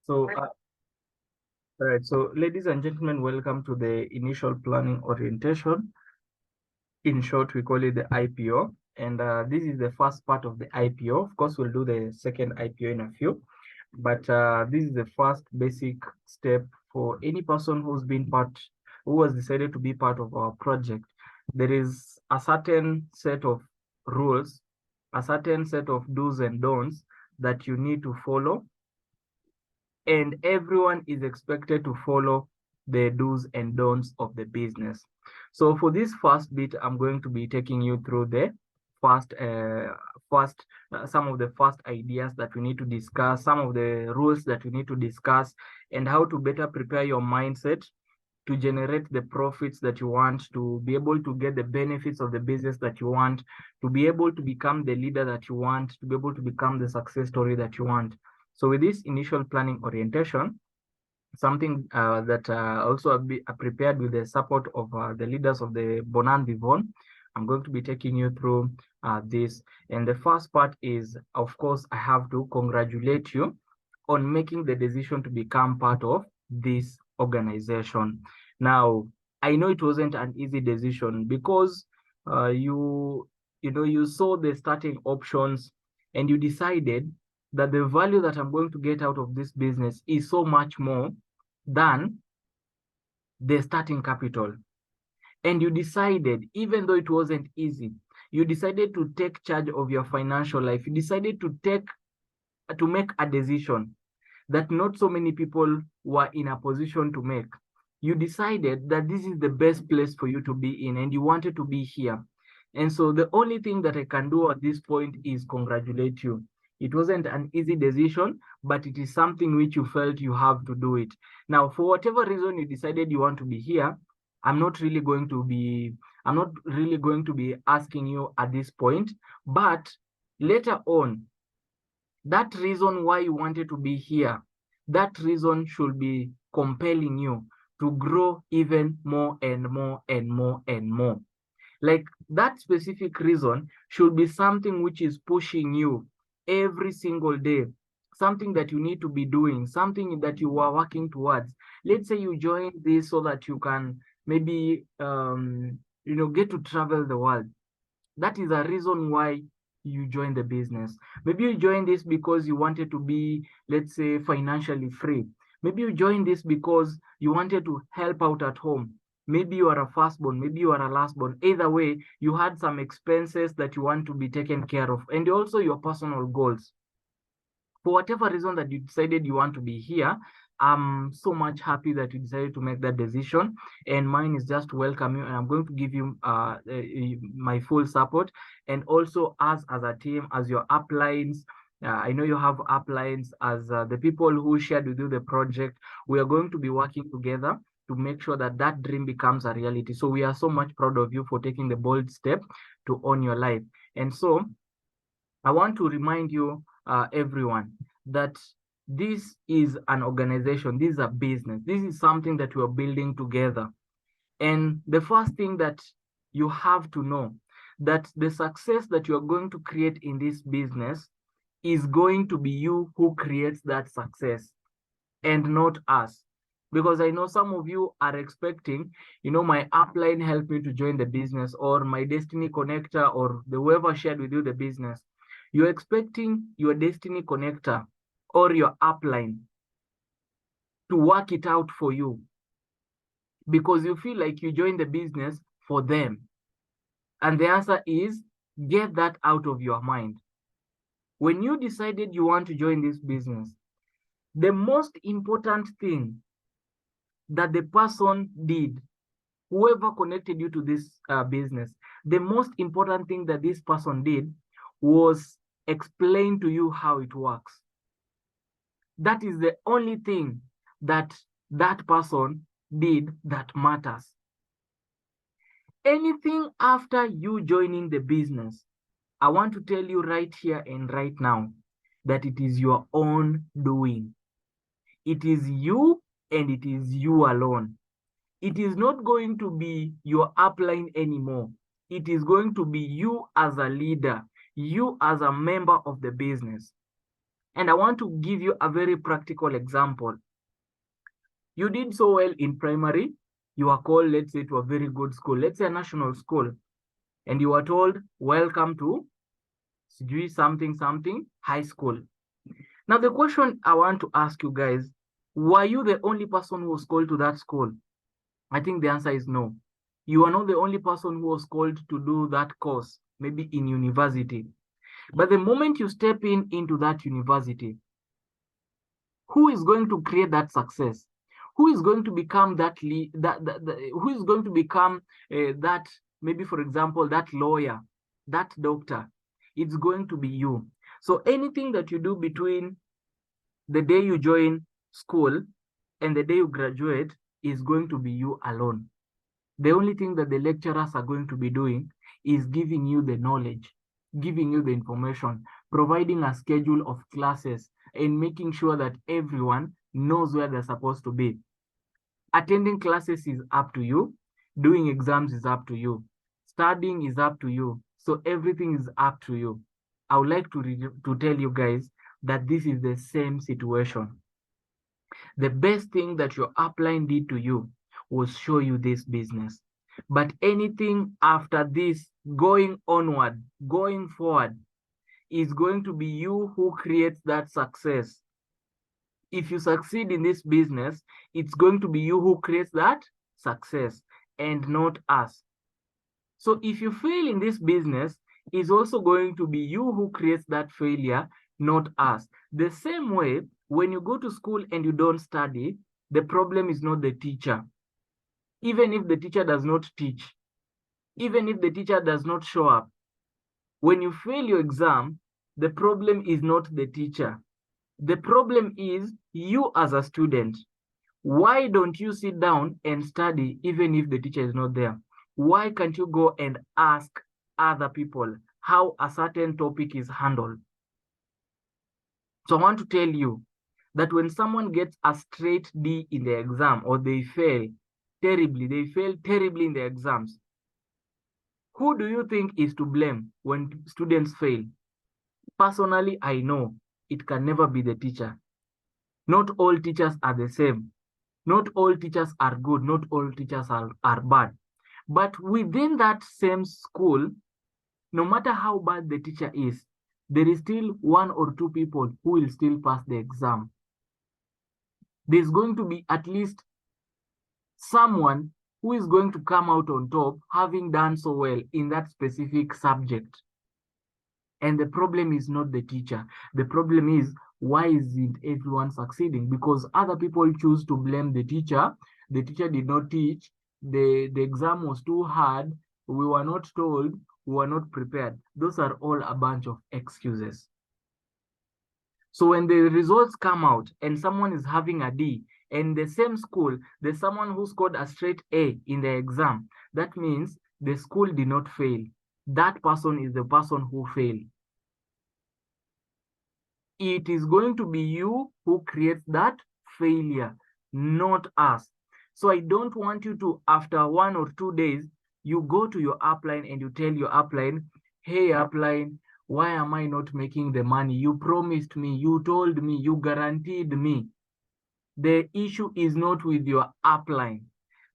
So, all right. So, ladies and gentlemen, welcome to the initial planning orientation. In short, we call it the I.P.O. And this is the first part of the I.P.O. Of course, we'll do the second I.P.O. in a few, but this is the first basic step for any person who has decided to be part of our project. There is a certain set of rules, a certain set of do's and don'ts that you need to follow, and everyone is expected to follow the do's and don'ts of the business. So for this first bit, I'm going to be taking you through the first, first some of the first ideas that we need to discuss, some of the rules that we need to discuss, and how to better prepare your mindset to generate the profits that you want, to be able to get the benefits of the business that you want, to be able to become the leader that you want, to be able to become the success story that you want. So with this initial planning orientation, something that also be prepared with the support of the leaders of the Bonan Vivon, I'm going to be taking you through this. And the first part is, of course, I have to congratulate you on making the decision to become part of this organization. Now, I know it wasn't an easy decision because you saw the starting options and you decided that the value that I'm going to get out of this business is so much more than the starting capital. And you decided, even though it wasn't easy, you decided to take charge of your financial life. You decided to make a decision that not so many people were in a position to make. You decided that this is the best place for you to be in, and you wanted to be here. And so the only thing that I can do at this point is congratulate you. It wasn't an easy decision, but it is something which you felt you have to do it. Now, for whatever reason you decided you want to be here, I'm not really going to be I'm not really going to be asking you at this point, but later on, that reason why you wanted to be here, that reason should be compelling you to grow even more and more and more and more. Like that specific reason should be something which is pushing you every single day, something that you need to be doing, something that you are working towards. Let's say you join this so that you can maybe get to travel the world. That is a reason why you join the business. Maybe you join this because you wanted to be, let's say, financially free. Maybe you join this because you wanted to help out at home. Maybe you are a firstborn, maybe you are a lastborn. Either way, you had some expenses that you want to be taken care of, and also your personal goals. For whatever reason that you decided you want to be here, I'm so much happy that you decided to make that decision. And mine is just to welcome you, and I'm going to give you my full support. And also, as a team, as your uplines, I know you have uplines as the people who shared with you the project. We are going to be working together to make sure that that dream becomes a reality. So we are so much proud of you for taking the bold step to own your life. And so I want to remind you, everyone, that this is an organization, this is a business, this is something that we are building together. And the first thing that you have to know that the success that you are going to create in this business is going to be you who creates that success and not us. Because I know some of you are expecting, my upline helped me to join the business, or my destiny connector, or the whoever shared with you the business. You're expecting your destiny connector or your upline to work it out for you because you feel like you joined the business for them. And the answer is get that out of your mind. When you decided you want to join this business, the most important thing that the person did, whoever connected you to this business, the most important thing that this person did was explain to you how it works. That is the only thing that that person did that matters. Anything after you joining the business, I want to tell you right here and right now that it is your own doing. It is you and it is you alone. It is not going to be your upline anymore. It is going to be you as a leader, you as a member of the business. And I want to give you a very practical example. You did so well in primary. You are called, let's say, to a very good school, let's say a national school, and you are told, welcome to something high school. Now, the question I want to ask you guys, were you the only person who was called to that school? I think the answer is no. You are not the only person who was called to do that course, maybe in university. But the moment you step into that university, who is going to create that success? Who is going to become who is going to become that, maybe for example, that lawyer, that doctor? It's going to be you. So anything that you do between the day you join school and the day you graduate is going to be you alone. The only thing that the lecturers are going to be doing is giving you the knowledge, giving you the information, providing a schedule of classes, and making sure that everyone knows where they're supposed to be. Attending classes is up to you. Doing exams is up to you. Studying is up to you. So everything is up to you. I would like to tell you guys that this is the same situation. The best thing that your upline did to you was show you this business. But anything after this, going onward, going forward, is going to be you who creates that success. If you succeed in this business, it's going to be you who creates that success and not us. So if you fail in this business, it's also going to be you who creates that failure, not us. The same way, when you go to school and you don't study, the problem is not the teacher. Even if the teacher does not teach, even if the teacher does not show up, when you fail your exam, the problem is not the teacher. The problem is you as a student. Why don't you sit down and study even if the teacher is not there? Why can't you go and ask other people how a certain topic is handled? So I want to tell you that when someone gets a straight D in the exam, or they fail terribly in the exams, who do you think is to blame when students fail? Personally, I know it can never be the teacher. Not all teachers are the same. Not all teachers are good. Not all teachers are bad. But within that same school, no matter how bad the teacher is, there is still one or two people who will still pass the exam. There's going to be at least someone who is going to come out on top, having done so well in that specific subject. And the problem is not the teacher. The problem is, why isn't everyone succeeding? Because other people choose to blame the teacher. The teacher did not teach. The exam was too hard. We were not told. We were not prepared. Those are all a bunch of excuses. So when the results come out and someone is having a D, and the same school, there's someone who scored a straight A in the exam, that means the school did not fail. That person is the person who failed. It is going to be you who creates that failure, not us. So I don't want you to, after 1 or 2 days, you go to your upline and you tell your upline, hey upline, why am I not making the money? You promised me, you told me, you guaranteed me. The issue is not with your upline.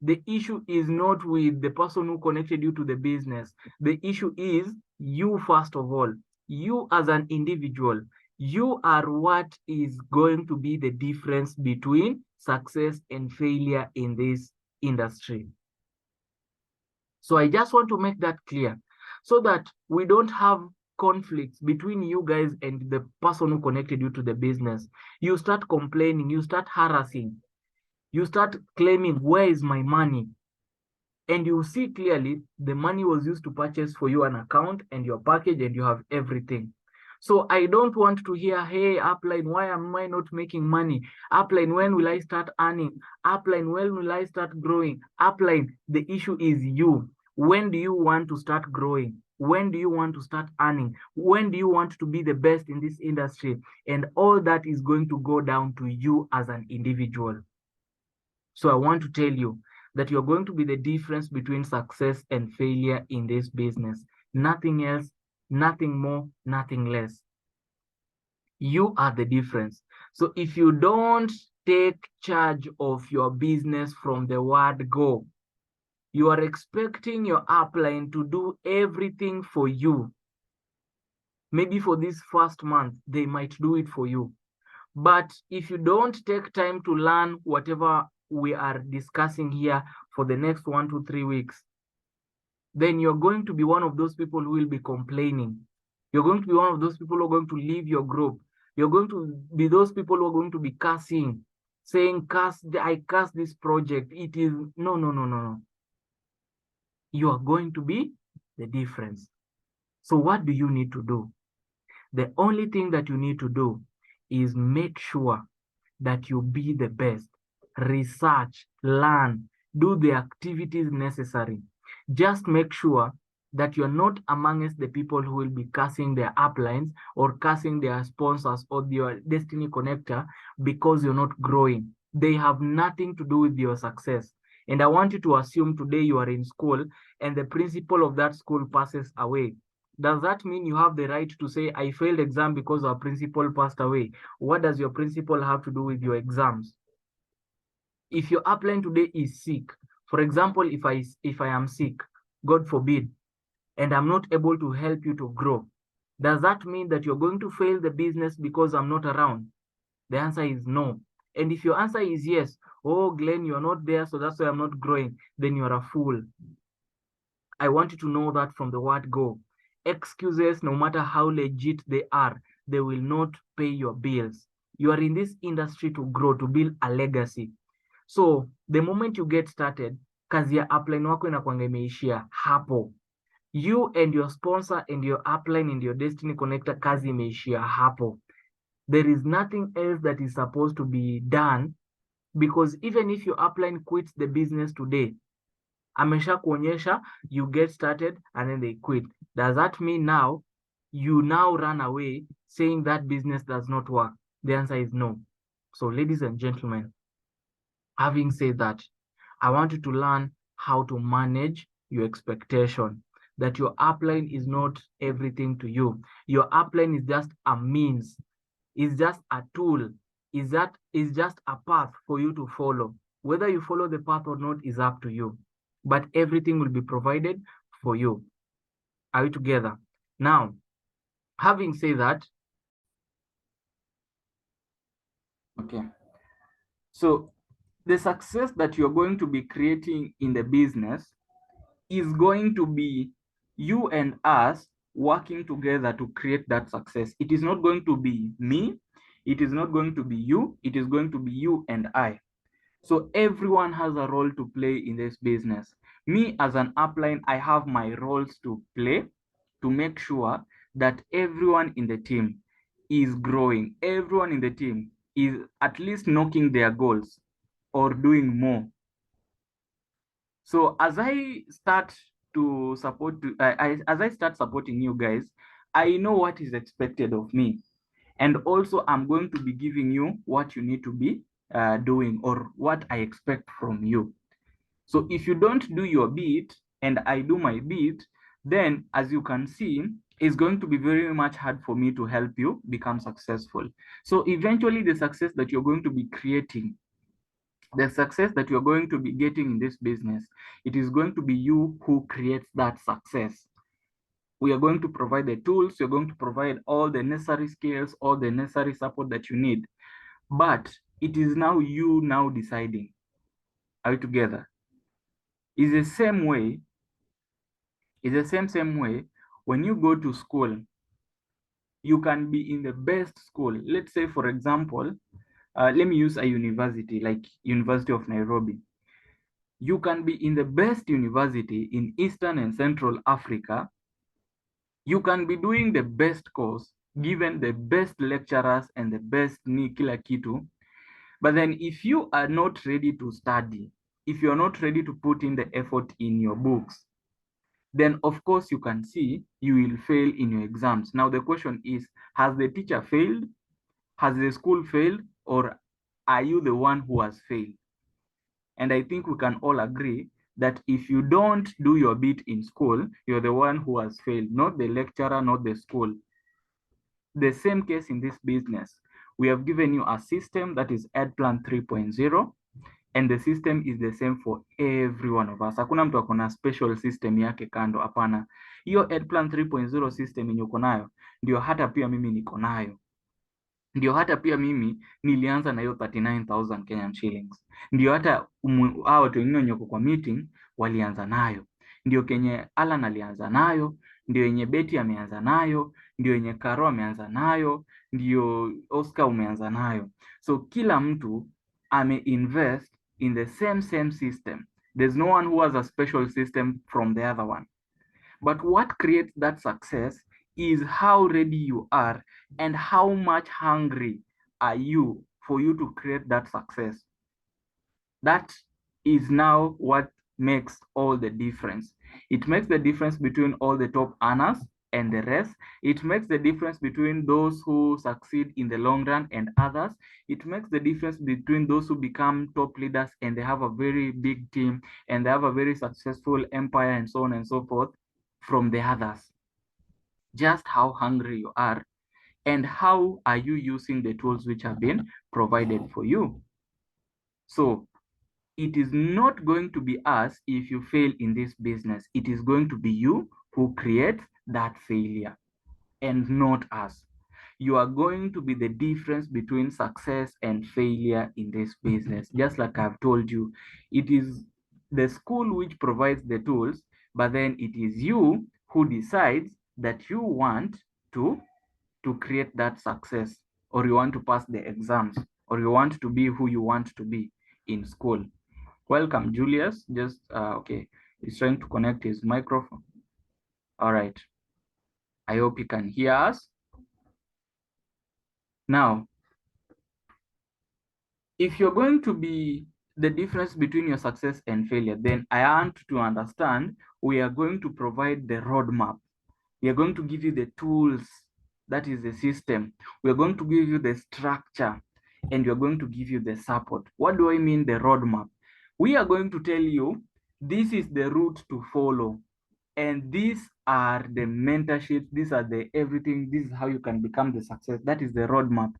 The issue is not with the person who connected you to the business. The issue is you, first of all. You as an individual. You are what is going to be the difference between success and failure in this industry. So I just want to make that clear so that we don't have conflicts between you guys and the person who connected you to the business. You start complaining, you start harassing, you start claiming, where is my money? And you see clearly the money was used to purchase for you an account and your package, and you have everything. So I don't want to hear, hey, upline, why am I not making money? Upline, when will I start earning? Upline, when will I start growing? Upline, the issue is you. When do you want to start growing? When do you want to start earning? When do you want to be the best in this industry? And all that is going to go down to you as an individual. So I want to tell you that you're going to be the difference between success and failure in this business. Nothing else, nothing more, nothing less. You are the difference. So if you don't take charge of your business from the word go, you are expecting your upline to do everything for you. Maybe for this first month, they might do it for you. But if you don't take time to learn whatever we are discussing here for the next 1 to 3 weeks, then you're going to be one of those people who will be complaining. You're going to be one of those people who are going to leave your group. You're going to be those people who are going to be cursing, saying, I curse this project. It is, no, no, no, no, no. You are going to be the difference. So what do you need to do? The only thing that you need to do is make sure that you be the best. Research, learn, do the activities necessary. Just make sure that you're not amongst the people who will be cursing their uplines or cursing their sponsors or their destiny connector because you're not growing. They have nothing to do with your success. And I want you to assume today you are in school and the principal of that school passes away. Does that mean you have the right to say, I failed exam because our principal passed away? What does your principal have to do with your exams? If your upline today is sick, for example, if I am sick, God forbid, and I'm not able to help you to grow, does that mean that you're going to fail the business because I'm not around? The answer is no. And if your answer is yes, oh, Glenn, you're not there, so that's why I'm not growing, then you're a fool. I want you to know that from the word go. Excuses, no matter how legit they are, they will not pay your bills. You are in this industry to grow, to build a legacy. So the moment you get started, kazi ya upline wako inakuanga imeishia hapo. You and your sponsor and your upline and your destiny connector, kazi imeishia hapo. There is nothing else that is supposed to be done, because even if your upline quits the business today, amesha kuonyesha, you get started and then they quit. Does that mean now you now run away saying that business does not work? The answer is no. So ladies and gentlemen, having said that, I want you to learn how to manage your expectation, that your upline is not everything to you. Your upline is just a means, is just a tool, is just a path for you to follow. Whether you follow the path or not is up to you, but everything will be provided for you. Are we together? Now, having said that, okay, so the success that you're going to be creating in the business is going to be you and us working together to create that success. It is not going to be me, it is not going to be you, it is going to be you and I. So everyone has a role to play in this business. Me as an upline, I have my roles to play to make sure that everyone in the team is growing. Everyone in the team is at least knocking their goals or doing more. So as I start to support, as I start supporting you guys, I know what is expected of me. And also I'm going to be giving you what you need to be doing or what I expect from you. So if you don't do your bit and I do my bit, then as you can see, it's going to be very much hard for me to help you become successful. So eventually the success that you're going to be creating, the success that you're going to be getting in this business, it is going to be you who creates that success. We are going to provide the tools, you're going to provide all the necessary skills, all the necessary support that you need. But it is now you now deciding. Are we together? It's the same way, same way when you go to school, you can be in the best school. Let's say, for example, let me use a university like University of Nairobi. You can be in the best university in Eastern and Central Africa. You can be doing the best course, given the best lecturers and the best ni kila kitu. But then if you are not ready to study, if you're not ready to put in the effort in your books, then of course you can see you will fail in your exams. Now the question is, has the teacher failed? Has the school failed? Or are you the one who has failed? And I think we can all agree that if you don't do your bit in school, you're the one who has failed, not the lecturer, not the school. The same case in this business. We have given you a system that is Ed Plan 3.0, and the system is the same for every one of us. Hakuna mtu akona special system yake kando, hapana. Hiyo Ed Plan 3.0 system yenye uko nayo ndio hata pia mimi niko nayo. Ndio hata pia mimi nilianza na hiyo 39,000 Kenyan shillings. Ndio hata hao watu wengine wenye kwa meeting walianza nayo. Ndio kenye Alan alianza nayo, ndio yenye Betty ameanza nayo, ndio yenye Karo ameanza nayo, ndio Oscar umeanza nayo. So kila mtu invest in the same system. There's no one who has a special system from the other one. But what creates that success is how ready you are and how much hungry are you for you to create that success. That is now what makes all the difference. It makes the difference between all the top earners and the rest. It makes the difference between those who succeed in the long run and others. It makes the difference between those who become top leaders and they have a very big team and they have a very successful empire and so on and so forth from the others. Just how hungry you are and how are you using the tools which have been provided for you. So it is not going to be us if you fail in this business. It is going to be you who creates that failure and not us. You are going to be the difference between success and failure in this business. Just like I've told you, it is the school which provides the tools, but then it is you who decides that you want to create that success, or you want to pass the exams, or you want to be who you want to be in school. Welcome, Julius. Just, okay, he's trying to connect his microphone. All right. I hope you can hear us. Now, if you're going to be the difference between your success and failure, then I want to understand we are going to provide the roadmap. We are going to give you the tools, that is the system. We are going to give you the structure, and we are going to give you the support. What do I mean the roadmap? We are going to tell you this is the route to follow, and these are the mentorships, these are the everything, this is how you can become the success. That is the roadmap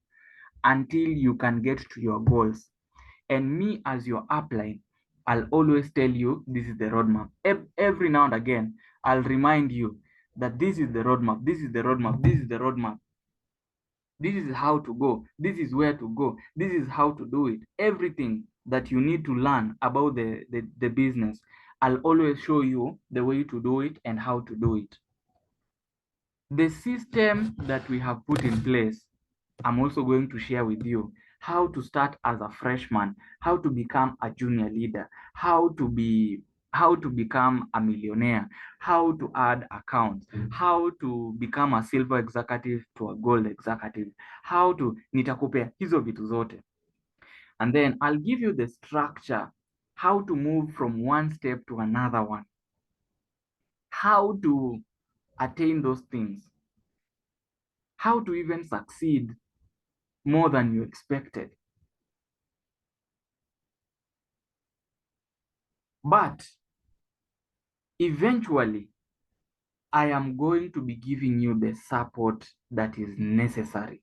until you can get to your goals. And me as your upline, I'll always tell you this is the roadmap. Every now and again, I'll remind you that this is the roadmap, this is the roadmap, this is the roadmap. This is how to go, this is where to go, this is how to do it. Everything that you need to learn about the business, I'll always show you the way to do it and how to do it. The system that we have put in place, I'm also going to share with you how to start as a freshman, how to become a junior leader, how to become a millionaire, how to add accounts, how to become a silver executive to a gold executive, how to nitakupea hizo vitu zote. And then I'll give you the structure, how to move from one step to another one, how to attain those things, how to even succeed more than you expected. But eventually, I am going to be giving you the support that is necessary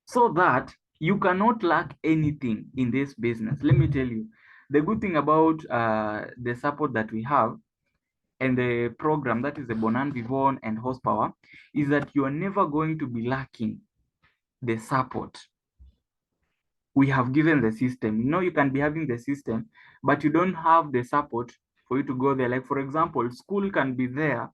so that you cannot lack anything in this business. Let me tell you, the good thing about the support that we have and the program that is the Bonan Vivon and Horsepower is that you are never going to be lacking the support. We have given the system. You know, you can be having the system, but you don't have the support for you to go there. Like, for example, school can be there,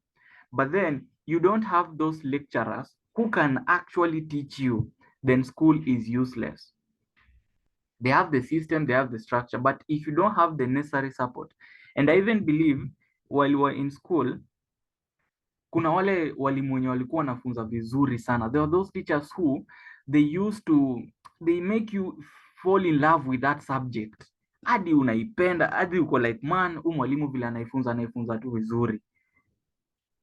but then you don't have those lecturers who can actually teach you, then school is useless. They have the system, they have the structure, but if you don't have the necessary support, and I even believe while you were in school, kuna wale walimu wenye walikuwa wanafunza vizuri sana. There are those teachers who they make you fall in love with that subject. Hadi unaipenda, hadi uko like, man, huyu mwalimu vile anaifunza tu vizuri.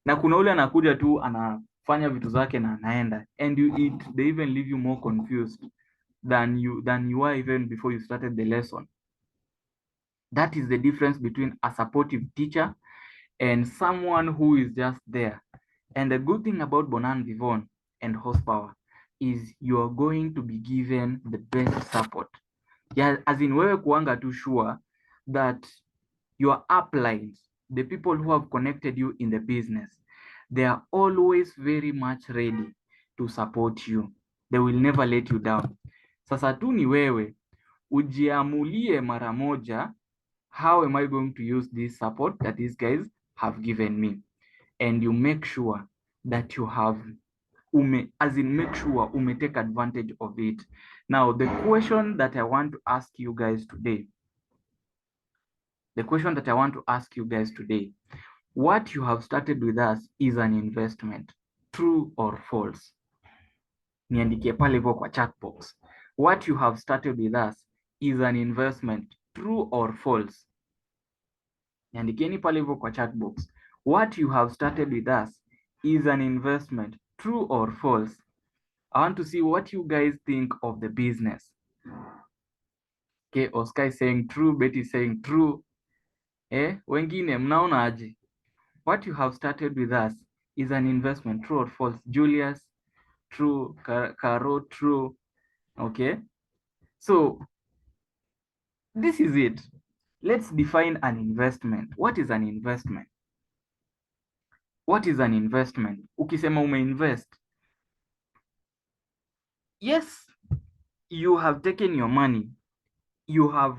Na kuna ule anakuja tu anafanya vitu zake na anaenda, and they even leave you more confused than you were even before you started the lesson. That is the difference between a supportive teacher and someone who is just there. And the good thing about Bonan Vivon and horsepower is you are going to be given the best support. Yeah, as in wewe kuanga too sure that your uplines, the people who have connected you in the business, they are always very much ready to support you. They will never let you down. Sasa tu ni wewe ujiamulie mara moja, how am I going to use this support that these guys have given me? And you make sure that you have make sure take advantage of it. Now, the question that I want to ask you guys today, what you have started with us is an investment, true or false? Niandikie pale hivyo kwa chat box. What you have started with us is an investment, true or false? Niandikieni pale hivyo kwa chat box. What you have started with us is an investment, true or false? I want to see what you guys think of the business. Okay, Oscar is saying true, Betty is saying true. Wengine mnaona aje? What you have started with us is an investment, true or false? Julius, true. Caro, true. Okay, so this is it. Let's define an investment. What is an investment? What is an investment? Ukisema umeinvest, yes, you have taken your money, you have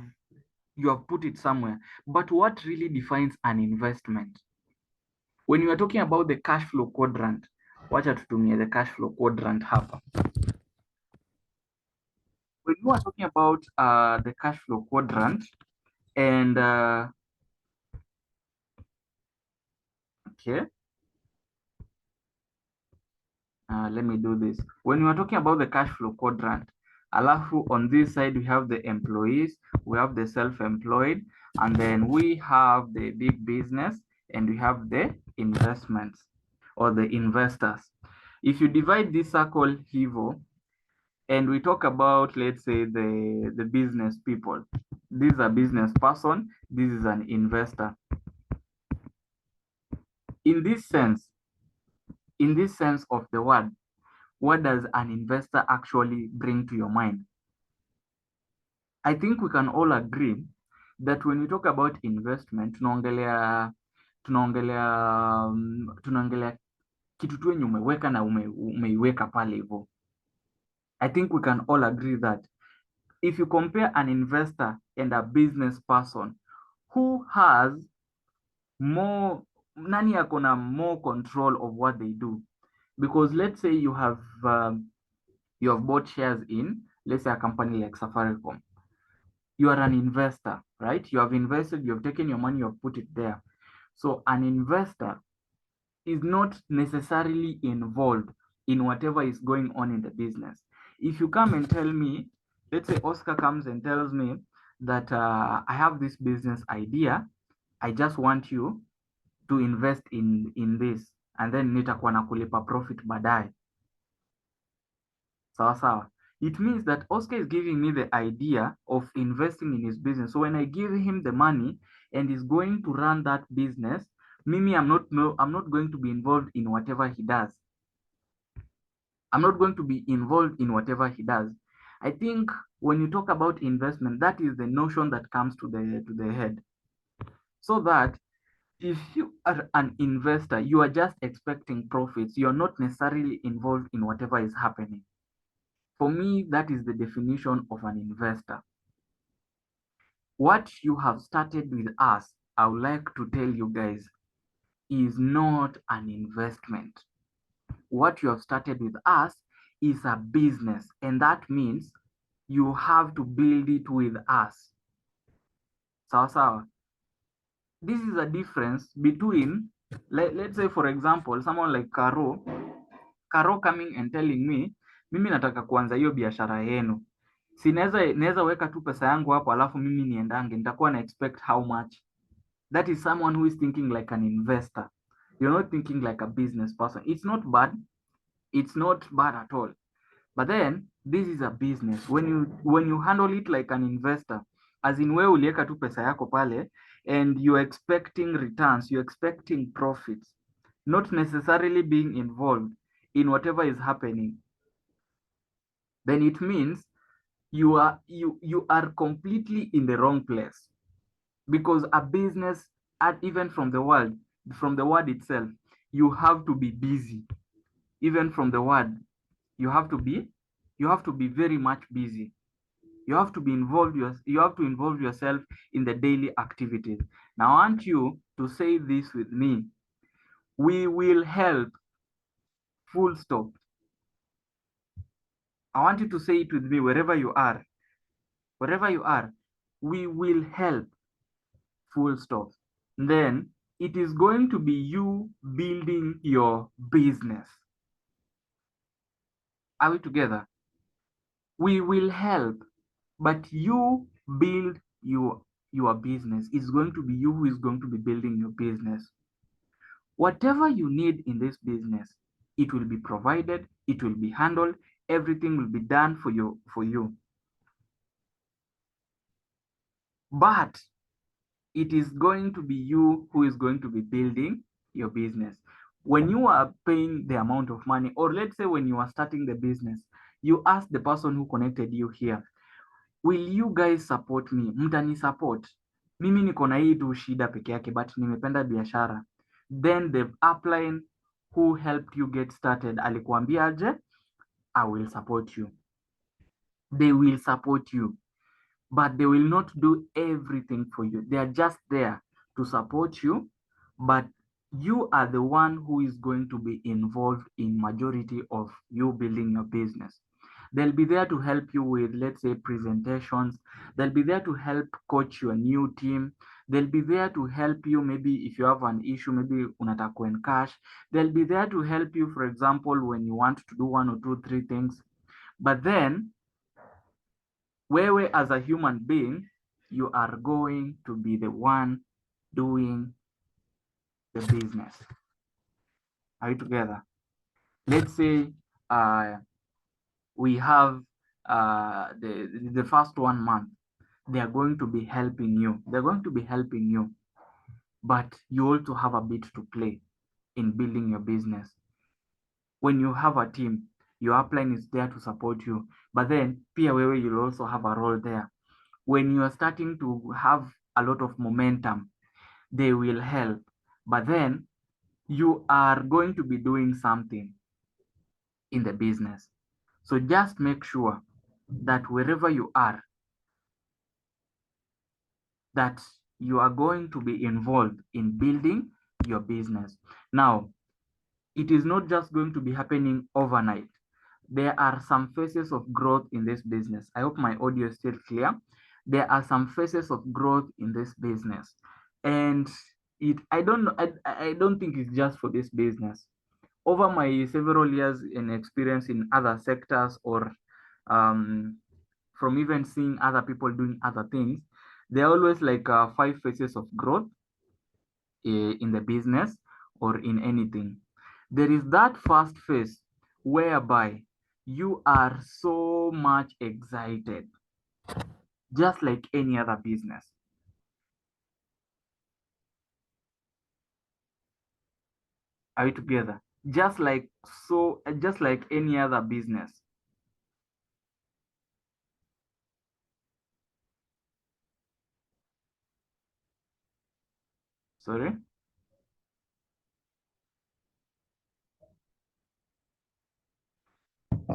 put it somewhere, but what really defines an investment? When you are talking about the cash flow quadrant, wacha tutumie the cash flow quadrant hapa. When you are talking about the cash flow quadrant, and okay, let me do this. When you are talking about the cash flow quadrant, alafu on this side we have the employees, we have the self-employed, and then we have the big business, and we have the investments or the investors. If you divide this circle hivo, and we talk about, let's say, the business people, this is a business person, this is an investor. In this sense of the word, what does an investor actually bring to your mind? I think we can all agree that when we talk about investment, tunaongelea kitu tu yenye umeweka na umeiweka pale hivyo. I think we can all agree that if you compare an investor and a business person, who has more, nani akona more control of what they do? Because let's say you have bought shares in, let's say, a company like Safaricom. You are an investor, right? You have invested, you have taken your money, you have put it there. So an investor is not necessarily involved in whatever is going on in the business. If you come and tell me, let's say Oscar comes and tells me that I have this business idea, I just want you to invest in this, and then nitakuwa nakulipa profit baadaye. Sawa sawa. It means that Oscar is giving me the idea of investing in his business. So when I give him the money and he's going to run that business, Mimi, I'm not going to be involved in whatever he does. I'm not going to be involved in whatever he does. I think when you talk about investment, that is the notion that comes to the head. So that if you are an investor, you are just expecting profits. You are not necessarily involved in whatever is happening. For me, that is the definition of an investor. What you have started with us, I would like to tell you guys, is not an investment. What you have started with us is a business, and that means you have to build it with us. Sawa. This is a difference between, let's say, for example, someone like Caro coming and telling me, mimi nataka kuanza hiyo biashara yenu. Si naweza weka tu pesa yangu hapo alafu mimi niendange, nitakuwa na expect how much? That is someone who is thinking like an investor. You're not thinking like a business person. It's not bad. It's not bad at all. But then this is a business. When you handle it like an investor, as in wewe uliweka tu pesa yako pale and you're expecting returns, you're expecting profits, not necessarily being involved in whatever is happening, then it means you are completely in the wrong place. Because a business, even from the word itself, you have to be busy. Even from the word, you have to be very much busy. You have to involve yourself in the daily activities. Now I want you to say this with me: we will help, full stop. I want you to say it with me wherever you are. Wherever you are, we will help, full stop. Then it is going to be you building your business. Are we together? We will help, but you build your business. It's going to be you who is going to be building your business. Whatever you need in this business, it will be provided, it will be handled, everything will be done for you. But it is going to be you who is going to be building your business. When you are paying the amount of money, or let's say when you are starting the business, you ask the person who connected you here, will you guys support me? Mtani support? Mimi niko na hii tu shida peke yake, but nimependa biashara. Then the upline who helped you get started alikuambia aje? I will support you. They will support you, but they will not do everything for you. They are just there to support you, but you are the one who is going to be involved in majority of you building your business. They'll be there to help you with, let's say, presentations. They'll be there to help coach your new team. They'll be there to help you, maybe if you have an issue, maybe unataka kuencash. They'll be there to help you, for example, when you want to do 1 or 2, 3 things. But then, wewe as a human being, you are going to be the one doing the business. Are you together? Let's say we have the first 1 month, they are going to be helping you. They're going to be helping you, but you also have a bit to play in building your business. When you have a team, your upline is there to support you, but then pia wewe you'll also have a role there. When you are starting to have a lot of momentum, they will help, but then you are going to be doing something in the business. So just make sure that wherever you are, that you are going to be involved in building your business. Now, it is not just going to be happening overnight. There are some phases of growth in this business. I hope my audio is still clear. There are some phases of growth in this business. And I don't think it's just for this business. Over my several years in experience in other sectors, or from even seeing other people doing other things, there are always like 5 phases of growth in the business or in anything. There is that first phase whereby you are so much excited, just like any other business. Are we together? Just like any other business. Sorry.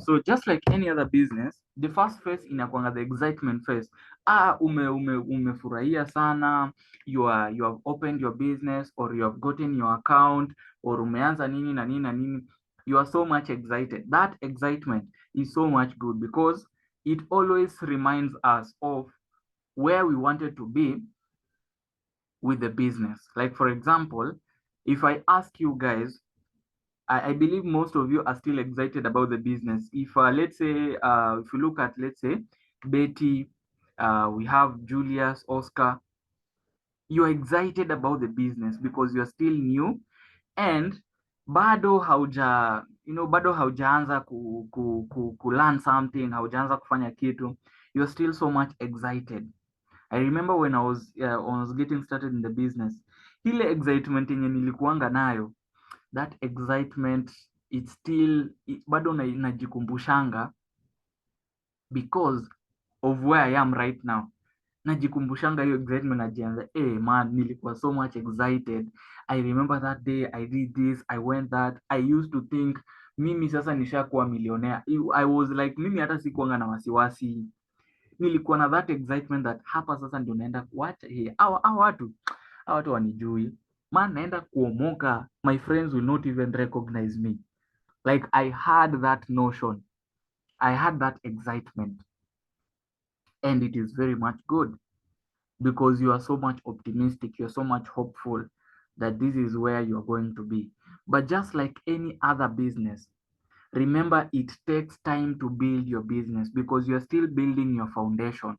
So just like any other business, the first phase inakwanga the excitement phase. Umefurahia sana, you have opened your business, or you have gotten your account, or umeanza nini na nini na nini. You are so much excited. That excitement is so much good because it always reminds us of where we wanted to be with the business. Like, for example, if I ask you guys, I believe most of you are still excited about the business. If let's say, if you look at, let's say, Betty, we have Julius, Oscar, you're excited about the business because you're still new, and bado haujaanza ku learn something, haujaanza kufanya kitu. You're still so much excited. I remember when I was getting started in the business, ile excitement yenye nilikuanga nayo, that excitement it's still bado najikumbushanga because of where I am right now. Najikumbushanga hiyo excitement, najianza man, nilikuwa so much excited. I remember that day I did this, I went that. I used to think mimi sasa nishakuwa millionaire. I was like, mimi hata sikuanga na wasiwasi, nilikuwa na that excitement that hapa sasa ndio naenda kuacha hii watu wanijui man, naenda kuomoka, my friends will not even recognize me. Like I had that notion, I had that excitement, and it is very much good because you are so much optimistic, you're so much hopeful that this is where you're going to be. But just like any other business, remember it takes time to build your business because you're still building your foundation.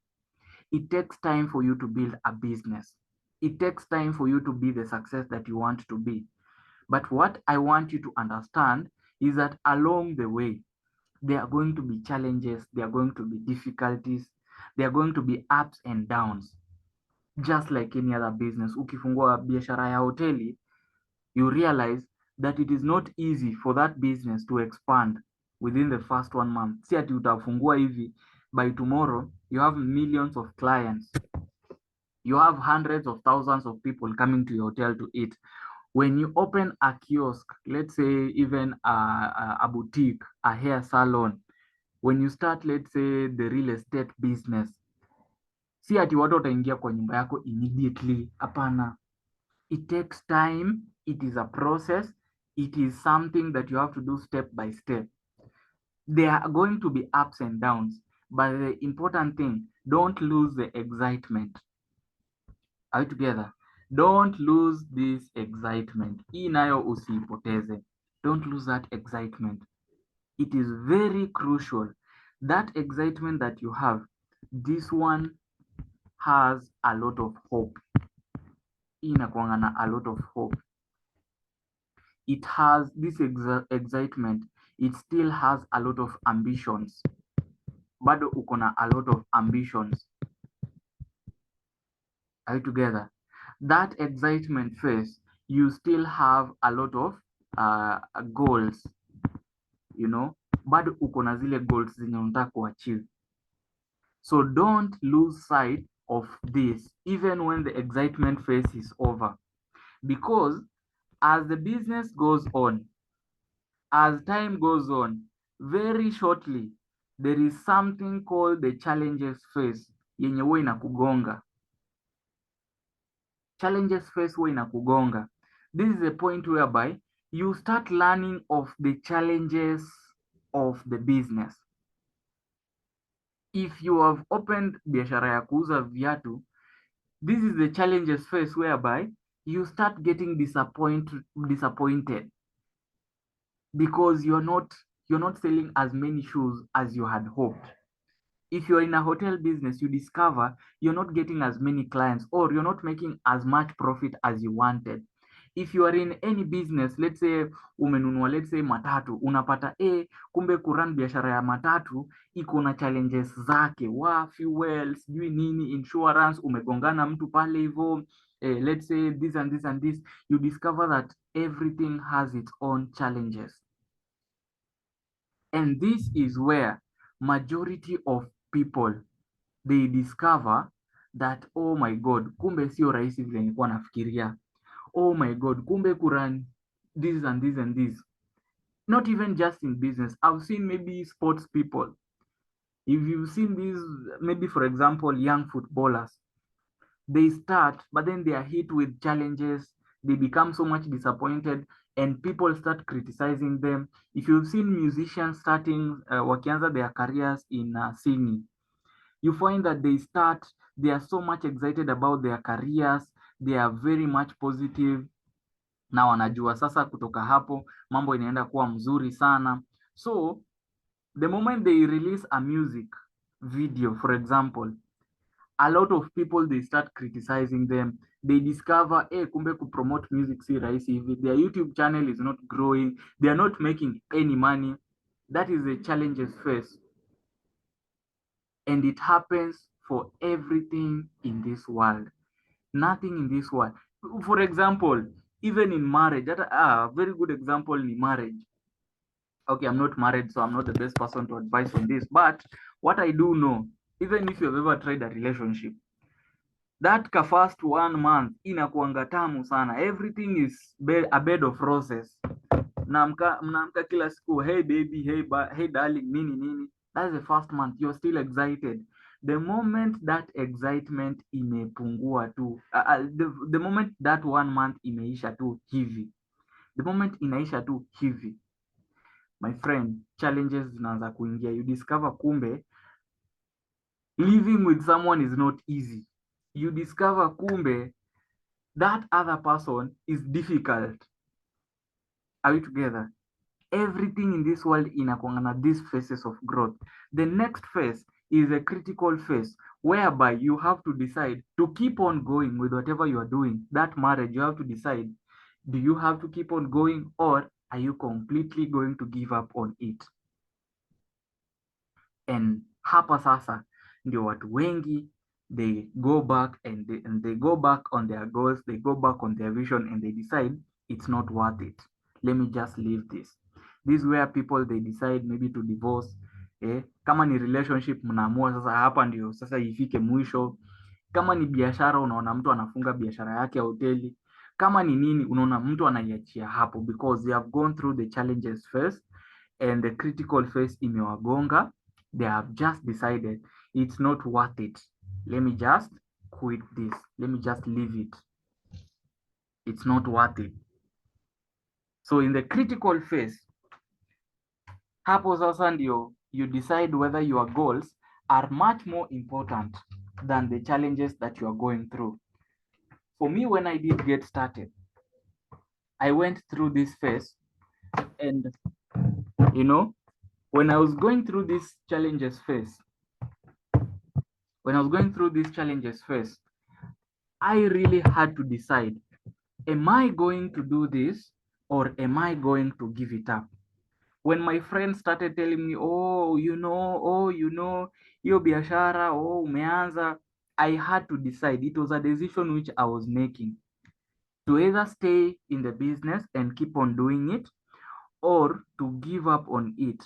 It takes time for you to build a business. It takes time for you to be the success that you want to be. But what I want you to understand is that along the way, there are going to be challenges, there are going to be difficulties, there are going to be ups and downs, just like any other business. Ukifungua biashara ya hoteli, you realize that it is not easy for that business to expand within the first 1 month. Si ati utafungua hivi, by tomorrow you have millions of clients, you have hundreds of thousands of people coming to your hotel to eat. When you open a kiosk, let's say even a boutique, a hair salon, when you start, let's say, the real estate business, si ati watu wataingia kwa nyumba yako immediately. Hapana, it takes time, it is a process, it is something that you have to do step by step. There are going to be ups and downs, but the important thing, don't lose the excitement. Are we together? Don't lose this excitement. Hii nayo usiipoteze. Don't lose that excitement. It is very crucial. That excitement that you have, this one has a lot of hope. Hii inakuanga na a lot of hope. It has this excitement. It still has a lot of ambitions. Bado uko na a lot of ambitions. Are you together? That excitement phase, you still have a lot of goals, you know, bado uko na zile goals zenye unataka kuachieve. So don't lose sight of this even when the excitement phase is over, because as the business goes on, as time goes on, very shortly there is something called the challenges phase yenye huwa inakugonga. Challenges phase huwa inakugonga. This is a point whereby you start learning of the challenges of the business. If you have opened biashara ya kuuza viatu, this is the challenges phase whereby you start getting disappointed because you're not selling as many shoes as you had hoped. If you're in a hotel business, you discover you're not getting as many clients or you're not making as much profit as you wanted. If you are in any business, let's say umenunua, let's say matatu, unapata kumbe kuran biashara ya matatu iko na challenges zake, fuel, sijui nini, insurance, umegongana mtu pale hivyo, let's say this and this and this. You discover that everything has its own challenges. And this is where majority of people, they discover that, oh my god, kumbe sio rahisi vile nilikuwa nafikiria. Oh my god, kumbe kuran this and this and this. Not even just in business. I've seen maybe sports people. If you've seen these, maybe for example, young footballers, they start, but then they are hit with challenges. They become so much disappointed and people start criticizing them. If you've seen musicians starting, wakianza their careers in singing, you find that they are so much excited about their careers. They are very much positive. Na wanajua sasa kutoka hapo mambo inaenda kuwa mzuri sana. So the moment they release a music video, for example, a lot of people, they start criticizing them. They discover, kumbe kupromote music si rahisi hivi. Their YouTube channel is not growing. They are not making any money. That is the challenges phase. And it happens for everything in this world. Nothing in this world. For example, even in marriage, a very good example in marriage. Okay, I'm not married, so I'm not the best person to advise on this, but what I do know, even if you've ever tried a relationship, that ka first 1 month inakuanga tamu sana, everything is a bed of roses. Mnaamka kila siku, hey baby, hey darling, nini nini. That's the first month, you're still excited. The moment that excitement imepungua tu, the moment that 1 month imeisha tu hivi, the moment inaisha tu hivi, my friend, challenges zinaanza kuingia. You discover kumbe living with someone is not easy. You discover kumbe that other person is difficult. Are we together? Everything in this world inakuanga na these phases of growth. The next phase is a critical phase whereby you have to decide to keep on going with whatever you are doing. That marriage, you have to decide, do you have to keep on going, or are you completely going to give up on it? And hapa sasa ndio watu wengi, they go back and they go back on their goals, they go back on their vision, and they decide it's not worth it, let me just leave this. This is where people, they decide maybe to divorce. Kama ni relationship, mnaamua sasa hapa ndio sasa ifike mwisho. Kama ni biashara, unaona mtu anafunga biashara yake ya hoteli. Kama ni nini, unaona mtu anaiachia hapo, because they have gone through the challenges first and the critical phase imewagonga. They have just decided it's not worth it, let me just quit this, let me just leave it, it's not worth it. So in the critical phase, hapo sasa ndio you decide whether your goals are much more important than the challenges that you are going through. For me, when I did get started, I went through this phase, and when I was going through this challenges phase, I really had to decide, am I going to do this or am I going to give it up? When my friends started telling me, hiyo biashara, umeanza, I had to decide. It was a decision which I was making, to either stay in the business and keep on doing it, or to give up on it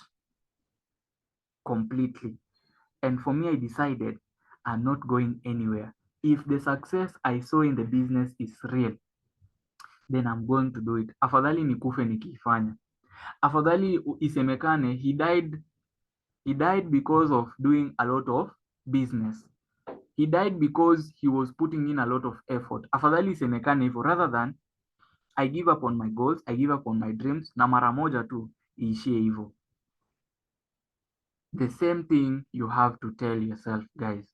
completely. And for me, I decided I'm not going anywhere. If the success I saw in the business is real, then I'm going to do it. Afadhali nikufe nikiifanya. Afadhali isemekane he died because of doing a lot of business. He died because he was putting in a lot of effort. Afadhali isemekane hivyo, rather than I give up on my goals, I give up on my dreams, na mara moja tu iishie hivyo. The same thing you have to tell yourself, guys.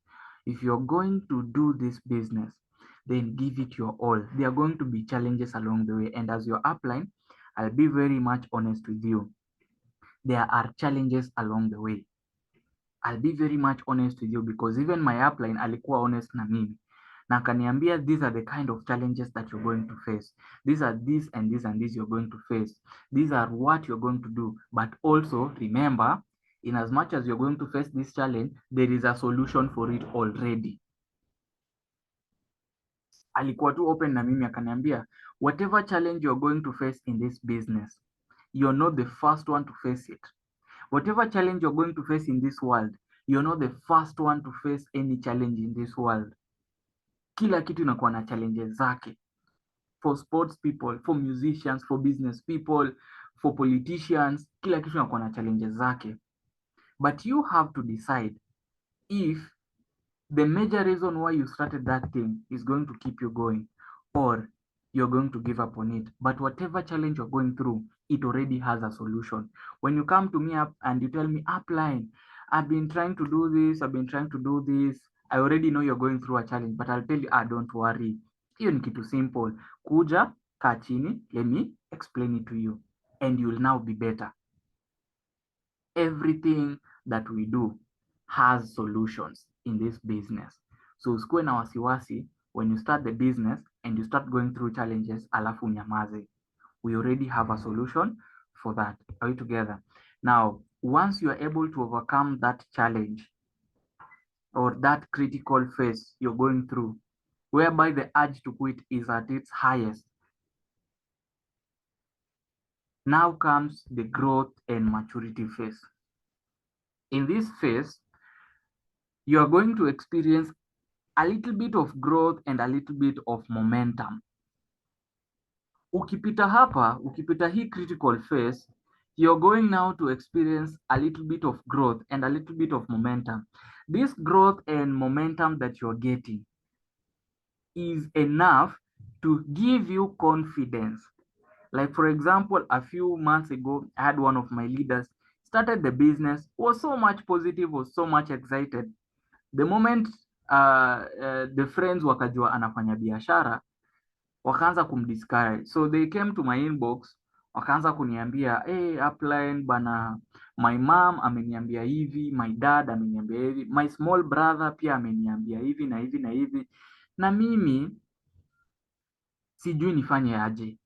If you're going to do this business, then give it your all. There are going to be challenges along the way. And as your upline, I'll be very much honest with you. There are challenges along the way. I'll be very much honest with you, because even my upline alikuwa honest na mimi. Na akaniambia, these are the kind of challenges that you're going to face. These are this and this and this you're going to face. These are what you're going to do. But also remember, in as much as you're going to face this challenge, there is a solution for it already. Alikuwa tu open na mimi, akaniambia, whatever challenge you're going to face in this business, you're not the first one to face it. Whatever challenge you're going to face in this world, you're not the first one to face any challenge in this world. Kila kitu inakuwa na challenges zake. For sports people, for musicians, for business people, for politicians, kila kitu inakuwa na challenges zake. But you have to decide if the major reason why you started that thing is going to keep you going, or you're going to give up on it. But whatever challenge you're going through, it already has a solution. When you come to me up and you tell me, upline, I've been trying to do this, I already know you're going through a challenge, but I'll tell you, don't worry. Hiyo ni kitu simple. Kuja, kaa chini, let me explain it to you, and you'll now be better. Everything that we do has solutions in this business. So usikuwe na wasiwasi when you start the business and you start going through challenges alafu unyamaze. We already have a solution for that. Are we together? Now, once you are able to overcome that challenge or that critical phase you're going through, whereby the urge to quit is at its highest, Now comes the growth and maturity phase. In this phase, you are going to experience a little bit of growth and a little bit of momentum. Ukipita hii critical phase, you're going now to experience a little bit of growth and a little bit of momentum. This growth and momentum that you're getting is enough to give you confidence. Like, for example, a few months ago, I had one of my leaders started the business, was so much positive, was so much excited. The moment the friends wakajua anafanya biashara, wakaanza kumdiscourage. So they came to my inbox, wakaanza kuniambia, hey, upline bana, my mom ameniambia hivi, my dad ameniambia hivi, my small brother pia ameniambia hivi na hivi na hivi, na mimi sijui nifanye aje.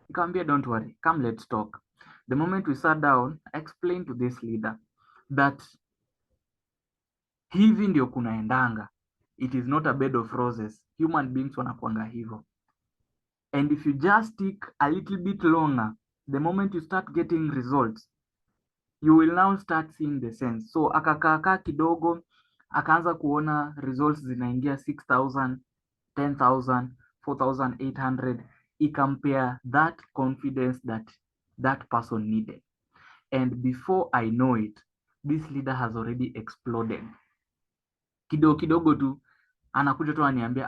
Nikamwambia, don't worry, come let's talk. The moment we sat down, I explained to this leader that hivi ndio kunaendanga. It is not a bed of roses. Human beings wanakuanga hivyo. And if you just stick a little bit longer, the moment you start getting results, you will now start seeing the sense. So akakaa kidogo, akaanza kuona results zinaingia 6,000, 10,000, 4,800. Ikampea that confidence that that person needed. And before I know it, this leader has already exploded. Kidogo kidogo tu anakuja tu aniambia,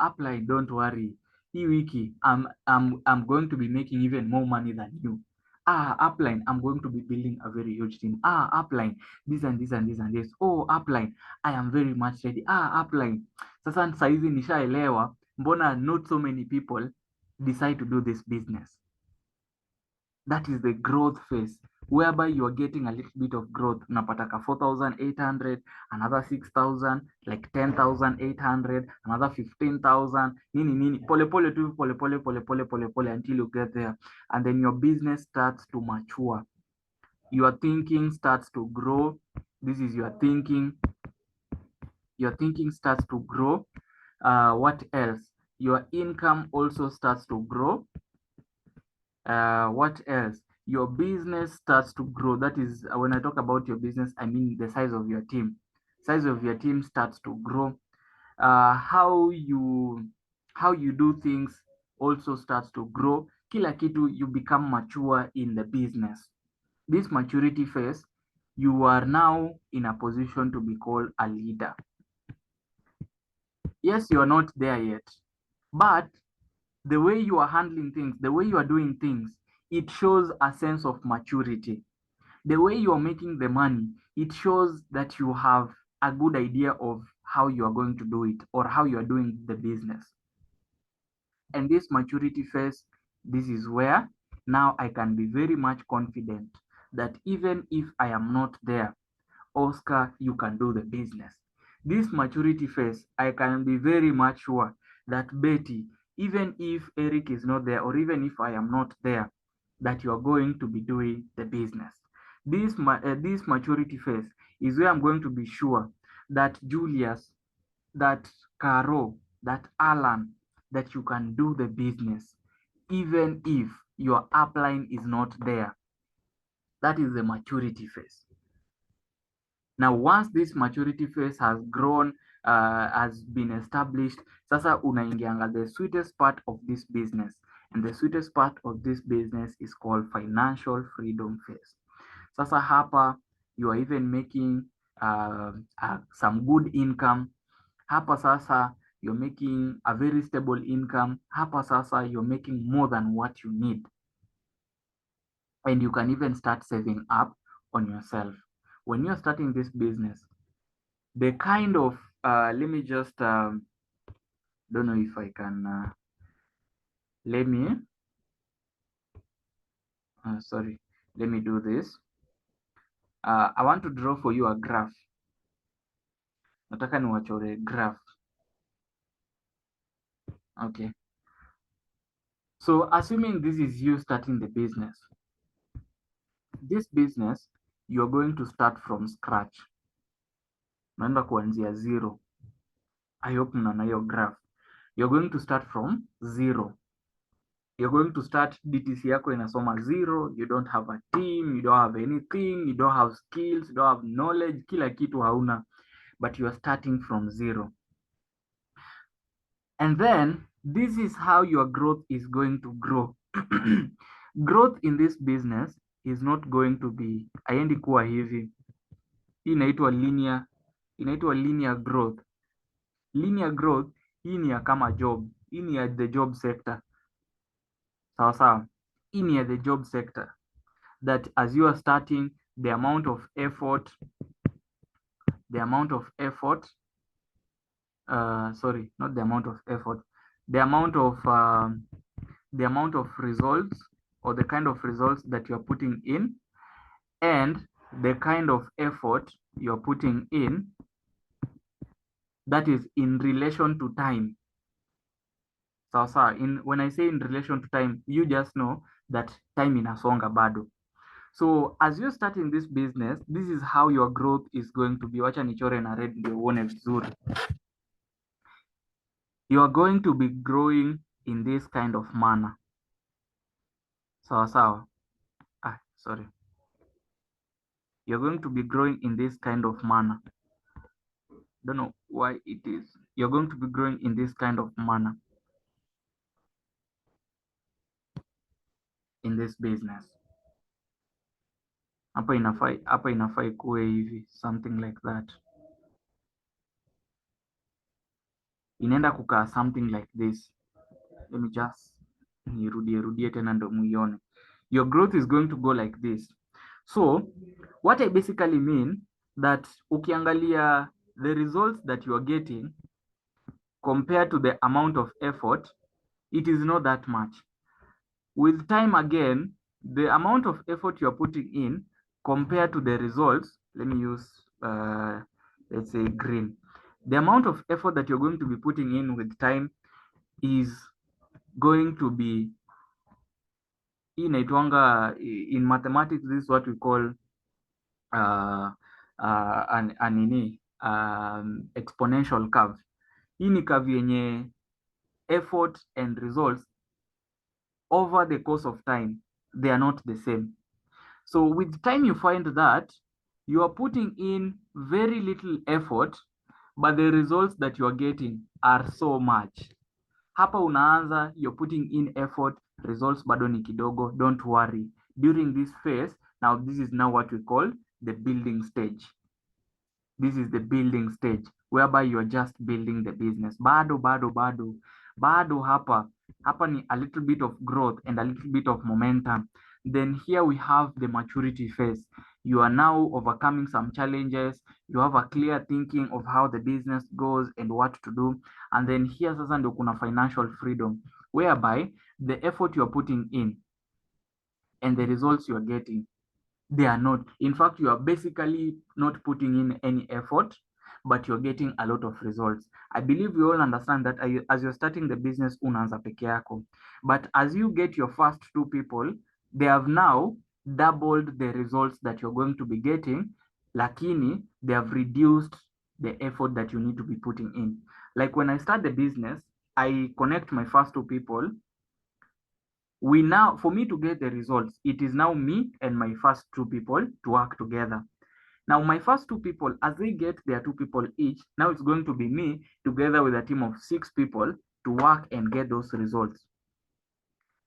apply, don't worry, hii wiki I'm going to be making even more money than you. Upline, I'm going to be building a very huge team. Upline, this and this and this and this. Oh, upline, I am very much ready. Upline, sasa saizi nishaelewa mbona not so many people decide to do this business. That is the growth phase, whereby you are getting a little bit of growth. Unapata 4,800, another 6,000, like 10,800, another 15,000, nini pole pole tu, pole pole until you get there, and then your business starts to mature. Your thinking starts to grow. This is your thinking. Your thinking starts to grow. What else? Your income also starts to grow. What else? Your business starts to grow. That is, when I talk about your business, I mean the size of your team. Size of your team starts to grow. How you do things also starts to grow. Kila kitu, you become mature in the business. This maturity phase, you are now in a position to be called a leader. Yes, you are not there yet, but the way you are handling things, the way you are doing things, it shows a sense of maturity. The way you are making the money, it shows that you have a good idea of how you are going to do it or how you are doing the business. And this maturity phase, this is where now I can be very much confident that even if I am not there, Oscar, you can do the business. This maturity phase, I can be very much sure that Betty, even if Eric is not there, or even if I am not there, that you are going to be doing the business. This maturity phase is where I'm going to be sure that Julius, that Caro, that Alan, that you can do the business, even if your upline is not there. That is the maturity phase. Now, once this maturity phase has grown, has been established, sasa unaingianga the sweetest part of this business. And the sweetest part of this business is called financial freedom phase. Sasa hapa, you are even making some good income. Hapa sasa, you're making a very stable income. Hapa sasa, you're making more than what you need. And you can even start saving up on yourself. When you're starting this business, the kind of, let me just, don't know if I can, let me do this. I want to draw for you a graph. Nataka niwachore graph. Okay. So assuming this is you starting the business, this business, you're going to start from scratch. Naenda kuanzia zero. I hope mnaona hiyo graph. You're going to start from zero. you're going to start, DTC yako inasoma 0, you don't have a team, you don't have anything, you don't have skills, you don't have knowledge, kila kitu hauna, but you are starting from 0. And then this is how your growth is going to grow. Growth in this business is not going to be haiendi kuwa hivi. Hii inaitwa linear growth. Linear growth hii ni ya kama job, hii ni ya the job sector. Sawa sawa, hii ni ya the job sector, that as you are starting, the amount of effort, sorry, not the amount of effort, the amount of results, or the kind of results that you are putting in, and the kind of effort you're putting in, that is in relation to time. Sawa, when I say in relation to time, you just know that time inasonga bado. So as you're starting this business, this is how your growth is going to be. Wacha nichore na red ndio uone vizuri. You are going to be growing in this kind of manner. Sawa. Sorry. You're going to be growing in this kind of manner. Don't know why it is. You're going to be growing in this kind of manner in this business. Hapa inafai kuwe hivi, something like that. Inaenda kukaa something like this. Let me just nirudie tena ndo muione. Your growth is going to go like this. So what I basically mean that ukiangalia the results that you are getting compared to the amount of effort, it is not that much. With time again, the amount of effort you are putting in compared to the results, let me use, let's say green. The amount of effort that you're going to be putting in with time is going to be, in mathematics, this is what we call exponential curve. Hii ni curve yenye effort and results over the course of time, they are not the same. So with time, you find that you are putting in very little effort, but the results that you are getting are so much. Hapa unaanza, you're putting in effort, results bado ni kidogo. Don't worry. During this phase, now this is now what we call the building stage. This is the building stage whereby you are just building the business. Bado hapa ni a little bit of growth and a little bit of momentum. Then here we have the maturity phase. You are now overcoming some challenges. You have a clear thinking of how the business goes and what to do. And then here sasa ndio kuna financial freedom, whereby the effort you are putting in and the results you are getting, they are not. In fact, you are basically not putting in any effort, but you're getting a lot of results. I believe we all understand that as you're starting the business, unaanza peke yako. But as you get your first 2 people, they have now doubled the results that you're going to be getting, lakini they have reduced the effort that you need to be putting in. Like when I start the business, I connect my first 2 people. For me to get the results, it is now me and my first 2 people to work together. Now, my first 2 people, as they get their 2 people each, now it's going to be me together with a team of 6 people to work and get those results.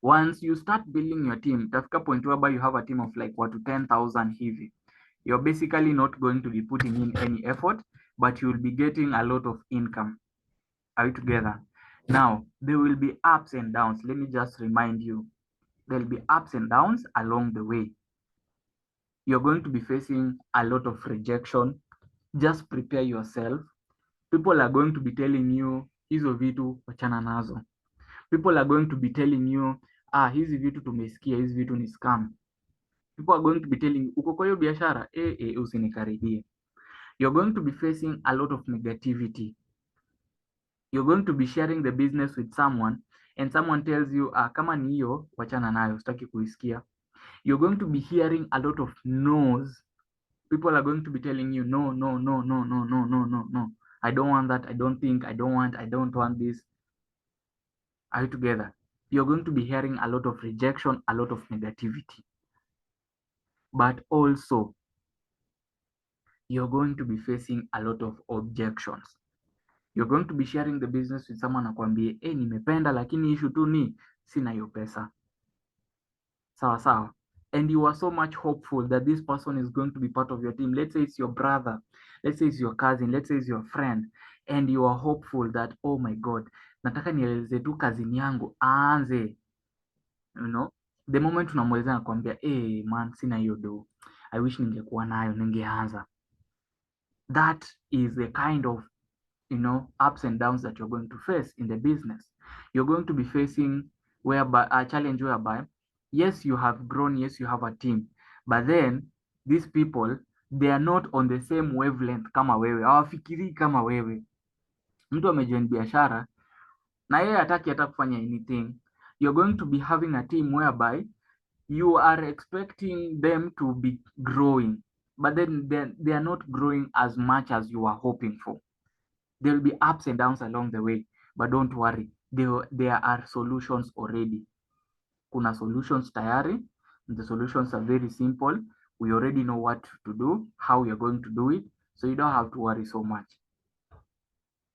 Once you start building your team, tafika point whereby you have a team of like what to 10,000 hivi. You're basically not going to be putting in any effort, but you will be getting a lot of income. Are we together? Now, there will be ups and downs. Let me just remind you, there'll be ups and downs along the way. You're going to be facing a lot of rejection. Just prepare yourself. People are going to be telling you, hizo vitu wachana nazo. People are going to be telling you, hizi vitu tumesikia, hizi vitu ni scam. People are going to be telling you, uko kwa hiyo biashara, usinikaribie. You're going to be facing a lot of negativity. You're going to be sharing the business with someone and someone tells you, kama ni hiyo wachana nayo, sitaki kuisikia. You're going to be hearing a lot of no's. People are going to be telling you, no. I don't want that. I don't think, I don't want this. Are you together? you're going to be hearing a lot of rejection, a lot of negativity. But also, you're going to be facing a lot of objections. You're going to be sharing the business with someone akwambie, nimependa lakini issue tu ni sina hiyo pesa. Sawa sawa. And you are so much hopeful that this person is going to be part of your team. Let's say it's your brother, let's say it's your cousin, let's say it's your friend, and you are hopeful that, oh my God, nataka nieleze tu kazini yangu aanze. You know, the moment unamweleza nakwambia, man, sina hiyo do, I wish ningekuwa nayo, ningeanza. That is the kind of, ups and downs that you're going to face in the business. You're going to be facing whereby a challenge whereby, yes, you have grown, yes, you have a team, but then these people, they are not on the same wavelength kama wewe, hawafikirii kama wewe. Mtu amejoin biashara na yeye hataki hata kufanya anything. You're going to be having a team whereby you are expecting them to be growing, but then they are not growing as much as you are hoping for. There will be ups and downs along the way, but don't worry, there are solutions already. Kuna solutions tayari. The solutions are very simple. We already know what to do, how we are going to do it, so you don't have to worry so much.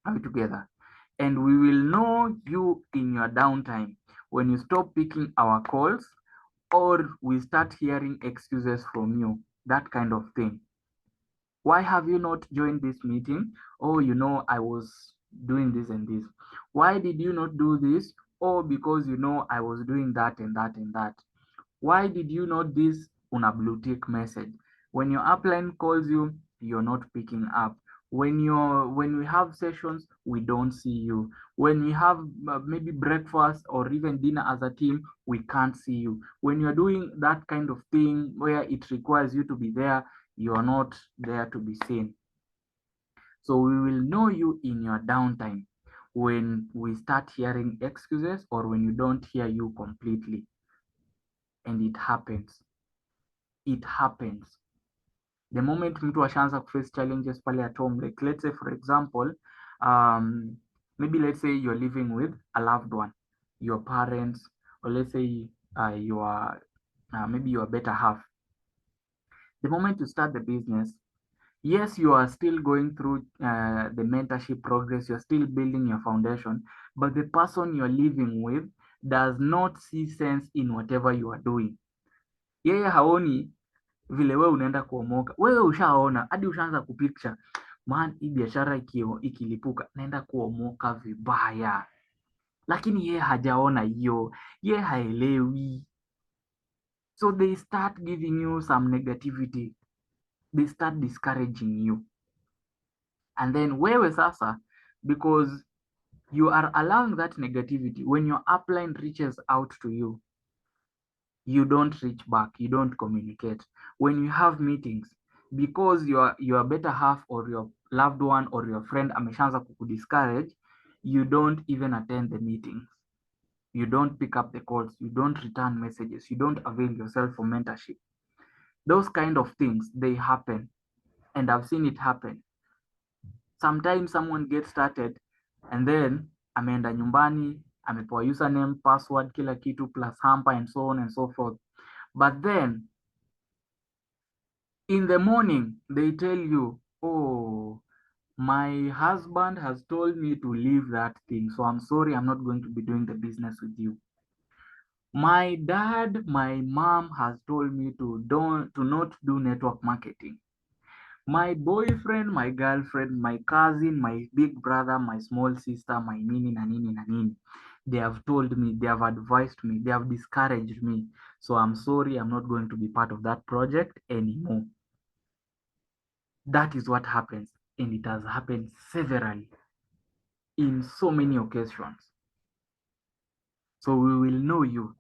Are we together? And we will know you in your downtime when you stop picking our calls or we start hearing excuses from you, that kind of thing. Why have you not joined this meeting? Oh, I was doing this and this. Why did you not do this? Oh, because I was doing that and that and that. Why did you not this? Una blue tick message. When your upline calls you, you're not picking up. When we have sessions, we don't see you. When we have maybe breakfast or even dinner as a team, we can't see you. When you're doing that kind of thing where it requires you to be there, you are not there to be seen. So we will know you in your downtime when we start hearing excuses or when you don't hear you completely. And it happens. It happens. The moment mtu ashaanza kuface challenges pale at home, like let's say for example, maybe let's say you're living with a loved one, your parents, or let's say maybe your better half. The moment you start the business, yes, you are still going through the mentorship progress, you're still building your foundation, but the person you're living with does not see sense in whatever you are doing. Yeye haoni vile wewe unaenda kuomoka. Wewe ushaona hadi ushaanza kupicture, man, hii biashara ikilipuka naenda kuomoka vibaya, lakini yeye hajaona hiyo, yeye haelewi. So they start giving you some negativity, they start discouraging you. And then wewe sasa, because you are allowing that negativity, when your upline reaches out to you, you don't reach back, you don't communicate. When you have meetings, because your better half or your loved one or your friend ameshaanza kukudiscourage, you don't even attend the meetings. You don't pick up the calls, you don't return messages, you don't avail yourself for mentorship. Those kind of things, they happen. And I've seen it happen. Sometimes someone gets started and then ameenda nyumbani, amepewa username, password, kila kitu plus hamper and so on and so forth. But then in the morning, they tell you, oh, my husband has told me to leave that thing, so I'm sorry, I'm not going to be doing the business with you. My dad, my mom has told me to not do network marketing. My boyfriend, my girlfriend, my cousin, my big brother, my small sister, my nini na nini na nini, they have told me, they have advised me, they have discouraged me. So I'm sorry, I'm not going to be part of that project anymore. That is what happens, and it has happened severally in so many occasions. So we will know you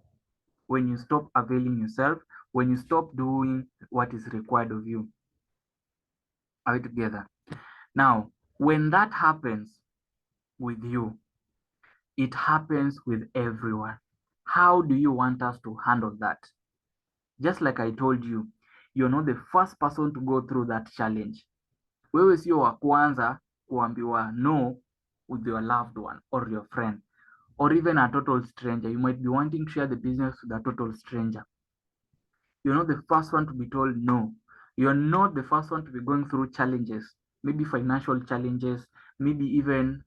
when you stop availing yourself, when you stop doing what is required of you. Are we together? Now, when that happens with you, it happens with everyone. How do you want us to handle that? Just like I told you, you're not the first person to go through that challenge. Wewe sio wa kwanza kuambiwa no with your loved one or your friend. or even a total stranger. You might be wanting to share the business with a total stranger. You're not the first one to be told no. You're not the first one to be going through challenges, maybe financial challenges, maybe even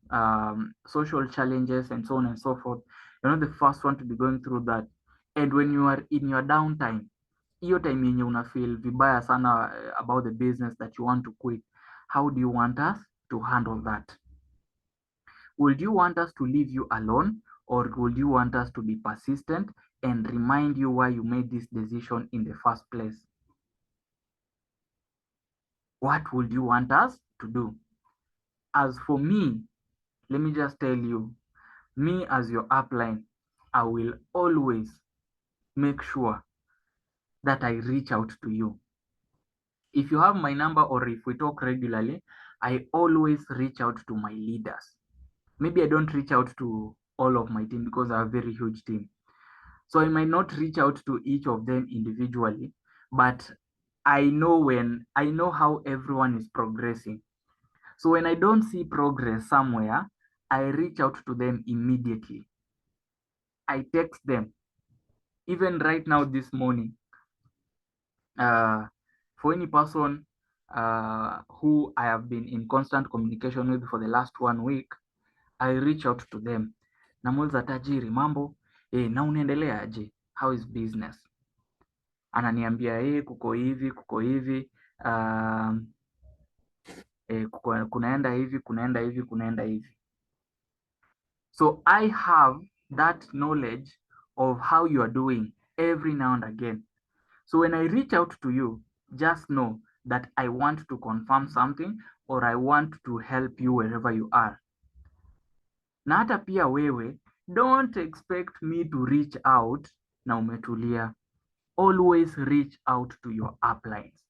social challenges, and so on and so forth. You're not the first one to be going through that. And when you are in your downtime, hiyo time yenye una feel vibaya sana about the business that you want to quit, how do you want us to handle that? Would you want us to leave you alone, or would you want us to be persistent and remind you why you made this decision in the first place? What would you want us to do? As for me, let me just tell you, me as your upline, I will always make sure that I reach out to you. If you have my number or if we talk regularly, I always reach out to my leaders. Maybe I don't reach out to all of my team because I have a very huge team. So I might not reach out to each of them individually, but I know how everyone is progressing. So when I don't see progress somewhere, I reach out to them immediately. I text them. Even right now this morning, for any person who I have been in constant communication with for the last 1 week, I reach out to them. Namuuliza, tajiri, mambo? Na unaendelea aje? How is business? Ananiambia kuko hivi, kunaenda hivi. So I have that knowledge of how you are doing every now and again. So when I reach out to you, just know that I want to confirm something or I want to help you wherever you are. Na hata pia wewe, don't expect me to reach out na umetulia. Always reach out to your uplines.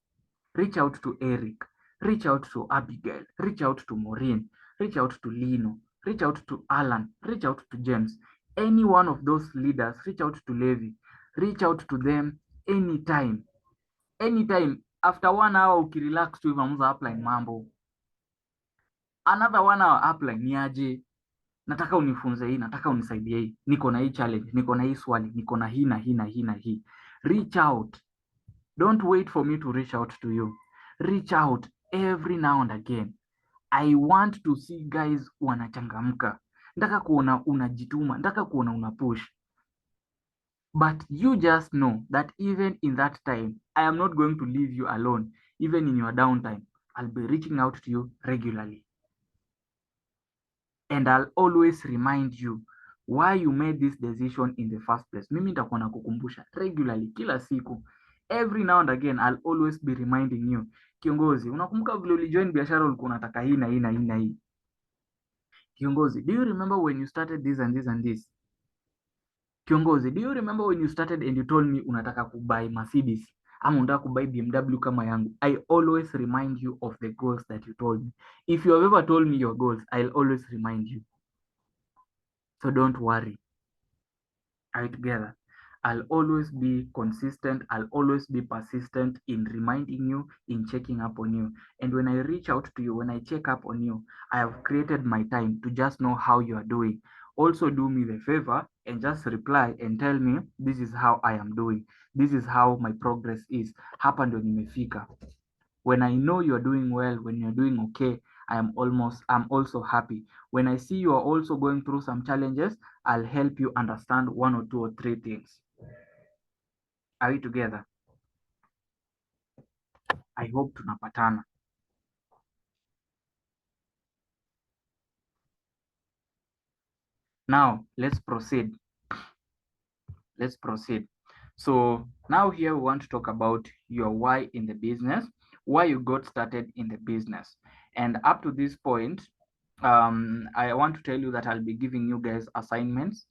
Reach out to Eric, reach out to Abigail, reach out to Maureen, reach out to Lino, reach out to Alan, reach out to James. Any one of those leaders, reach out to Levi, reach out to them anytime. Anytime. After 1 hour ukirelax tu unaanza upline mambo. Another 1 hour upline ni aje? Nataka unifunze hii, nataka unisaidie hii. Niko na hii challenge, niko na hii swali, niko na hii na hii na hii na hii. Reach out. Don't wait for me to reach out to you. Reach out every now and again. I want to see guys wanachangamka. Nataka kuona unajituma, nataka kuona una push. But you just know that even in that time, I am not going to leave you alone. Even in your downtime, I'll be reaching out to you regularly. And I'll always remind you why you made this decision in the first place. Mimi nitakuwa nakukumbusha regularly, kila siku. Every now and again, I'll always be reminding you. Kiongozi, unakumbuka vile ulijoin biashara ulikuwa unataka hii na hii na hii na hii? Kiongozi, do you remember when you started this and this and this? Kiongozi, do you remember when you started and you told me unataka kubuy Mercedes ama unataka kubuy BMW kama yangu? I always remind you of the goals that you told me. If you have ever told me your goals, I'll always remind you. So don't worry. Are we together? I'll always be consistent. I'll always be persistent in reminding you, in checking up on you. And when I reach out to you, when I check up on you, I have created my time to just know how you are doing. Also do me the favor and just reply and tell me, this is how I am doing. This is how my progress is. Hapa ndo nimefika. When I know you're doing well, when you're doing okay, I'm also happy. When I see you are also going through some challenges, I'll help you understand 1 or 2 or 3 things. Are we together? I hope tunapatana. Now, let's proceed. So now here we want to talk about your why in the business, why you got started in the business. And up to this point, I want to tell you that I'll be giving you guys assignments.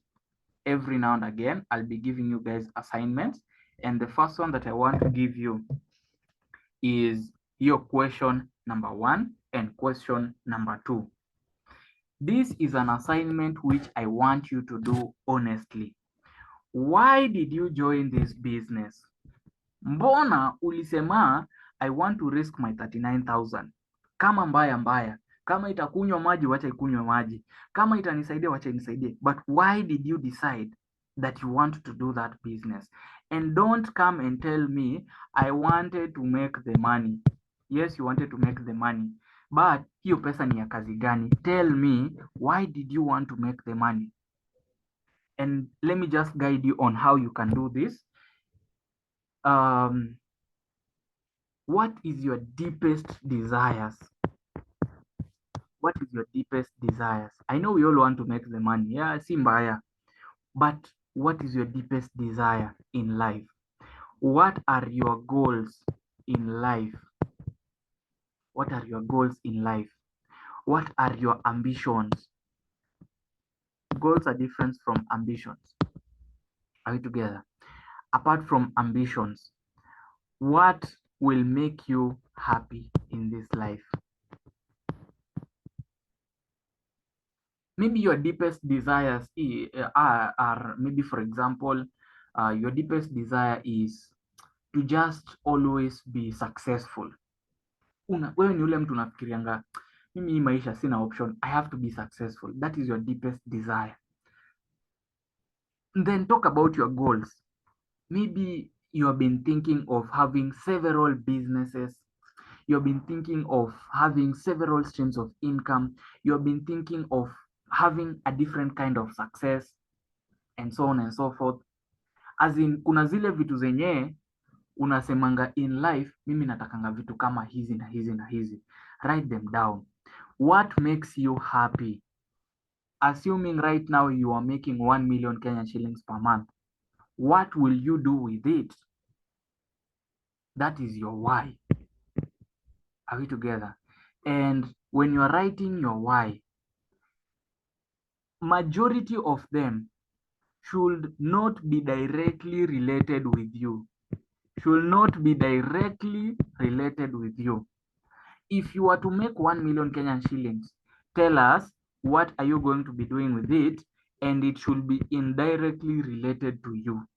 Every now and again, I'll be giving you guys assignments. And the first one that I want to give you is your question number 1 and question number 2. This is an assignment which I want you to do honestly. Why did you join this business? Mbona ulisema I want to risk my 39,000? Kama mbaya, Kama itakunywa maji, wacha ikunywe maji. Kama itanisaidia, wacha inisaidie. But why did you decide that you want to do that business? And don't come and tell me, I wanted to make the money. Yes, you wanted to make the money. But hiyo pesa ni ya kazi gani? Tell me, why did you want to make the money? And let me just guide you on how you can do this. What is your deepest desires? What is your deepest desires? I know we all want to make the money. Yeah, si mbaya. But what is your deepest desire in life? What are your goals in life? What are your goals in life? What are your ambitions? Goals are different from ambitions. Are we together? Apart from ambitions, what will make you happy in this life? Maybe your deepest desires are maybe, for example, your deepest desire is to just always be successful. Wewe ni ule mtu unafikirianga, mimi hii maisha sina option, I have to be successful. That is your deepest desire. Then talk about your goals. Maybe you have been thinking of having several businesses. You have been thinking of having several streams of income. You have been thinking of having a different kind of success, and so on and so forth. As in, kuna zile vitu zenye unasemanga in life, mimi natakanga vitu kama hizi na hizi na hizi. Write them down. What makes you happy? Assuming right now you are making 1 million Kenyan shillings per month, what will you do with it? That is your why. Are we together? And when you are writing your why, majority of them should not be directly related with you. Should not be directly related with you. If you are to make 1 million Kenyan shillings, tell us what are you going to be doing with it, and it should be indirectly related to you.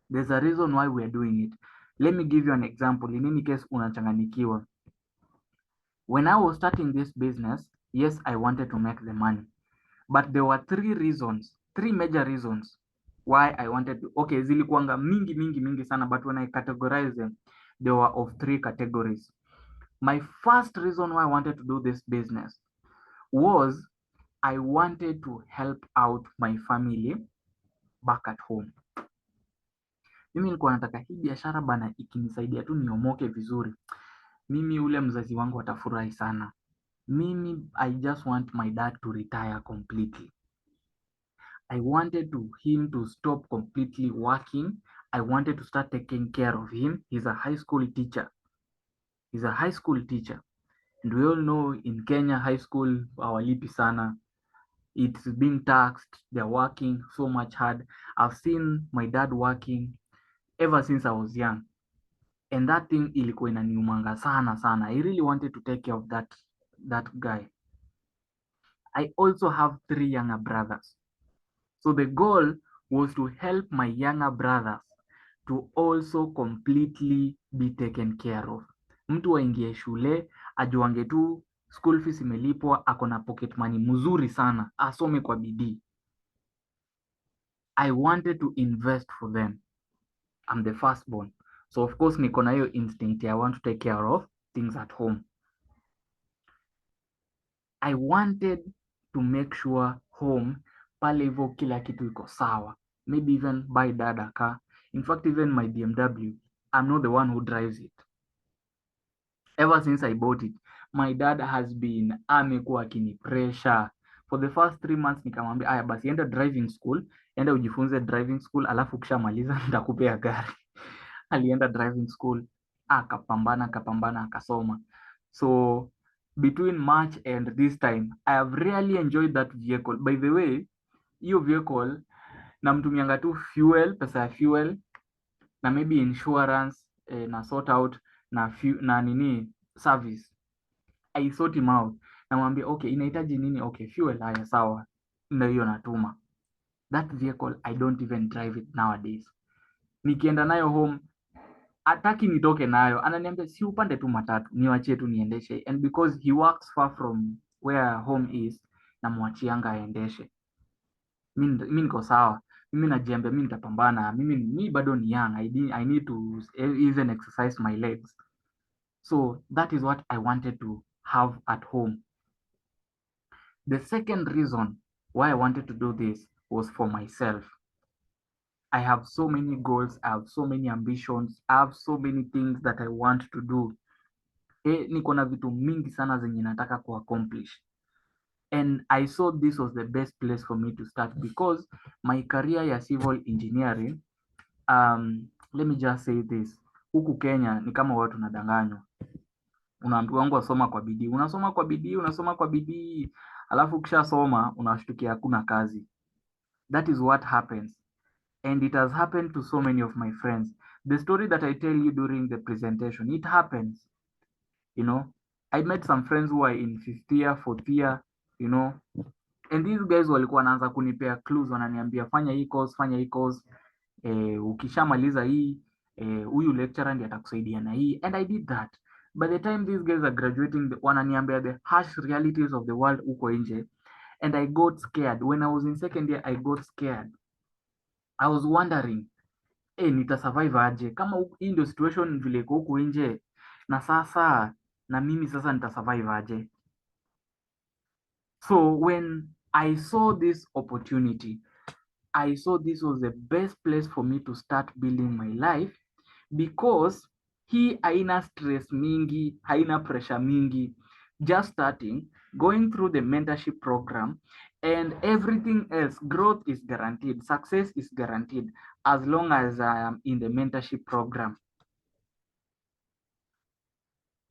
There's a reason why we are doing it. Let me give you an example. In any case, unachanganikiwa. When I was starting this business, yes, I wanted to make the money. But there were three major reasons why I wanted to. Okay, zilikuanga mingi sana, but when I categorize them, they were of three categories. My first reason why I wanted to do this business was I wanted to help out my family back at home. Mimi nilikuwa nataka hii biashara bana, ikinisaidia tu niomoke vizuri, mimi ule mzazi wangu atafurahi sana. Mimi, I just want my dad to retire completely. I wanted him to stop completely working. I wanted to start taking care of him. He's a high school teacher. And we all know in Kenya, high school, hawalipi sana. It's being taxed. They're working so much hard. I've seen my dad working ever since I was young. And that thing ilikuwa inaniumanga sana. I really wanted to take care of that guy. I also have 3 younger brothers. So the goal was to help my younger brothers to also completely be taken care of. Mtu aingie shule, ajuange tu school fees imelipwa, ako na pocket money mzuri sana, asome kwa bidii. I wanted to invest for them. I'm the firstborn. So of course niko na hiyo instinct, I want to take care of things at home. I wanted to make sure home pale hivyo kila kitu iko sawa. Maybe even buy dad a car. In fact, even my BMW, I'm not the one who drives it. Ever since I bought it, my dad has been amekuwa akini pressure. For the first 3 months nikamwambia, aya basi enda driving school, enda ujifunze driving school, alafu ukishamaliza nitakupea gari. Alienda driving school, akapambana akasoma. So between March and this time, I have really enjoyed that vehicle. By the way, hiyo vehicle namtumianga tu fuel, pesa ya fuel, na maybe insurance, na sort out na nini service. I sort him out. Namwambia okay, inahitaji nini? Okay, fuel, haya sawa, ndio hiyo natuma. That vehicle I don't even drive it nowadays. Nikienda nayo home, ataki nitoke nayo, ananiambia si upande tu matatu, niwachie tu niendeshe. And because he works far from where home is, namwachianga aendeshe. Mi niko sawa, mimi najiambia mi nitapambana, mi bado ni young, I need to even exercise my legs. So that is what I wanted to have at home. The second reason why I wanted to do this was for myself. I have so many goals, I have so many ambitions, I have so many things that I want to do. Niko na vitu mingi sana zenye nataka kuaccomplish. And I saw this was the best place for me to start because my career ya civil engineering, let me just say this, huku Kenya ni kama watu nadanganywa. Unaambiwa wangu wasoma kwa bidii, unasoma kwa bidii, alafu ukishasoma unashtukia hakuna kazi. That is what happens. And it has happened to so many of my friends. The story that I tell you during the presentation, it happens. You know, I met some friends who are in 5th year, 4th year, you know, and these guys walikuwa wanaanza kunipea clues, wananiambia fanya hii course, ukishamaliza hii, huyu lecturer ndiye atakusaidia na hii, and I did that. By the time these guys are graduating, wananiambia the harsh realities of the world huko nje, and I got scared. When I was in 2nd year, I got scared. I was wondering, nitasurvive aje kama hii ndio situation vile iko huko nje, na sasa na mimi sasa nitasurvive aje? So when I saw this opportunity, I saw this was the best place for me to start building my life because hii haina stress mingi, haina pressure mingi, just starting, going through the mentorship program, and everything else. Growth is guaranteed, success is guaranteed as long as I am in the mentorship program.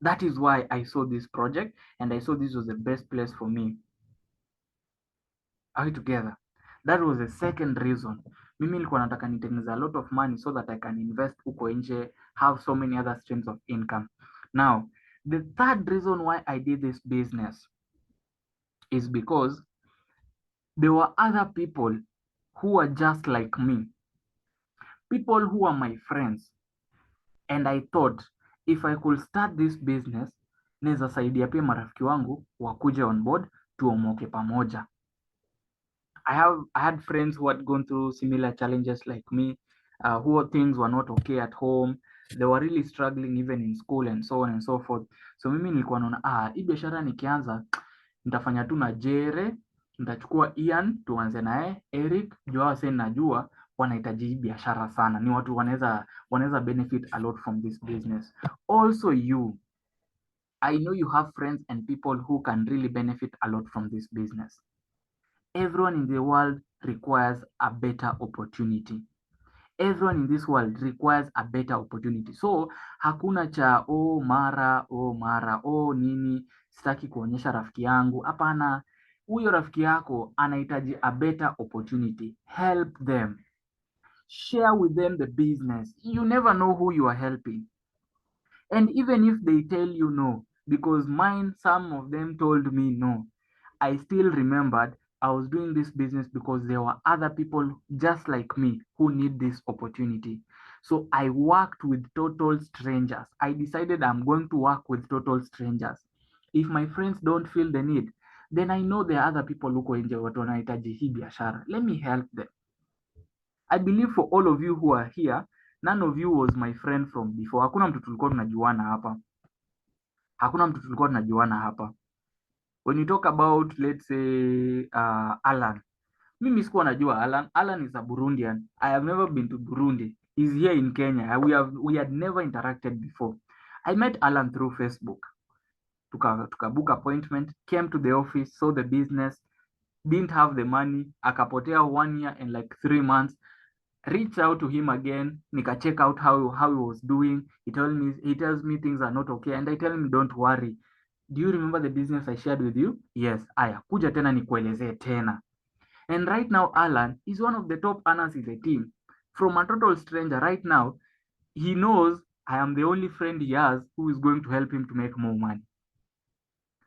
That is why I saw this project and I saw this was the best place for me. Are we together? That was the second reason. Mimi nilikuwa nataka nitengeneze a lot of money so that I can invest huko nje, have so many other streams of income. Now, the third reason why I did this business is because there were other people who are just like me, people who are my friends, and I thought if I could start this business, naweza saidia pia marafiki wangu wakuje on board, tuomoke pamoja. I had friends who had gone through similar challenges like me, who things were not okay at home. They were really struggling even in school and so on and so forth. So mimi nilikuwa naona hii biashara nikianza nitafanya tu na Jere, nitachukua Ian tuanze naye, Eric, Joao sen najua wanahitaji hii biashara sana. Ni watu wanaweza benefit a lot from this business. Also you, I know you have friends and people who can really benefit a lot from this business. Everyone in the world requires a better opportunity. Everyone in this world requires a better opportunity. So hakuna cha mara nini, sitaki kuonyesha rafiki yangu. Hapana, huyo rafiki yako anahitaji a better opportunity. Help them. Share with them the business. You never know who you are helping. And even if they tell you no, because some of them told me no, I still remembered I was doing this business because there were other people just like me who need this opportunity. So I worked with total strangers. I decided I'm going to work with total strangers. If my friends don't feel the need, then I know there are other people who nje watu wanahitaji hii biashara. Let me help them. I believe for all of you who are here, none of you was my friend from before. Hakuna mtu tulikuwa tunajuana hapa. When you talk about, let's say, Alan, mimi sikuwa najua Alan. Alan is a Burundian. I have never been to Burundi. He's here in Kenya. We had never interacted before. I met Alan through Facebook. Tuka book appointment, came to the office, saw the business, didn't have the money, akapotea 1 year and like 3 months. Reached out to him again, nika check out how he was doing. He tells me things are not okay, and I tell him, don't worry. Do you remember the business I shared with you? Yes. Aya, kuja tena nikuelezee tena. And right now, Alan is one of the top earners in the team. From a total stranger, right now, he knows I am the only friend he has who is going to help him to make more money.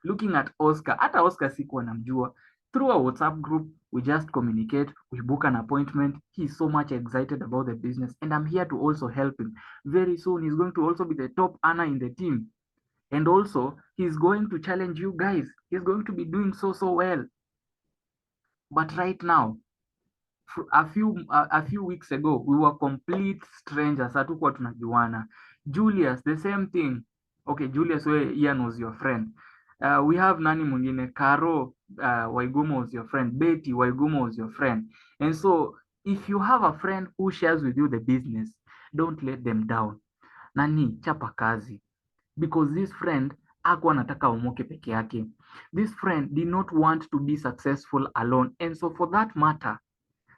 Looking at Oscar, hata Oscar sikuwa namjua. Through a WhatsApp group, we just communicate, we book an appointment. He's so much excited about the business, and I'm here to also help him. Very soon, he's going to also be the top earner in the team. And also, he's going to challenge you guys. He's going to be doing so well. But right now, a few weeks ago, we were complete strangers. Hatukuwa tunajuana. Julius, the same thing. Okay, Julius, Ian was your friend. We have nani mwingine, Caro Waigumo was your friend, Betty Waigumo was your friend. And so if you have a friend who shares with you the business, don't let them down. Nani, chapa kazi, because this friend hakuwa anataka umoke peke yake. This friend did not want to be successful alone, and so for that matter,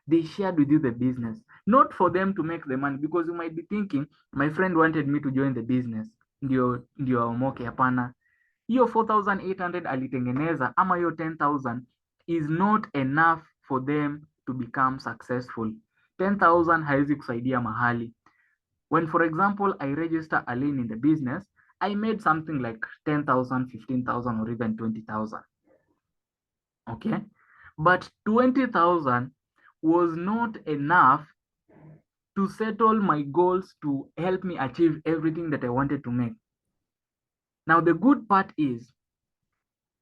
they shared with you the business, not for them to make the money, because you might be thinking, my friend wanted me to join the business ndio aomoke. Hapana, hiyo 4800 alitengeneza ama hiyo 10000 is not enough for them to become successful. 10000 haiwezi kusaidia mahali. When, for example, I register Aline in the business, I made something like 10,000, 15,000, or even 20,000. Okay, but 20,000 was not enough to settle my goals, to help me achieve everything that I wanted to make. Now, the good part is,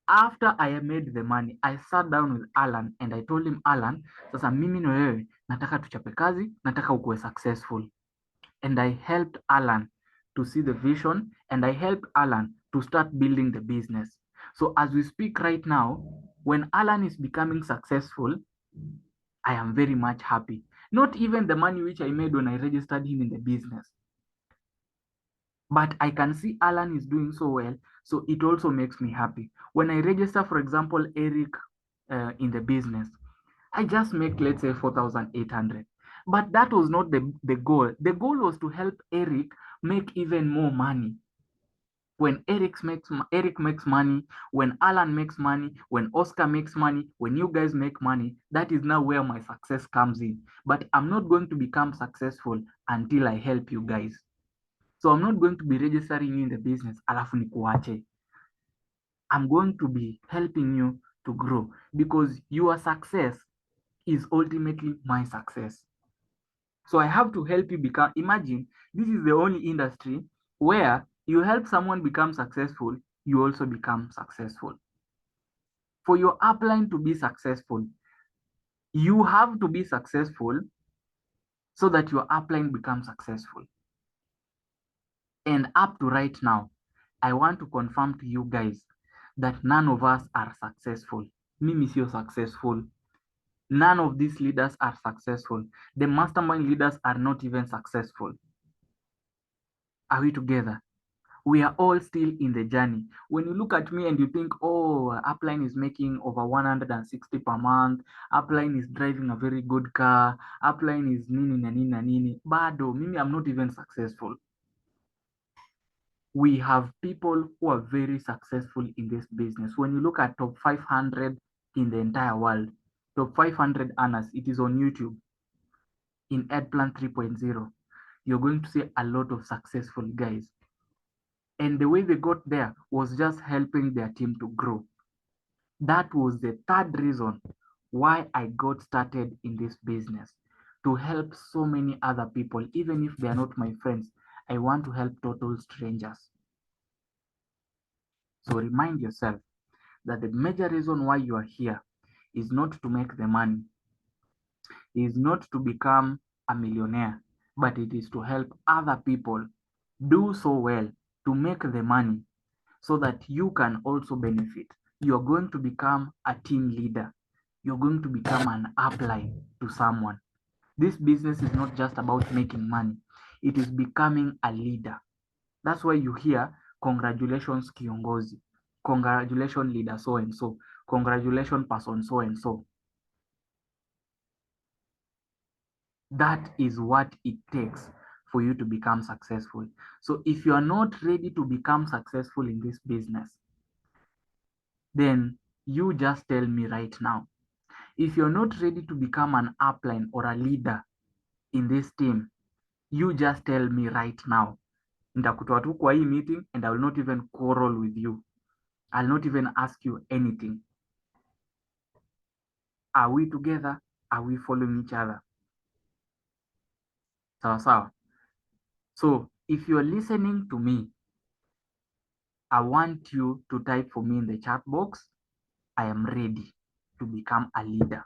after I made the money, I sat down with Alan and I told him, Alan, sasa mimi na wewe nataka tuchape kazi, nataka ukuwe successful. And I helped Alan to see the vision, and I helped Alan to start building the business. So as we speak right now, when Alan is becoming successful, I am very much happy. Not even the money which I made when I registered him in the business, but I can see Alan is doing so well, so it also makes me happy. When I register, for example, Eric in the business, I just make, let's say, 4,800. But that was not the goal. The goal was to help Eric make even more money. When Eric makes money, when Alan makes money, when Oscar makes money, when you guys make money, that is now where my success comes in. But I'm not going to become successful until I help you guys. So I'm not going to be registering you in the business alafu nikuache. I'm going to be helping you to grow, because your success is ultimately my success. So I have to help you become, imagine, this is the only industry where you help someone become successful, you also become successful. For your upline to be successful, you have to be successful so that your upline becomes successful. And up to right now, I want to confirm to you guys that none of us are successful. Mimi sio successful. None of these leaders are successful. The mastermind leaders are not even successful. Are we together? We are all still in the journey. When you look at me and you think, oh, Upline is making over 160 per month, Upline is driving a very good car, Upline is nini na nini na nini, bado, mimi, I'm not even successful. We have people who are very successful in this business. When you look at top 500 in the entire world, top 500 earners, it is on YouTube. In EdPlan 3.0, you're going to see a lot of successful guys. And the way they got there was just helping their team to grow. That was the third reason why I got started in this business, to help so many other people, even if they are not my friends. I want to help total strangers. So remind yourself that the major reason why you are here is not to make the money, is not to become a millionaire, but it is to help other people do so well, to make the money, so that you can also benefit. You're going to become a team leader. You're going to become an upline to someone. This business is not just about making money. It is becoming a leader. That's why you hear, congratulations kiongozi, congratulations leader so and so, congratulations person so and so. That is what it takes for you to become successful. So if you are not ready to become successful in this business, then you just tell me right now. If you're not ready to become an upline or a leader in this team, you just tell me right now. Nitakutoa tu kwa hii meeting and I will not even quarrel with you. I'll not even ask you anything. Are we together? Are we following each other? Sawa sawa. So if you're listening to me, I want you to type for me in the chat box, I am ready to become a leader.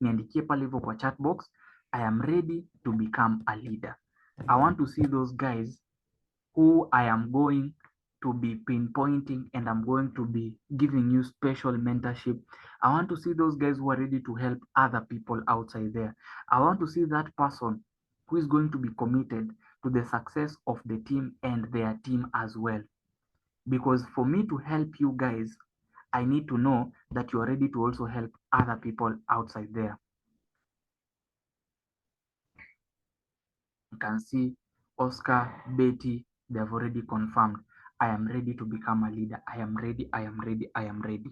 Niandikie pale hivyo kwa chat box, I am ready to become a leader. I want to see those guys who I am going to be pinpointing, and I'm going to be giving you special mentorship. I want to see those guys who are ready to help other people outside there. I want to see that person who is going to be committed to the success of the team and their team as well. Because for me to help you guys, I need to know that you are ready to also help other people outside there. You can see Oscar, Betty, they have already confirmed. I am ready to become a leader. I am ready. I am ready. I am ready.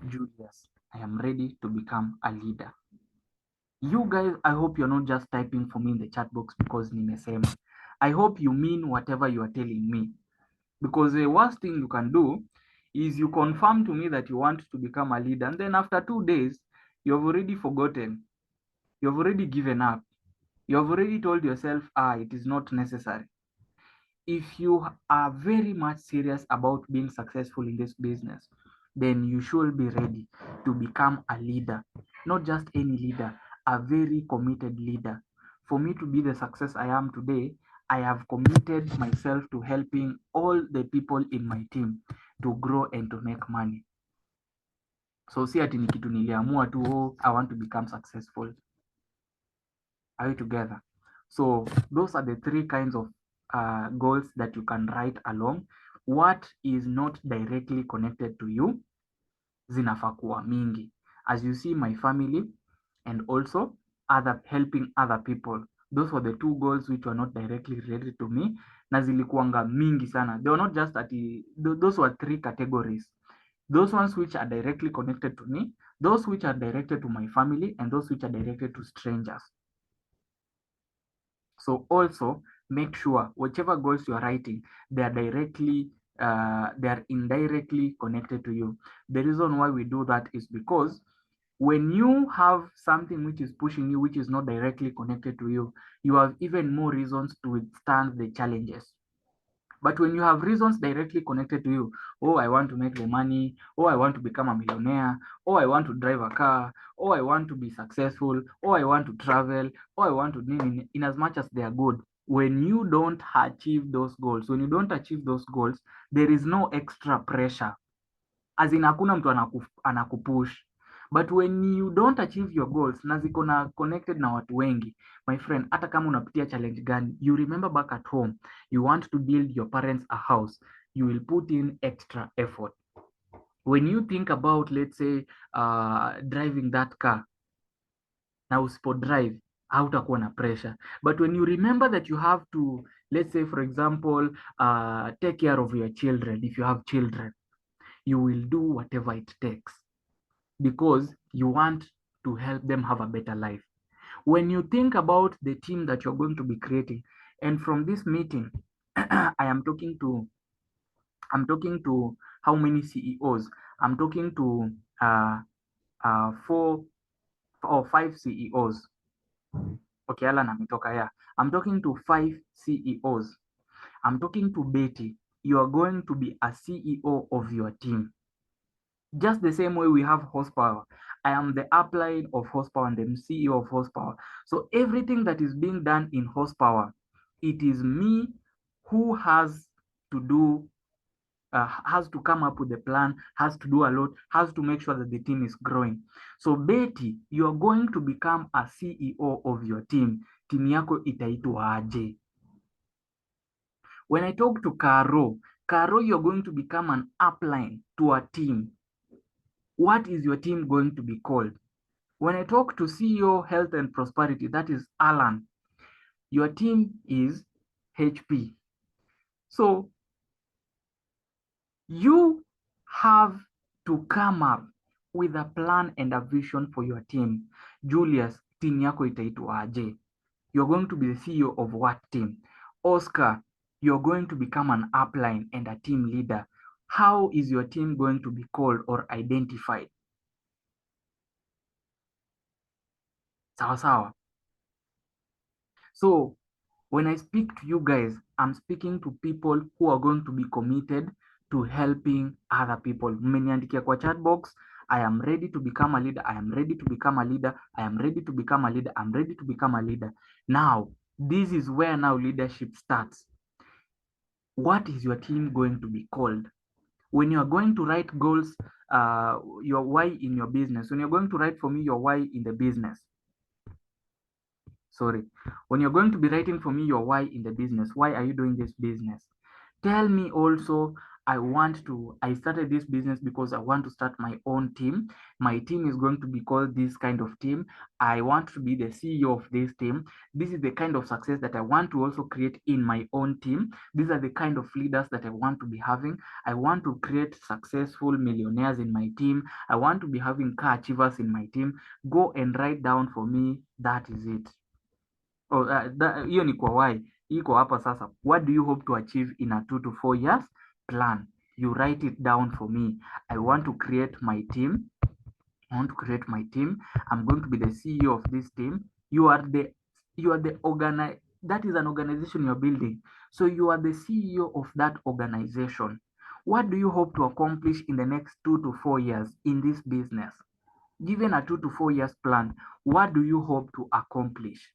Julius, I am ready to become a leader. You guys, I hope you're not just typing for me in the chat box because nimesema. I hope you mean whatever you are telling me. Because the worst thing you can do is you confirm to me that you want to become a leader, and then after 2 days, you have already forgotten. You have already given up. You have already told yourself, it is not necessary. If you are very much serious about being successful in this business, then you should be ready to become a leader. Not just any leader, a very committed leader. For me to be the success I am today, I have committed myself to helping all the people in my team to grow and to make money. So si ati ni kitu niliamua tu, I want to become successful. Are we together? So those are the 3 kinds of goals that you can write along. What is not directly connected to you, zinafaa kuwa mingi. As you see, my family and also helping other people. Those were the 2 goals which were not directly related to me, na zilikuanga mingi sana. They were not just those were 3 categories. Those ones which are directly connected to me, those which are directed to my family, and those which are directed to strangers. So also make sure whichever goals you are writing, they are indirectly connected to you. The reason why we do that is because when you have something which is pushing you, which is not directly connected to you, you have even more reasons to withstand the challenges. But when you have reasons directly connected to you, I want to make the money, I want to become a millionaire, I want to drive a car, I want to be successful, I want to travel, I want to, in as much as they are good, when you don't achieve those goals, there is no extra pressure. As in hakuna mtu anakupush. But when you don't achieve your goals, na ziko na connected na watu wengi, my friend, hata kama unapitia challenge gani, you remember back at home, you want to build your parents a house, you will put in extra effort. When you think about, let's say, driving that car, na usipo drive, hautakuwa na pressure. But when you remember that you have to, let's say, for example, take care of your children, if you have children, you will do whatever it takes because you want to help them have a better life. When you think about the team that you're going to be creating, and from this meeting, I'm talking to how many CEOs? I'm talking to 4 or 5 CEOs. Okay, Alan ametoka, yeah. I'm talking to 5 CEOs. I'm talking to Betty. You are going to be a CEO of your team. Just the same way we have horsepower. I am the upline of horsepower and the CEO of horsepower. So everything that is being done in horsepower, it is me who has to do, has to come up with the plan, has to do a lot, has to make sure that the team is growing. So Betty, you are going to become a CEO of your team. Team yako itaitwa aje? When I talk to Caro, you're going to become an upline to a team. What is your team going to be called? When I talk to CEO Health and Prosperity, that is Alan, your team is HP. So you have to come up with a plan and a vision for your team. Julius, team yako itaitwa aje? You're going to be the CEO of what team? Oscar, you're going to become an upline and a team leader. How is your team going to be called or identified? Sawa sawa. So When I speak to you guys, I'm speaking to people who are going to be committed to helping other people. Mmeniandikia kwa chat box, I am ready to become a leader. I am ready to become a leader. I am ready to become a leader. I'm ready to become a leader. Now, this is where now leadership starts. What is your team going to be called? When you are going to write goals, your why in your business, when you're going to write for me your why in the business, when you're going to be writing for me your why in the business, why are you doing this business? Tell me also, I started this business because I want to start my own team. My team is going to be called this kind of team. I want to be the CEO of this team. This is the kind of success that I want to also create in my own team. These are the kind of leaders that I want to be having. I want to create successful millionaires in my team. I want to be having car achievers in my team. Go and write down for me. That is it. Hiyo ni kwa why. Iko hapa sasa. What do you hope to achieve in a 2 to 4 years plan? You write it down for me. I want to create my team. I'm going to be the CEO of this team. You are the that is an organization you're building. So you are the CEO of that organization. What do you hope to accomplish in the next 2 to 4 years in this business? Given a 2 to 4 years plan, what do you hope to accomplish?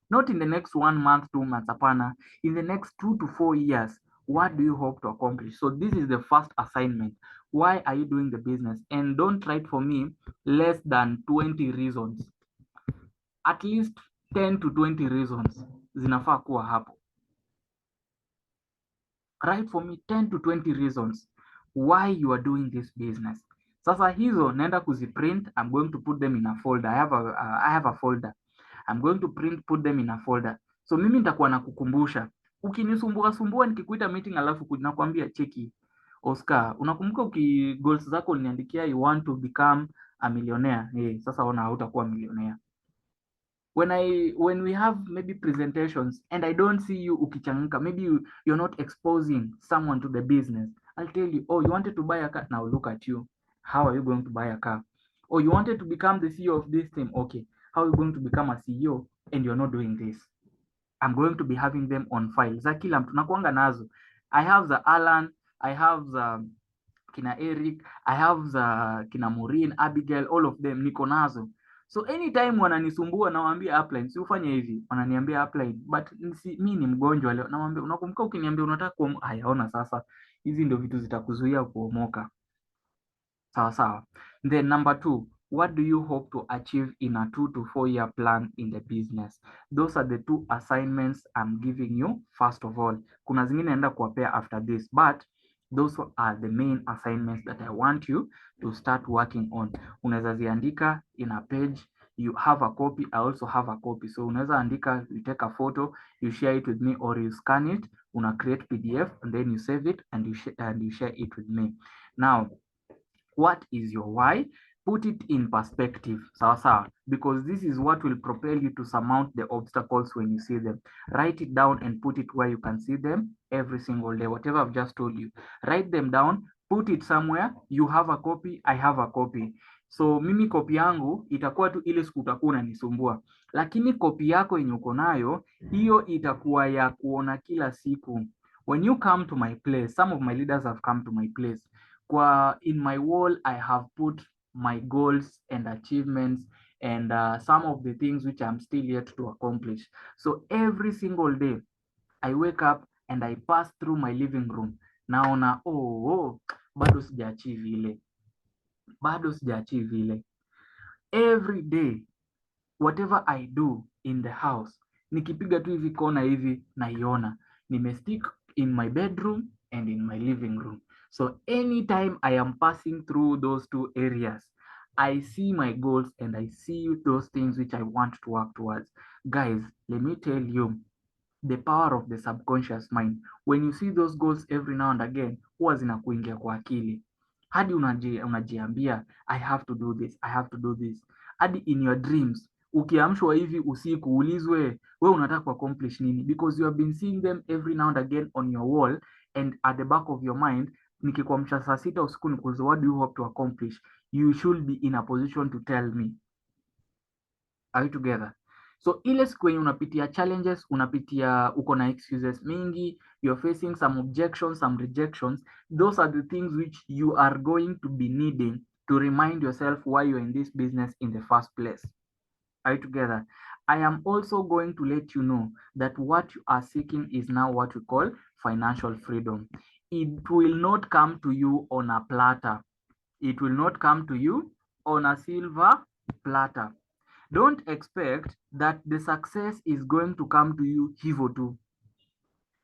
Not in the next 1 month, 2 months, apana. In the next 2 to 4 years, what do you hope to accomplish? So this is the first assignment. Why are you doing the business? And don't write for me less than 20 reasons. At least 10 to 20 reasons zinafaa kuwa hapo. Write for me 10 to 20 reasons why you are doing this business. Sasa hizo naenda kuziprint. I'm going to put them in a folder. I have a folder. I'm going to put them in a folder. So mimi nitakuwa nakukumbusha. Ukinisumbua nikikuita meeting alafu nakwambia cheki. Oscar, unakumbuka goals zako uliniandikia you want to become a millionaire. Sasa ona hautakuwa millionaire. When we have maybe presentations and I don't see you ukichangamka, maybe you're not exposing someone to the business. I'll tell you, oh, you wanted to buy a car. Now look at you. How are you going to buy a car? Oh, you wanted to become the CEO of this team. Okay. How are you going to become a CEO and you're not doing this? I'm going to be having them on file. Za kila mtu nakuanga nazo. I have the Alan, I have the kina Eric, I have the kina Maureen, Abigail, all of them niko nazo. So anytime wananisumbua nawaambia upline, si ufanye hivi, wananiambia upline, but mimi ni mgonjwa leo. Nawaambia unakumbuka ukiniambia unataka kuomoka, hayaona sasa. Hizi ndio vitu zitakuzuia kuomoka. Sawa. Then number 2, what do you hope to achieve in a 2 to 4 year plan in the business? Those are the 2 assignments I'm giving you. First of all, kuna zingine naenda kuwapea after this, but those are the main assignments that I want you to start working on. Unaweza ziandika in a page. You have a copy, I also have a copy. So unaweza andika, you take a photo, you share it with me, or you scan it, una create PDF, and then you save it and you share it with me. Now, what is your why? Put it in perspective, sawa, because this is what will propel you to surmount the obstacles when you see them. Write it down and put it where you can see them every single day. Whatever I've just told you, write them down, put it somewhere. You have a copy, I have a copy. So mimi kopi yangu itakuwa tu ile siku utakuwa unanisumbua, lakini kopi yako yenye uko nayo hiyo itakuwa ya kuona kila siku. When you come to my place, some of my leaders have come to my place. In my wall, I have put my goals and achievements and some of the things which I'm still yet to accomplish. So every single day, I wake up and I pass through my living room. Naona, bado sijaachieve ile. Every day, whatever I do in the house, nikipiga tu hivi kona hivi naiona. Nimestick in my bedroom and in my living room. So anytime I am passing through those 2 areas, I see my goals and I see those things which I want to work towards. Guys, let me tell you the power of the subconscious mind. When you see those goals every now and again, huwa zinakuingia kwa akili. Hadi unajiambia, I have to do this, I have to do this. Hadi in your dreams, ukiamshwa hivi usiku ulizwe, wewe unataka kuaccomplish nini? Because you have been seeing them every now and again on your wall and at the back of your mind. Nikikuamsha saa 6 usiku nikuulize, what do you hope to accomplish? You should be in a position to tell me. Are you together? So ile siku yenye unapitia challenges, unapitia uko na excuses mingi, you're facing some objections, some rejections, those are the things which you are going to be needing to remind yourself why you're in this business in the first place. Are you together? I am also going to let you know that what you are seeking is now what we call financial freedom. It will not come to you on a platter. It will not come to you on a silver platter. Don't expect that the success is going to come to you hivo too.